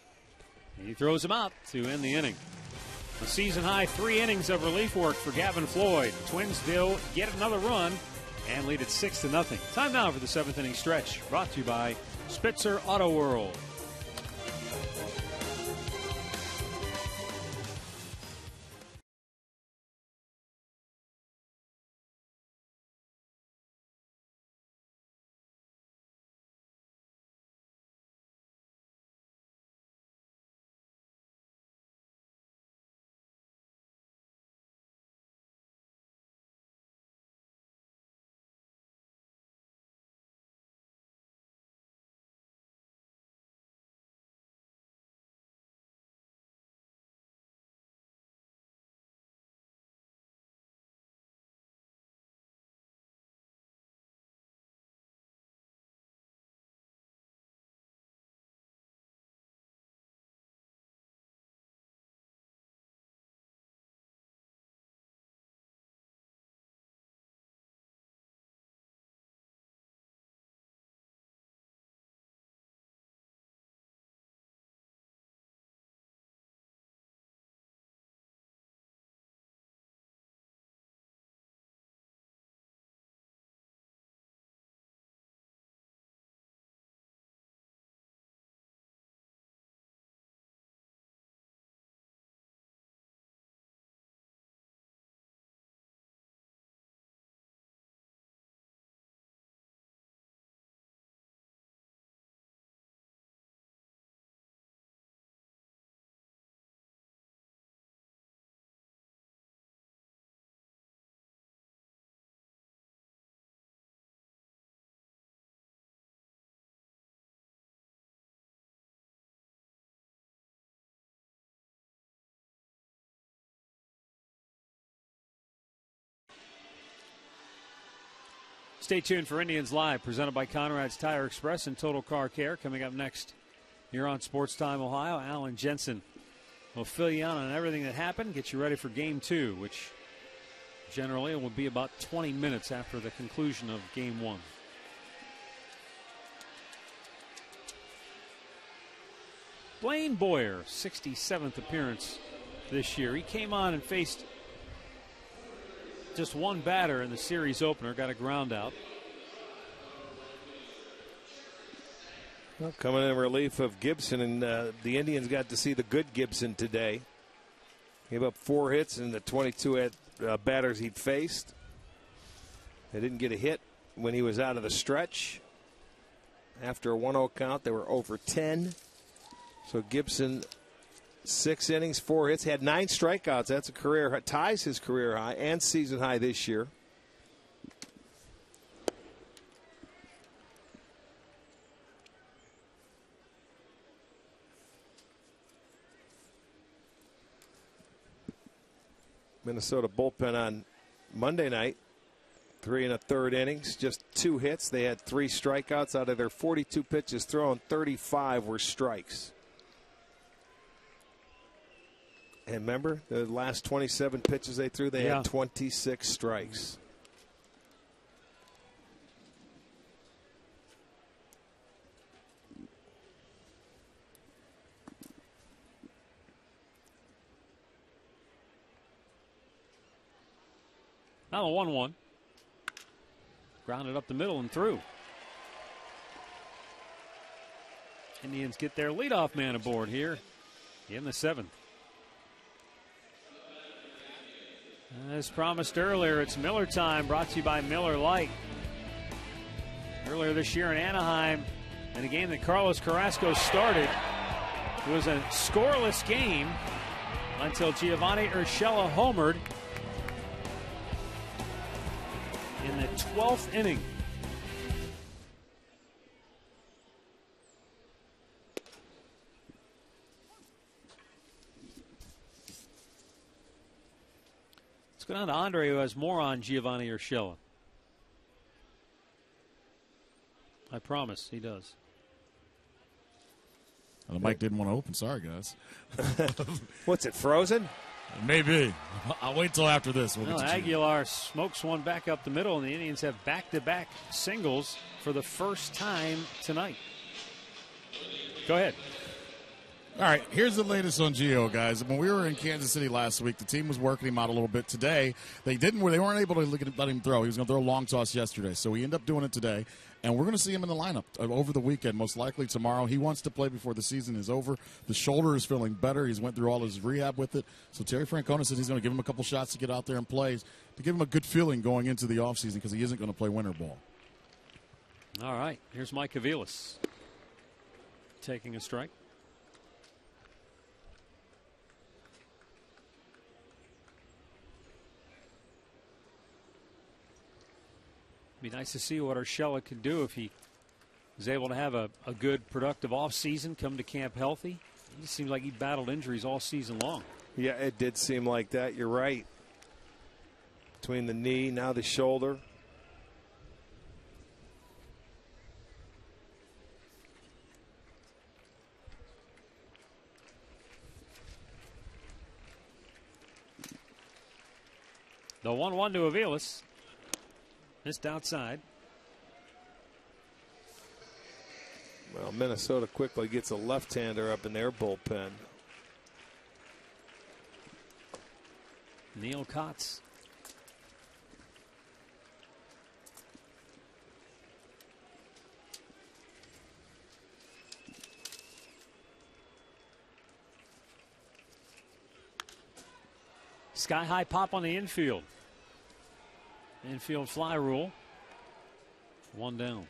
S7: And he throws him out to end the inning. A season high 3 innings of relief work for Gavin Floyd. Twins still get another run and lead it 6-0. Time now for the 7th inning stretch. Brought to you by Spitzer Auto World. Stay tuned for Indians Live, presented by Conrad's Tire Express and Total Car Care. Coming up next here on Sports Time Ohio, Alan Jensen will fill you in on everything that happened, get you ready for Game 2, which generally will be about 20 minutes after the conclusion of Game 1. Blaine Boyer, 67th appearance this year. He came on and faced just one batter in the series opener, got a ground out.
S6: Well, coming in relief of Gibson, and the Indians got to see the good Gibson today. Gave up 4 hits in the 22 batters he'd faced. They didn't get a hit when he was out of the stretch. After a 1-0 count, they were over 10. So Gibson, 6 innings, 4 hits, had 9 strikeouts. That's a career, ties his career high and season high this year. Minnesota bullpen on Monday night, 3 1/3 innings, just 2 hits. They had 3 strikeouts. Out of their 42 pitches thrown, 35 were strikes. And remember, the last 27 pitches they threw, they had 26 strikes.
S7: Now a 1-1. Grounded up the middle and through. Indians get their leadoff man aboard here in the 7th. As promised earlier, it's Miller time, brought to you by Miller Lite. Earlier this year in Anaheim, in a game that Carlos Carrasco started, it was a scoreless game until Giovanni Urshela homered in the 12th inning. Let's go down to Andre, who has more on Giovanni Urshela. I promise he does.
S1: Well, the mic didn't want to open. Sorry, guys.
S6: What's it, frozen?
S1: Maybe. I'll wait till after this. We'll
S7: Aguilar smokes one back up the middle, and the Indians have back-to-back singles for the first time tonight. Go ahead.
S1: All right, here's the latest on Gio, guys. When we were in Kansas City last week, the team was working him out a little bit. Today, they weren't able to let him throw. He was going to throw a long toss yesterday, so he ended up doing it today. And we're going to see him in the lineup over the weekend, most likely tomorrow. He wants to play before the season is over. The shoulder is feeling better. He's went through all his rehab with it. So Terry Francona says he's going to give him a couple shots to get out there and play, to give him a good feeling going into the offseason, because he isn't going to play winter ball.
S7: All right, here's Mike Aviles taking a strike. Be nice to see what Urshela could do if he is able to have a good, productive offseason, come to camp healthy. It seems like he battled injuries all season long.
S6: Yeah, it did seem like that. You're right. Between the knee, now the shoulder.
S7: The 1-1 to Aviles. Missed outside.
S6: Well, Minnesota quickly gets a left-hander up in their bullpen.
S7: Neil Kotz. Sky-high pop on the infield. Infield fly rule. 1 down.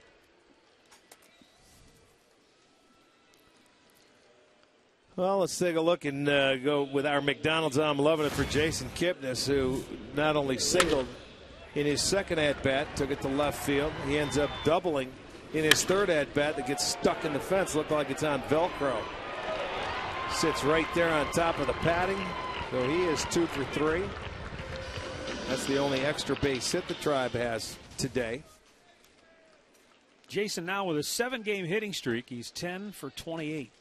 S6: Well, let's take a look and go with our McDonald's. I'm loving it for Jason Kipnis, who not only singled in his second at-bat, took it to left field. He ends up doubling in his third at-bat that gets stuck in the fence. Looked like it's on Velcro. Sits right there on top of the padding. So he is 2 for 3. That's the only extra base hit the Tribe has today.
S7: Jason now with a 7-game hitting streak. He's 10 for 28.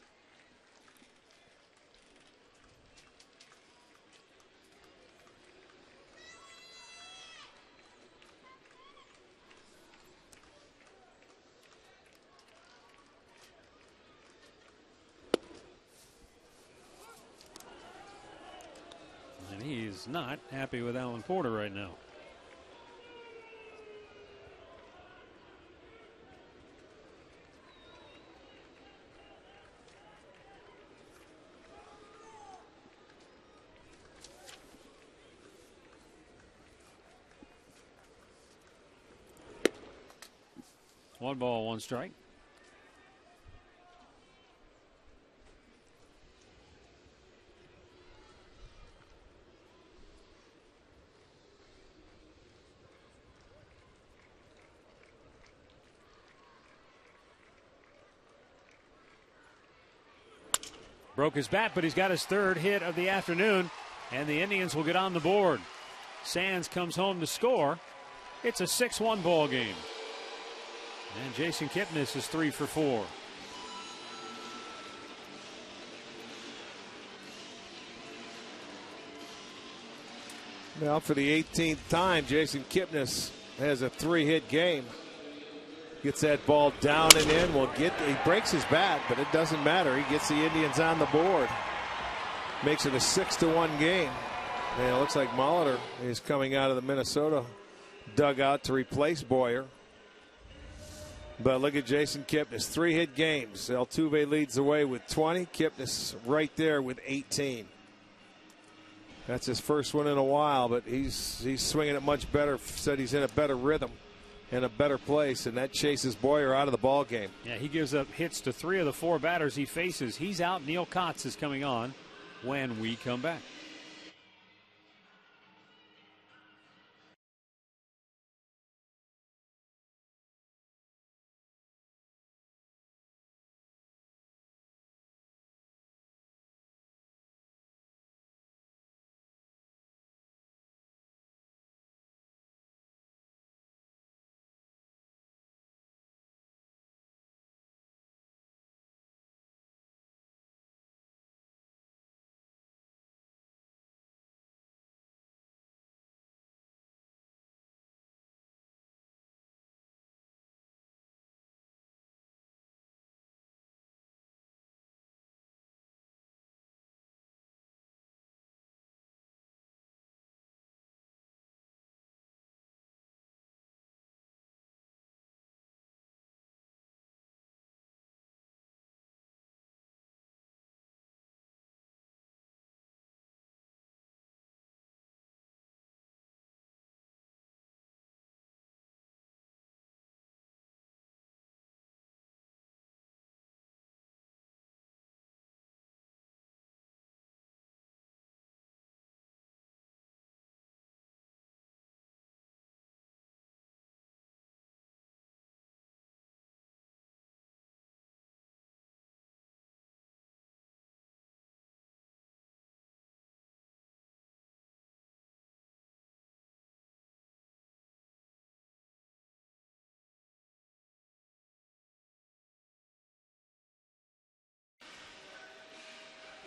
S7: And he's not happy with Alan Porter right now. One ball, one strike. Broke his bat, but he's got his 3rd hit of the afternoon, and the Indians will get on the board. Sands comes home to score. It's a 6-1 ball game. And Jason Kipnis is 3 for 4.
S6: Now for the 18th time, Jason Kipnis has a 3-hit game. Gets that ball down and in. He breaks his bat, but it doesn't matter. He gets the Indians on the board. Makes it a 6-1 game. And it looks like Molitor is coming out of the Minnesota dugout to replace Boyer. But look at Jason Kipnis, 3-hit games. Altuve leads the way with 20. Kipnis right there with 18. That's his first one in a while, but he's swinging it much better. Said he's in a better rhythm and a better place, and that chases Boyer out of the ball game.
S7: Yeah, he gives up hits to 3 of the 4 batters he faces. He's out. Neil Kotz is coming on when we come back.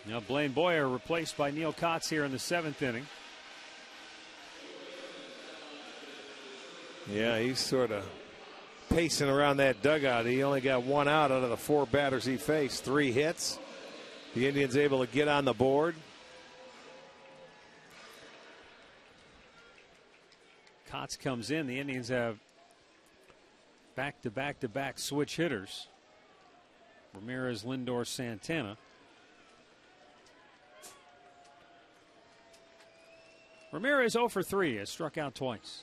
S7: Now Blaine Boyer replaced by Neil Kotz here in the 7th inning.
S6: Yeah, he's sort of pacing around that dugout. He only got 1 out of the 4 batters he faced. 3 hits. The Indians able to get on the board.
S7: Kotz comes in. The Indians have back-to-back-to-back switch hitters. Ramirez, Lindor, Santana. Ramirez 0 for 3 has struck out twice.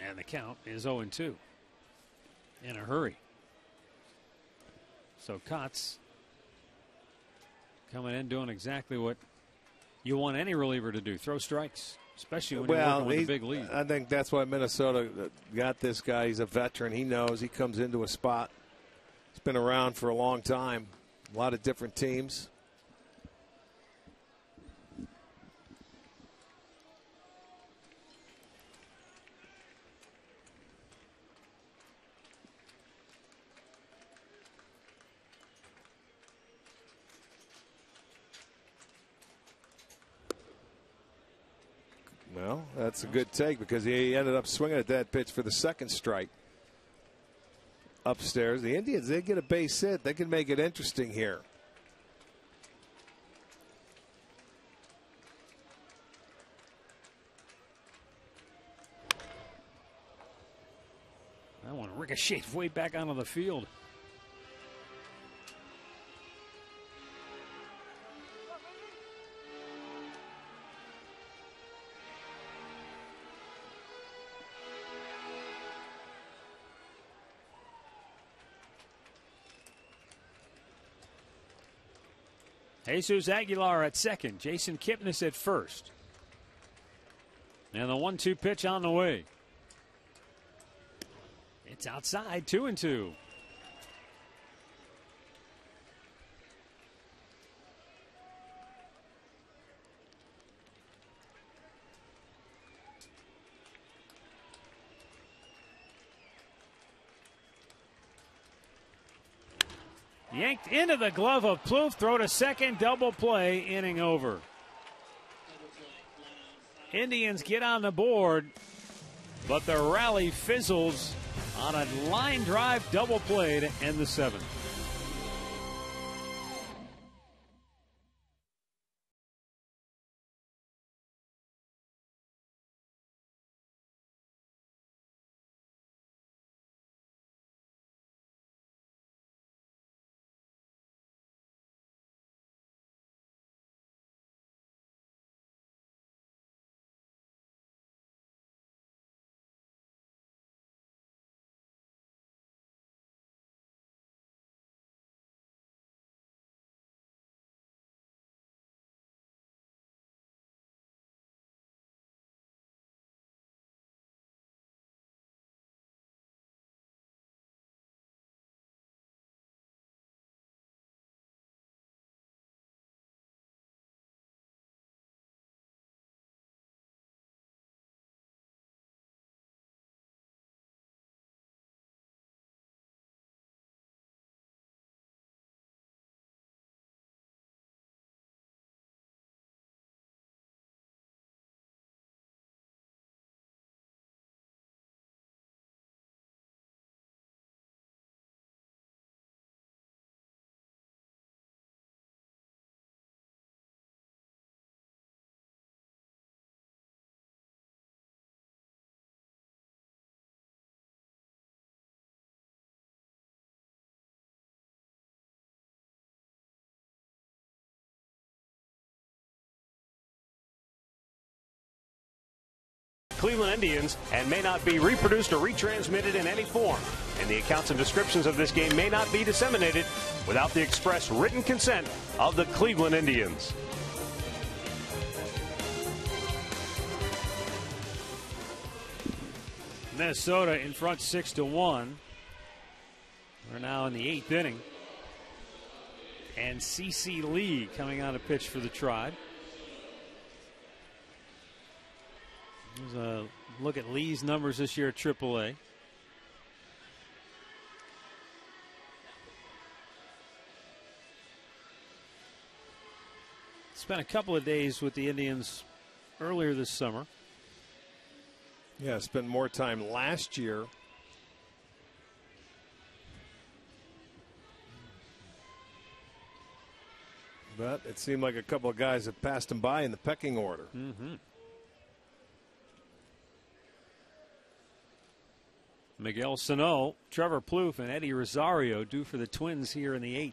S7: And the count is 0-2. In a hurry. So Kotz coming in doing exactly what you want any reliever to do, throw strikes, especially when you're working with a big lead.
S6: I think that's why Minnesota got this guy. He's a veteran. He knows. He comes into a spot. He's been around for a long time, a lot of different teams. Well, that's a good take because he ended up swinging at that pitch for the second strike. Upstairs, the Indians, they get a base hit. They can make it interesting here.
S7: That one ricocheted way back onto the field. Jesus Aguilar at second. Jason Kipnis at first. And the 1-2 pitch on the way. It's outside, 2-2. Yanked into the glove of Plouffe. Throw to second. Double play. Inning over. Indians get on the board, but the rally fizzles on a line drive double play to end the seventh.
S5: Cleveland Indians and may not be reproduced or retransmitted in any form. And the accounts and descriptions of this game may not be disseminated without the express written consent of the Cleveland Indians.
S7: Minnesota in front 6-1. We're now in the 8th inning. And CC Lee coming on to pitch for the Tribe. Here's a look at Lee's numbers this year at AAA. Spent a couple of days with the Indians earlier this summer.
S6: Yeah, spent more time last year. But it seemed like a couple of guys have passed him by in the pecking order.
S7: Mm-hmm. Miguel Sano, Trevor Plouffe, and Eddie Rosario due for the Twins here in the 8th.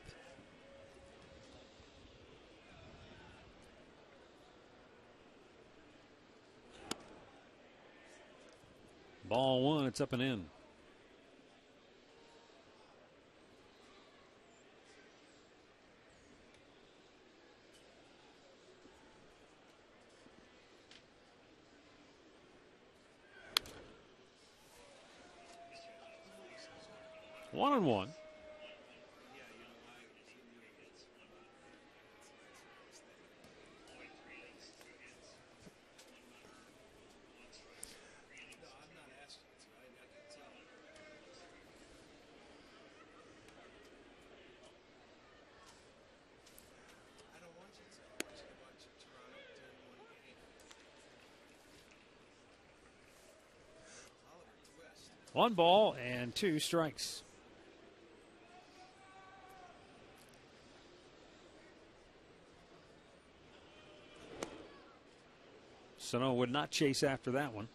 S7: Ball one, it's up and in. 1-1. One ball and 2 strikes. Sano would not chase after that one.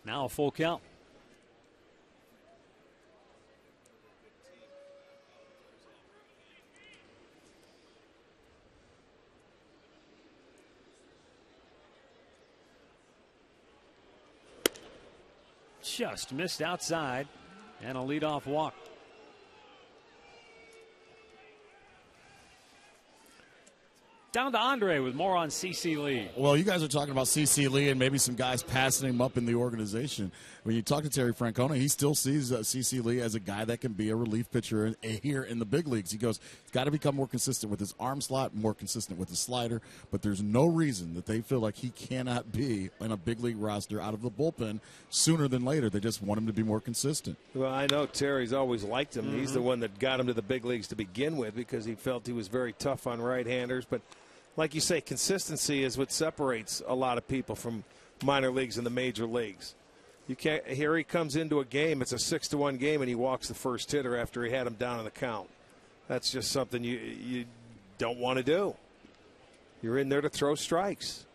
S7: Now a full count. Just missed outside, and a leadoff walk. Down to Andre with more on CC Lee.
S1: Well, you guys are talking about CC Lee and maybe some guys passing him up in the organization. When you talk to Terry Francona, he still sees CC Lee as a guy that can be a relief pitcher here in the big leagues. He goes, he's got to become more consistent with his arm slot, more consistent with his slider, but there's no reason that they feel like he cannot be in a big league roster out of the bullpen sooner than later. They just want him to be more consistent.
S6: Well, I know Terry's always liked him. He's the one that got him to the big leagues to begin with because he felt he was very tough on right-handers, but like you say, consistency is what separates a lot of people from minor leagues and the major leagues. You can't. Here he comes into a game. It's a 6-1 game, and he walks the first hitter after he had him down in the count. That's just something you don't want to do. You're in there to throw strikes.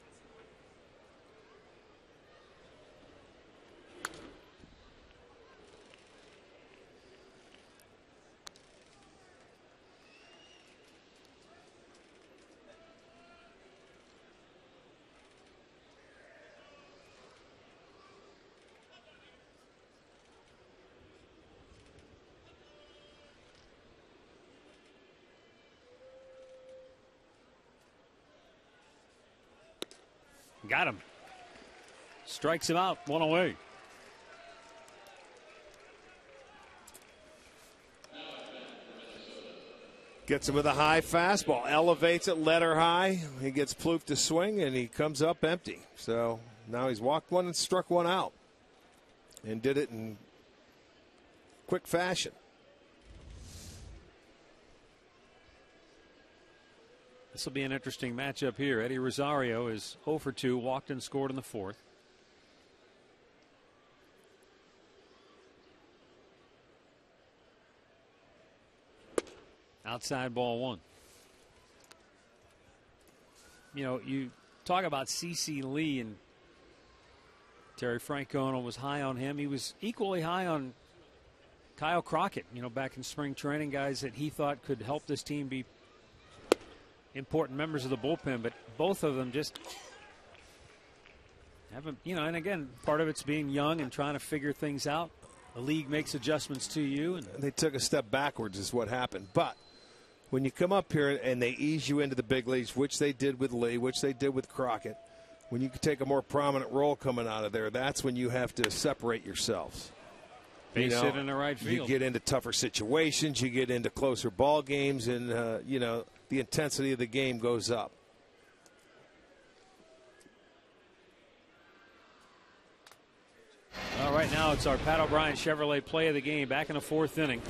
S7: Got him. Strikes him out, 1 away.
S6: Gets him with a high fastball, elevates it, letter high. He gets Plouffe to swing, and he comes up empty. So now he's walked one and struck one out, and did it in quick fashion.
S7: This will be an interesting matchup here. Eddie Rosario is 0 for 2, walked and scored in the 4th. Outside ball 1. You know, you talk about CC Lee, and Terry Francona was high on him. He was equally high on Kyle Crockett, you know, back in spring training, guys that he thought could help this team be important members of the bullpen, but both of them just haven't, you know, and again, part of it's being young and trying to figure things out. The league makes adjustments to you. And
S6: they took a step backwards is what happened. But when you come up here and they ease you into the big leagues, which they did with Lee, which they did with Crockett, when you can take a more prominent role coming out of there, that's when you have to separate yourselves.
S7: Base hit in the right field.
S6: You get into tougher situations, you get into closer ball games, and, you know, the intensity of the game goes up.
S7: Well, right now it's our Pat O'Brien Chevrolet play of the game back in the 4th inning.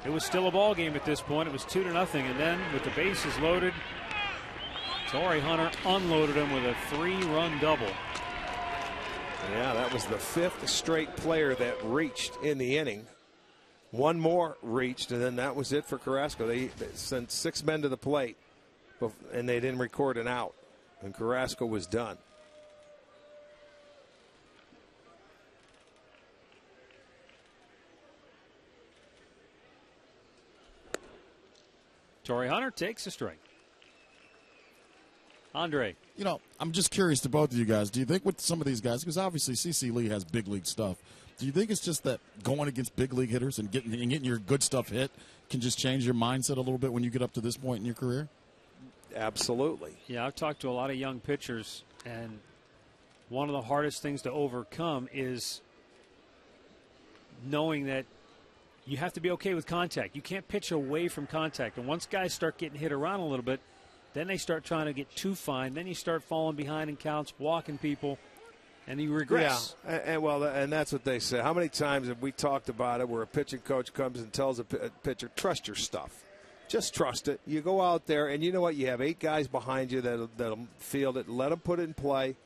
S7: It was still a ball game at this point. It was 2-0, and then with the bases loaded, Torrey Hunter unloaded him with a 3-run double.
S6: Yeah, that was the 5th straight player that reached in the inning. One more reached, and then that was it for Carrasco. They sent 6 men to the plate, and they didn't record an out, and Carrasco was done.
S7: Torrey Hunter takes a strike. Andre.
S1: You know, I'm just curious to both of you guys. Do you think with some of these guys, because obviously CeCe has big league stuff, do you think it's just that going against big league hitters and getting your good stuff hit can just change your mindset a little bit when you get up to this point in your career?
S6: Absolutely.
S7: Yeah, I've talked to a lot of young pitchers, and one of the hardest things to overcome is knowing that you have to be okay with contact. You can't pitch away from contact. And once guys start getting hit around a little bit, then they start trying to get too fine. Then you start falling behind in counts, walking people, and you regress.
S6: Yeah, and that's what they say. How many times have we talked about it where a pitching coach comes and tells a pitcher, trust your stuff. Just trust it. You go out there, and you know what? You have 8 guys behind you that'll field it. Let them put it in play.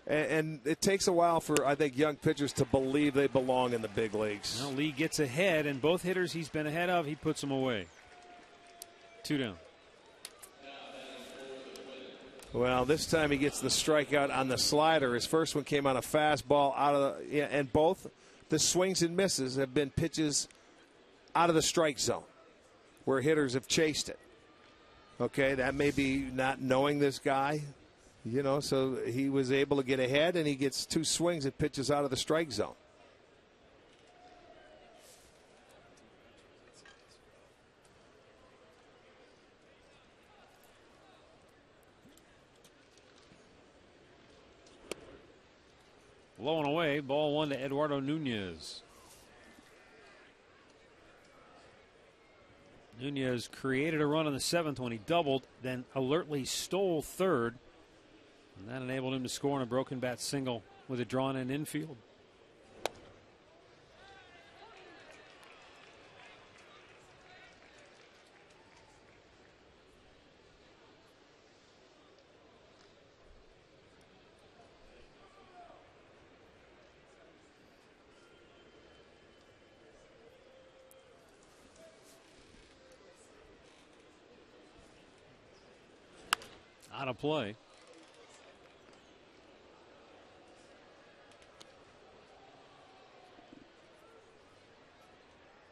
S6: And it takes a while for, I think, young pitchers to believe they belong in the big leagues.
S7: Well, Lee gets ahead, and both hitters he's been ahead of, he puts them away. 2 down.
S6: Well, this time he gets the strikeout on the slider. His first one came on a fastball and both the swings and misses have been pitches out of the strike zone where hitters have chased it. Okay, that may be not knowing this guy, so he was able to get ahead, and he gets 2 swings and pitches out of the strike zone.
S7: Low and away, ball 1 to Eduardo Nunez. Nunez created a run in the 7th when he doubled, then alertly stole 3rd. And that enabled him to score on a broken bat single with a drawn in infield. Out of play.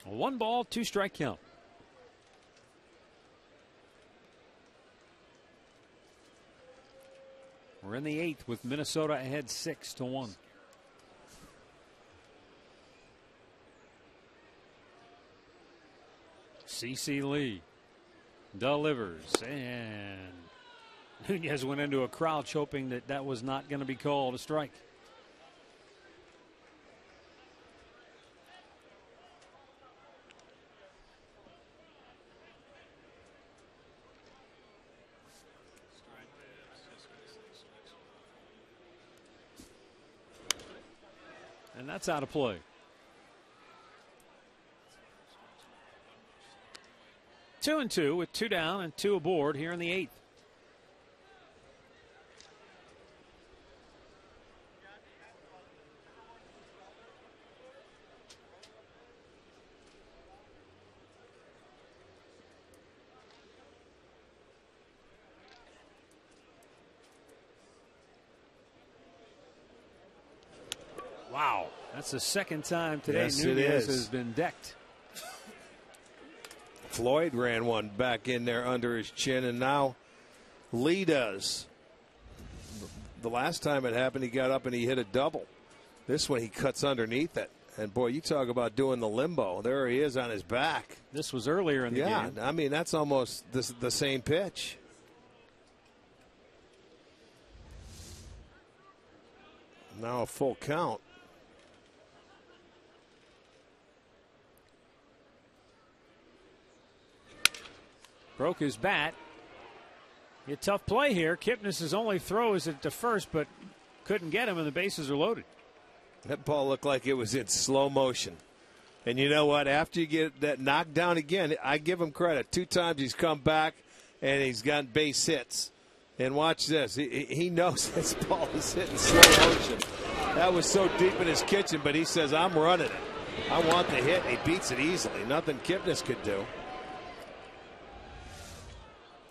S7: A 1 ball, 2 strike count. We're in the 8th with Minnesota ahead 6-1. CeCe Lee delivers, and Nunez went into a crouch hoping that was not going to be called a strike. And that's out of play. Two and 2 with 2 down and 2 aboard here in the 8th. Wow, that's the second time today Nunez has been decked.
S6: Floyd ran one back in there under his chin, and now Lee does. The last time it happened, he got up and he hit a double. This one, he cuts underneath it. And, boy, you talk about doing the limbo. There he is on his back.
S7: This was earlier in the game.
S6: Yeah, I mean, that's almost the same pitch. Now a full count.
S7: Broke his bat. A tough play here. Kipnis' only throw is to first, but couldn't get him, and the bases are loaded.
S6: That ball looked like it was in slow motion. And you know what? After you get that knocked down again, I give him credit. 2 times he's come back, and he's gotten base hits. And watch this. He knows this ball is hit in slow motion. That was so deep in his kitchen, but he says, I'm running it. I want the hit. He beats it easily. Nothing Kipnis could do.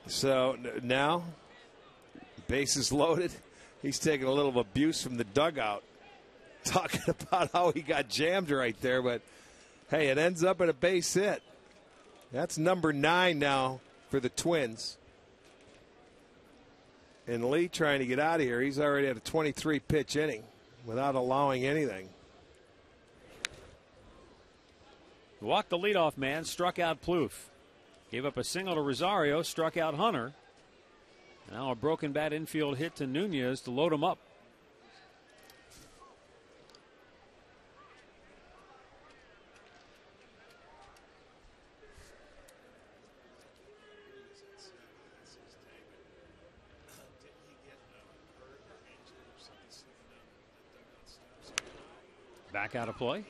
S6: So now, bases loaded. He's taking a little abuse from the dugout, talking about how he got jammed right there. But, hey, it ends up in a base hit. That's number 9 now for the Twins. And Lee trying to get out of here. He's already had a 23-pitch inning without allowing anything.
S7: Walked the leadoff man, struck out Plouffe. Gave up a single to Rosario, struck out Hunter. Now a broken bat infield hit to Nunez to load him up. Back out of play.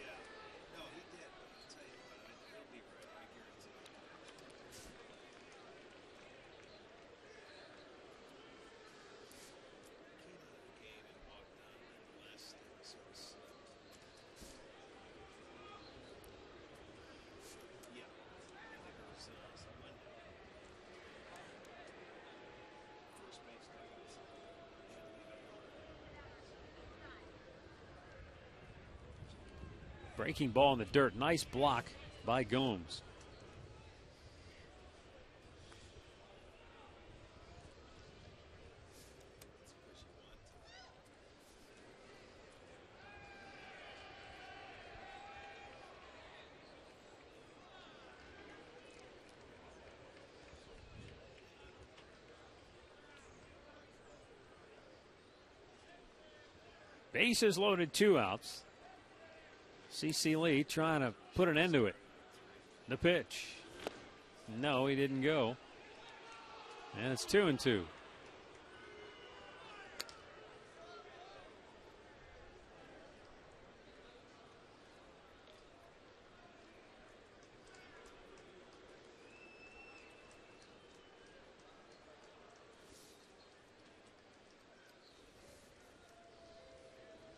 S7: Breaking ball in the dirt. Nice block by Gomes. Bases loaded, 2 outs. C.C. Lee trying to put an end to it. The pitch. No, he didn't go. And it's 2-2.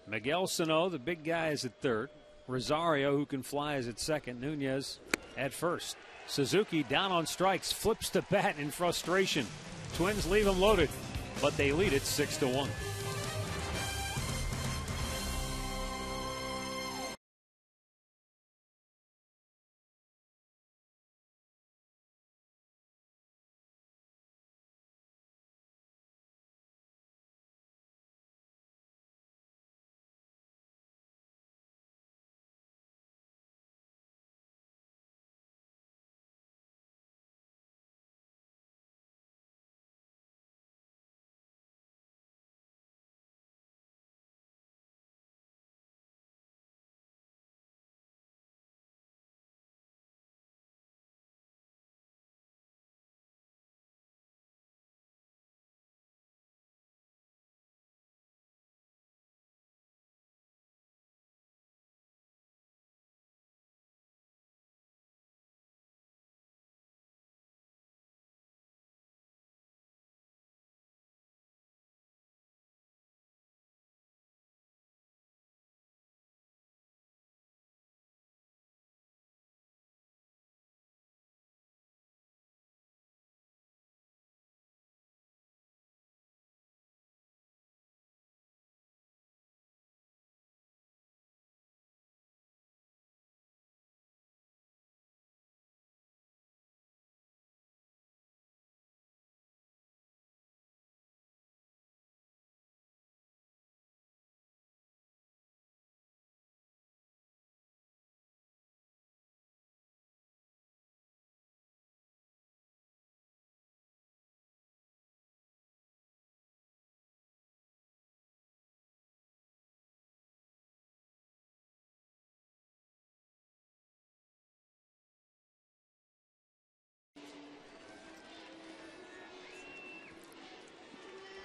S7: Miguel Sano, the big guy, is at third. Rosario, who can fly, is at second. Nunez at first. Suzuki down on strikes, flips the bat in frustration. Twins leave him loaded, but they lead it 6-1.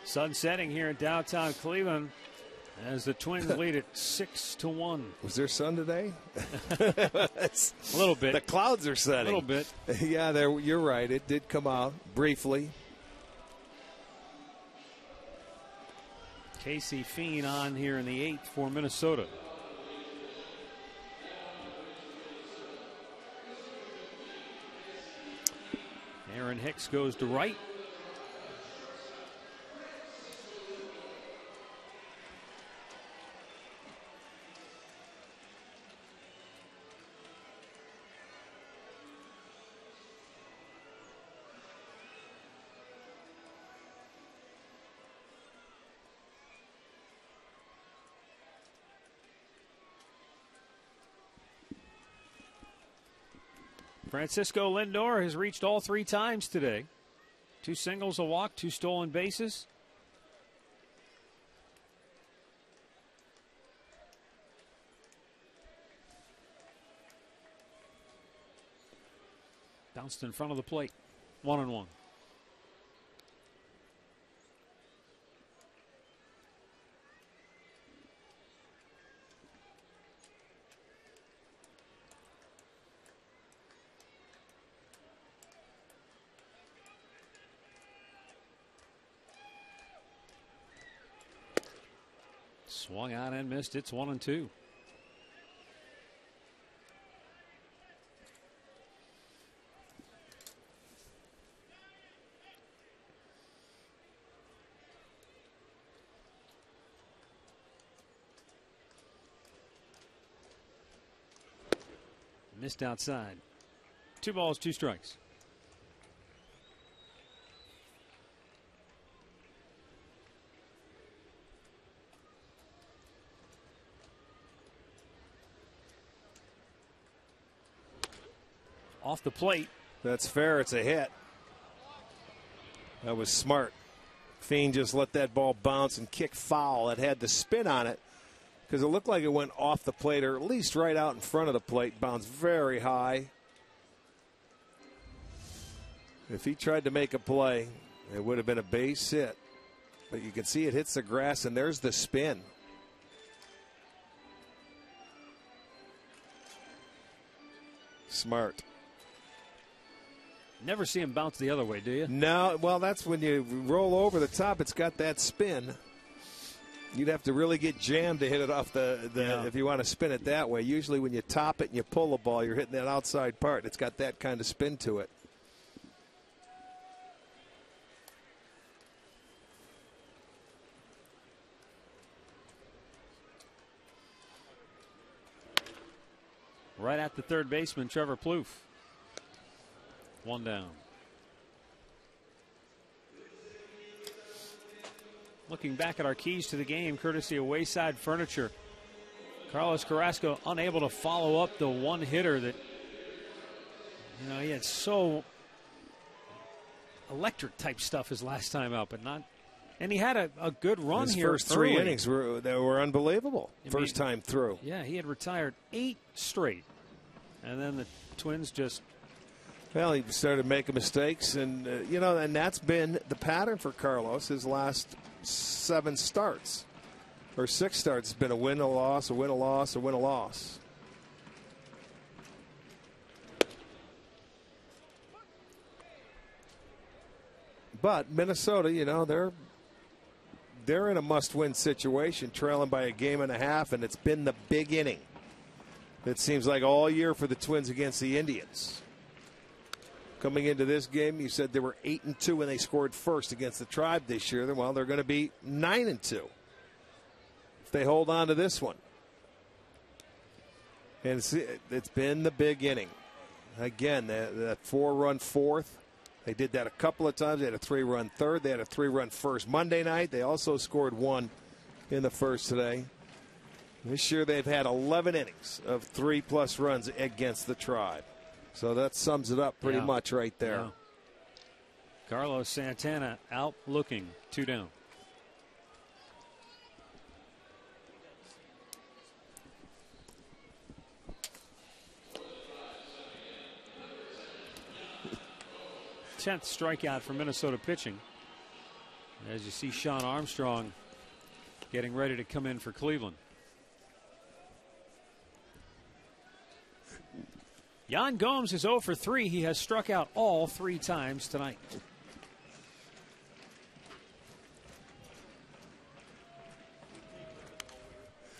S7: Sun setting here in downtown Cleveland as the Twins lead it 6-1.
S6: Was there sun today?
S7: A little bit.
S6: The clouds are setting.
S7: A little bit.
S6: Yeah, you're right. It did come out briefly.
S7: Casey Fiend on here in the 8th for Minnesota. Aaron Hicks goes to right. Francisco Lindor has reached all 3 times today. 2 singles, a walk, 2 stolen bases. Bounced in front of the plate. 1-1. Swung out and missed. It's 1-2. Missed outside. 2 balls, 2 strikes. Off the plate.
S6: That's fair. It's a hit. That was smart. Fiend just let that ball bounce and kick foul. It had the spin on it because it looked like it went off the plate or at least right out in front of the plate. Bounced very high. If he tried to make a play, it would have been a base hit. But you can see it hits the grass, and there's the spin. Smart.
S7: Never see him bounce the other way, do you?
S6: No, well, that's when you roll over the top. It's got that spin. You'd have to really get jammed to hit it off if you want to spin it that way. Usually when you top it and you pull the ball, you're hitting that outside part. It's got that kind of spin to it.
S7: Right at the third baseman, Trevor Plouffe. 1 down. Looking back at our keys to the game, courtesy of Wayside Furniture. Carlos Carrasco unable to follow up the one hitter that, he had so electric type stuff his last time out, but not. And he had a good run
S6: his
S7: here.
S6: His first 3
S7: early.
S6: innings were unbelievable. First time through.
S7: Yeah, he had retired 8 straight. And then the Twins just.
S6: Well, he started making mistakes, and, and that's been the pattern for Carlos his last 7 starts. Or 6 starts. It's been a win, a loss, a win, a loss, a win, a loss. But Minnesota, they're in a must-win situation, trailing by a game and a half, and it's been the big inning. It seems like all year for the Twins against the Indians. Coming into this game, you said they were 8-2 when they scored first against the Tribe this year. Well, they're going to be 9-2 if they hold on to this one. And it's been the big inning. Again, that 4-run fourth. They did that a couple of times. They had a 3-run third. They had a 3-run first Monday night. They also scored 1 in the first today. This year they've had 11 innings of 3+ runs against the Tribe. So that sums it up pretty much right there.
S7: Yeah. Carlos Santana out looking, 2 down. Tenth strikeout for Minnesota pitching. As you see Sean Armstrong getting ready to come in for Cleveland. Yan Gomes is 0 for 3. He has struck out all 3 times tonight.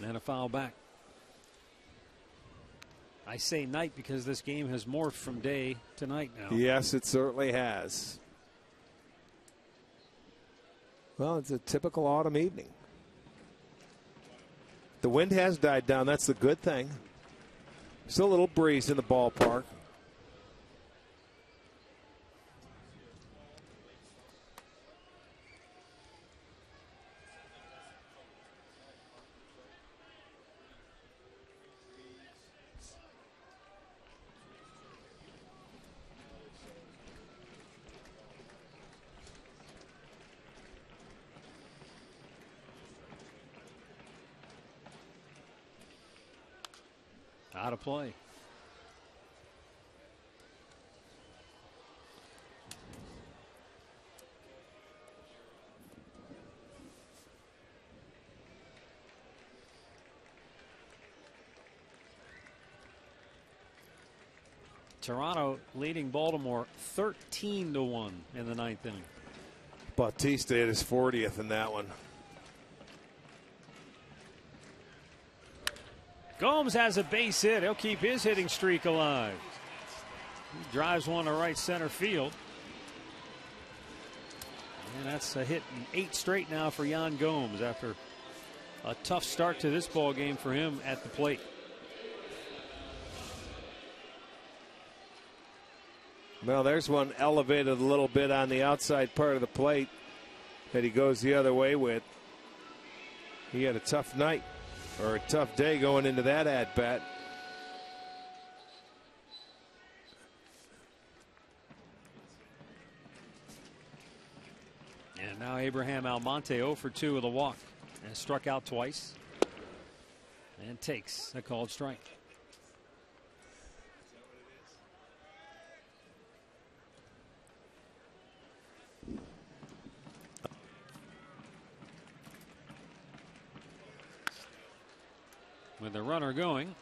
S7: And a foul back. I say night because this game has morphed from day to night now.
S6: Yes, it certainly has. Well, it's a typical autumn evening. The wind has died down. That's the good thing. Still a little breeze in the ballpark.
S7: Out of play. Toronto leading Baltimore 13-1 in the 9th inning.
S6: Bautista hit his 40th in that one.
S7: Gomes has a base hit. He'll keep his hitting streak alive. He drives one to right center field. And that's a hit in 8 straight now for Yan Gomes after a tough start to this ball game for him at the plate.
S6: Well, there's one elevated a little bit on the outside part of the plate that he goes the other way with. He had a tough night or a tough day going into that at bat.
S7: And now Abraham Almonte 0 for 2 with a walk and struck out twice and takes a called strike. With the runner going,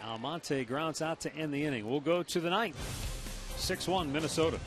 S7: Almonte grounds out to end the inning. We'll go to the 9th. 6-1 Minnesota.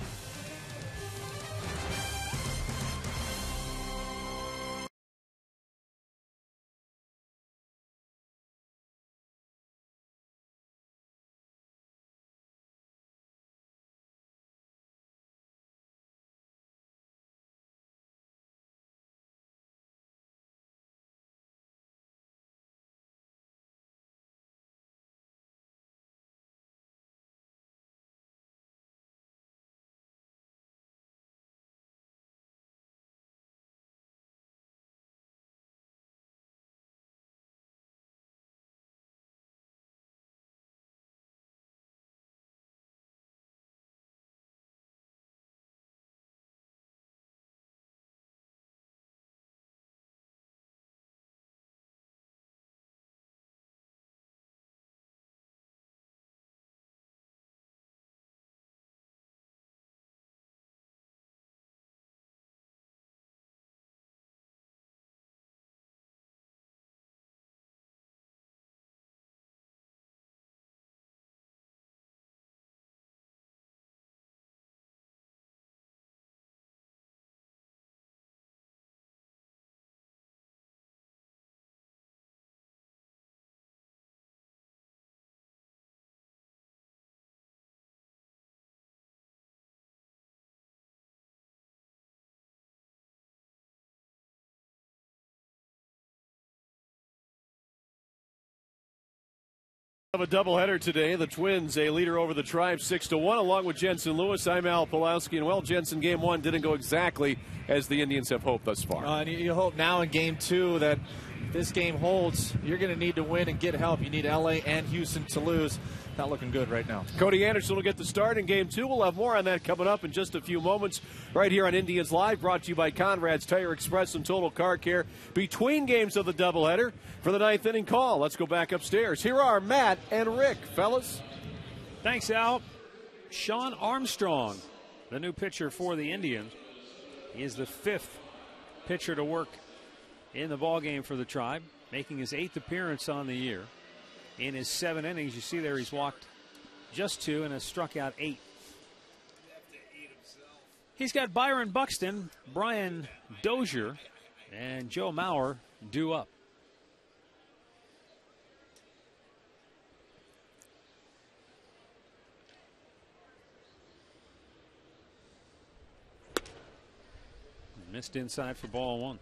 S5: Of a doubleheader today, the Twins a leader over the Tribe 6-1 along with Jensen Lewis. I'm Al Pulowski, and well, Jensen, game 1 didn't go exactly as the Indians have hoped thus far.
S8: And you hope now in game 2 that if this game holds, you're going to need to win and get help. You need LA and Houston to lose. Not looking good right now.
S5: Cody Anderson will get the start in game 2. We'll have more on that coming up in just a few moments right here on Indians Live, brought to you by Conrad's Tire Express and Total Car Care between games of the doubleheader for the 9th inning call. Let's go back upstairs. Here are Matt and Rick, fellas.
S7: Thanks, Al. Sean Armstrong, the new pitcher for the Indians. He is the 5th pitcher to work in the ballgame for the Tribe, making his 8th appearance on the year. In his 7 innings, you see there he's walked just 2 and has struck out 8. He's got Byron Buxton, Brian Dozier, and Joe Mauer due up. Missed inside for ball 1.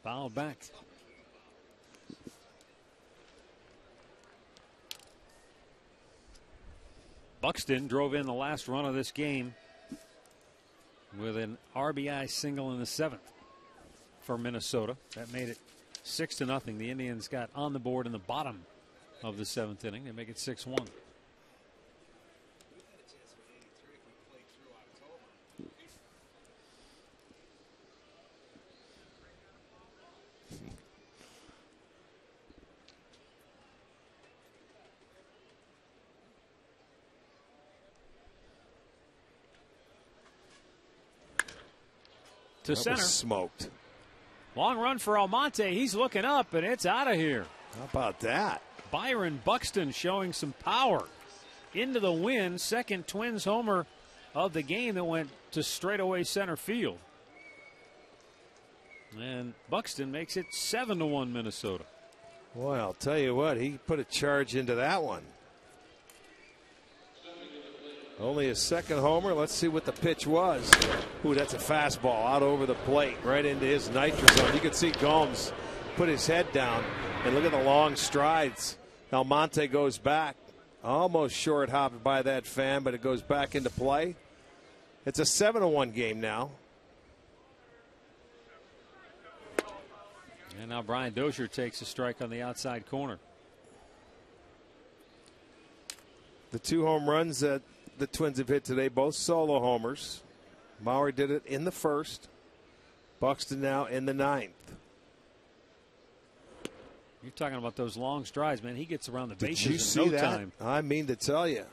S7: Fouled back. Buxton drove in the last run of this game with an RBI single in the 7th for Minnesota. That made it 6-0. The Indians got on the board in the bottom of the 7th inning. They make it 6-1. To
S6: that
S7: center.
S6: Was smoked.
S7: Long run for Almonte. He's looking up, and it's out of here.
S6: How about that?
S7: Byron Buxton showing some power into the win. Second Twins homer of the game that went to straightaway center field. And Buxton makes it 7-1 Minnesota.
S6: Boy, I'll tell you what, he put a charge into that one. Only his second homer. Let's see what the pitch was. Ooh, that's a fastball out over the plate, right into his nitro zone. You can see Gomes put his head down, and look at the long strides. Almonte goes back, almost short hopped by that fan, but it goes back into play. It's a 7-1 game now.
S7: And now Brian Dozier takes a strike on the outside corner.
S6: The 2 home runs that the Twins have hit today, both solo homers. Mauer did it in the first. Buxton now in the 9th.
S7: You're talking about those long strides, man. He gets around the bases
S6: Did you see
S7: in no
S6: that?
S7: time.
S6: I mean to tell you.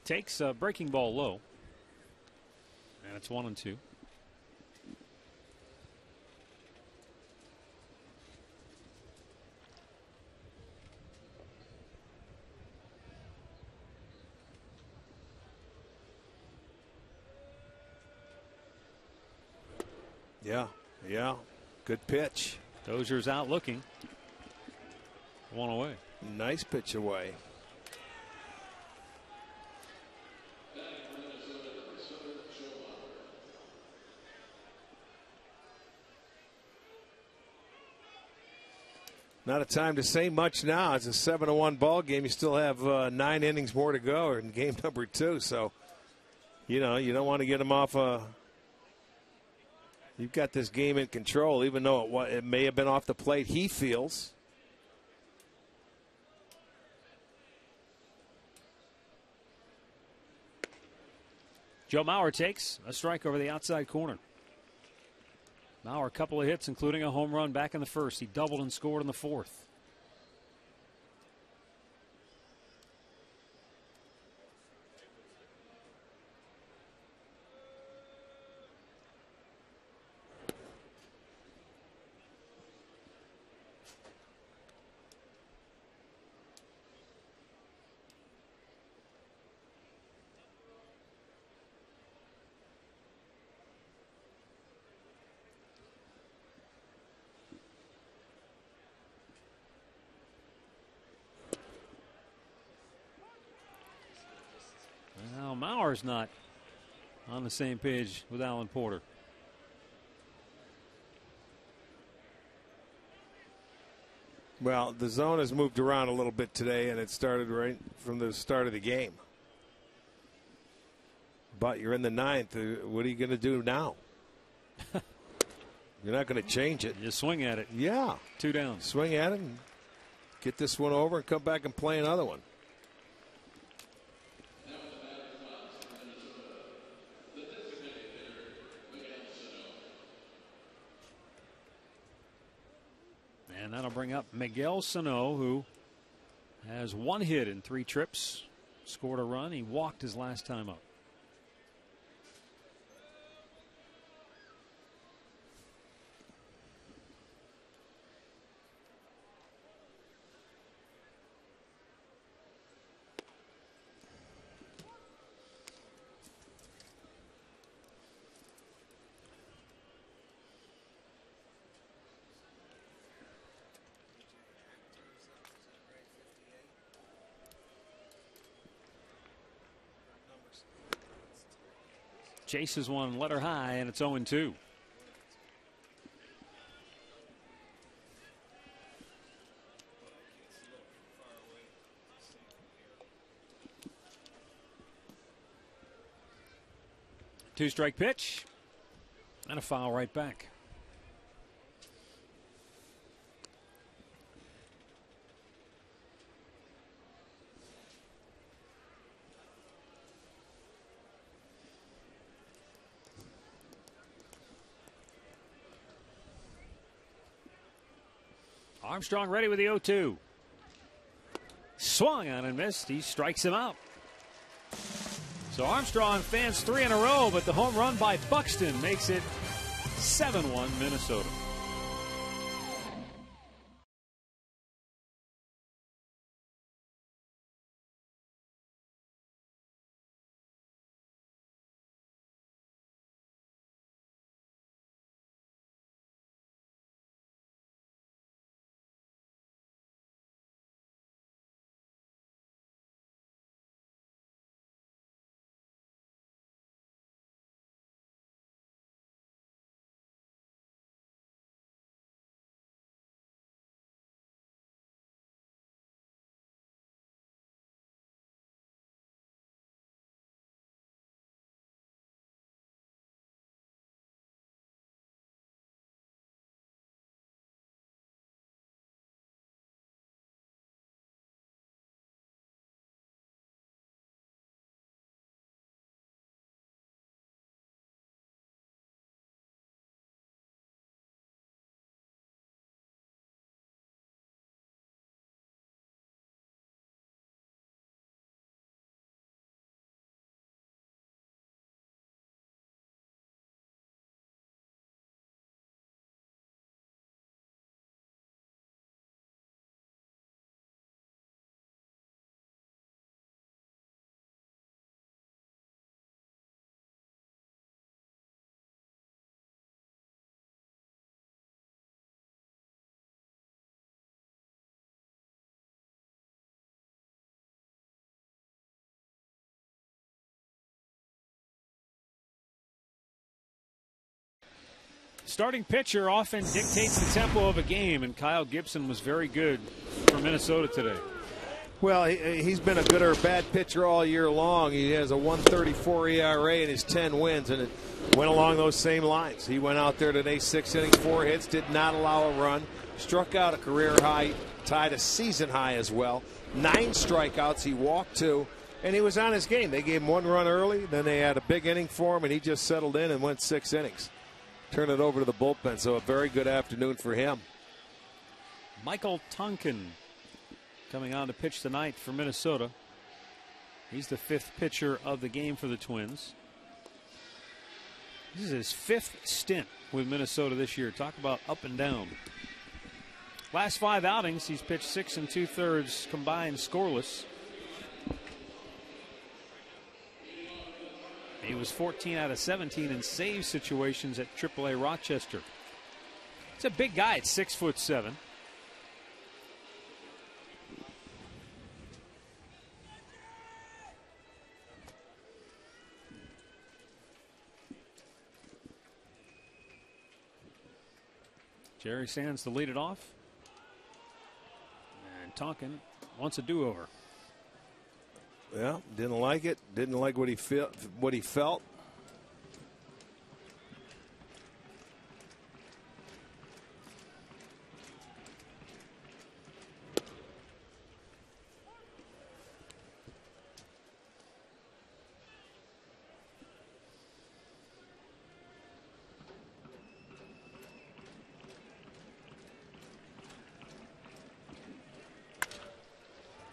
S7: Takes a breaking ball low. And it's 1-2.
S6: Yeah. Good pitch.
S7: Dozier's out looking. 1 away.
S6: Nice pitch away. Not a time to say much now. It's a 7-1 ball game. You still have 9 innings more to go in game number 2. So, you don't want to get them off. You've got this game in control, even though it may have been off the plate. He feels.
S7: Joe Mauer takes a strike over the outside corner. Mauer, a couple of hits, including a home run back in the first. He doubled and scored in the fourth. Now Mauer's not on the same page with Alan Porter.
S6: Well, the zone has moved around a little bit today, and it started right from the start of the game. But you're in the 9th. What are you going to do now? You're not going to change it.
S7: You swing at it.
S6: Yeah.
S7: 2 down.
S6: Swing at it and get this one over and come back and play another one.
S7: And that'll bring up Miguel Sano, who has 1 hit in 3 trips, scored a run. He walked his last time up. Chases one letter high, and it's 0-2. 2-strike pitch. And a foul right back. Armstrong ready with the 0-2. Swung on and missed. He strikes him out. So Armstrong fans 3 in a row, but the home run by Buxton makes it 7-1 Minnesota. Starting pitcher often dictates the tempo of a game, and Kyle Gibson was very good for Minnesota today.
S6: Well, he's been a good or bad pitcher all year long. He has a 1.34 ERA in his 10 wins, and it went along those same lines. He went out there today, 6 innings, 4 hits, did not allow a run, struck out a career high, tied a season high as well. 9 strikeouts, he walked 2, and he was on his game. They gave him 1 run early, then they had a big inning for him, and he just settled in and went 6 innings. Turn it over to the bullpen, so a very good afternoon for him.
S7: Michael Tonkin coming on to pitch tonight for Minnesota. He's the 5th pitcher of the game for the Twins. This is his 5th stint with Minnesota this year. Talk about up and down. Last 5 outings, he's pitched 6 2/3 combined scoreless. He was 14 out of 17 in save situations at AAA Rochester. He's a big guy at 6'7". Jerry Sands to lead it off. And Tonkin wants a do-over.
S6: Yeah, didn't like it. Didn't like what he felt.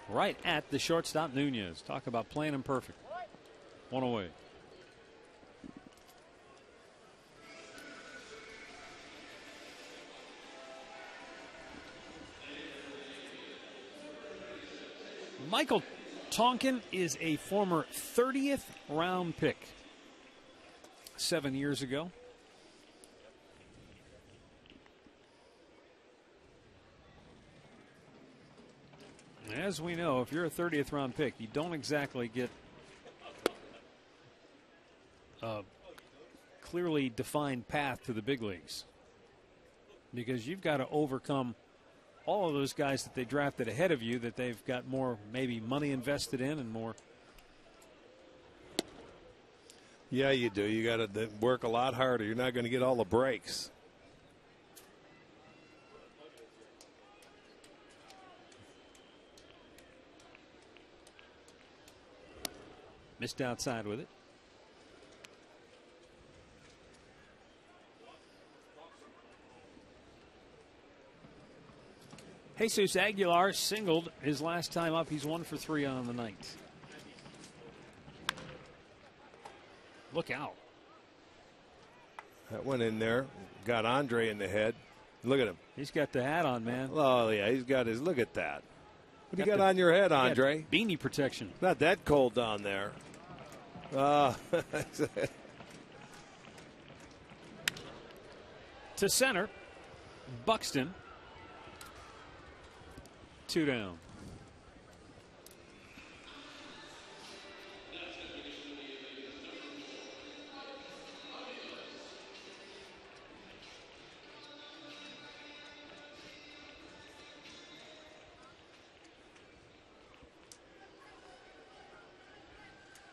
S7: Right at the shortstop, Nunez. Talk about playing him perfect. 1 away. Michael Tonkin is a former 30th round pick 7 years ago. As we know, if you're a 30th round pick, you don't exactly get a clearly defined path to the big leagues, because you've got to overcome all of those guys that they drafted ahead of you that they've got more maybe money invested in and more.
S6: Yeah, you do. You got to work a lot harder. You're not going to get all the breaks.
S7: Missed outside with it. Jesus Aguilar singled his last time up. He's 1 for 3 on the night. Look out.
S6: That went in there. Got Andre in the head. Look at him.
S7: He's got the hat on, man.
S6: Oh, yeah. He's got his. Look at that. What do you got on your head, Andre?
S7: Beanie protection.
S6: Not that cold down there.
S7: To center. Buxton. 2 down.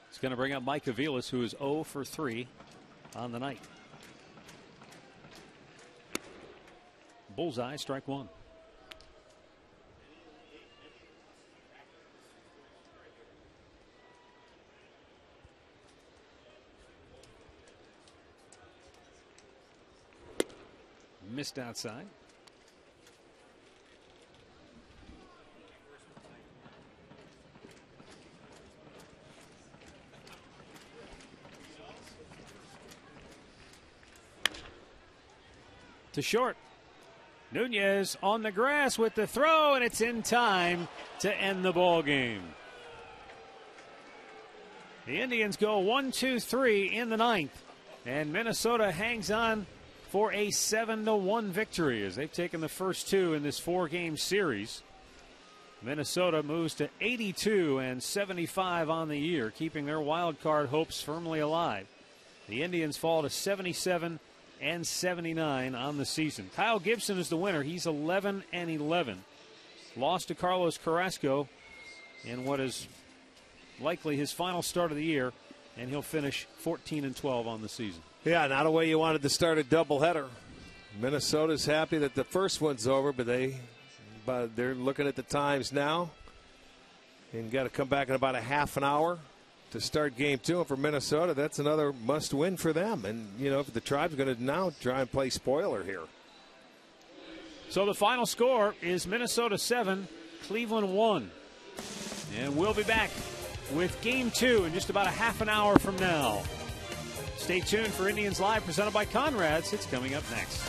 S7: It's going to bring up Mike Aviles, who is 0 for 3 on the night. Bullseye, strike 1. Missed outside. To short. Nunez on the grass with the throw, and it's in time to end the ball game. The Indians go 1-2-3 in the ninth, and Minnesota hangs on for a 7-1 victory as they've taken the first 2 in this 4-game series. Minnesota moves to 82 and 75 on the year, keeping their wild card hopes firmly alive. The Indians fall to 77 and 79 on the season. Kyle Gibson is the winner. He's 11 and 11. Lost to Carlos Carrasco in what is likely his final start of the year, and he'll finish 14 and 12 on the season.
S6: Yeah, not a way you wanted to start a doubleheader. Minnesota's happy that the first one's over, but they're looking at the times now and got to come back in about a half an hour to start game 2. And for Minnesota, that's another must win for them. And, you know, the Tribe's going to now try and play spoiler here.
S7: So the final score is Minnesota 7, Cleveland 1. And we'll be back with game 2 in just about a half an hour from now. Stay tuned for Indians Live presented by Conrad's. It's coming up next.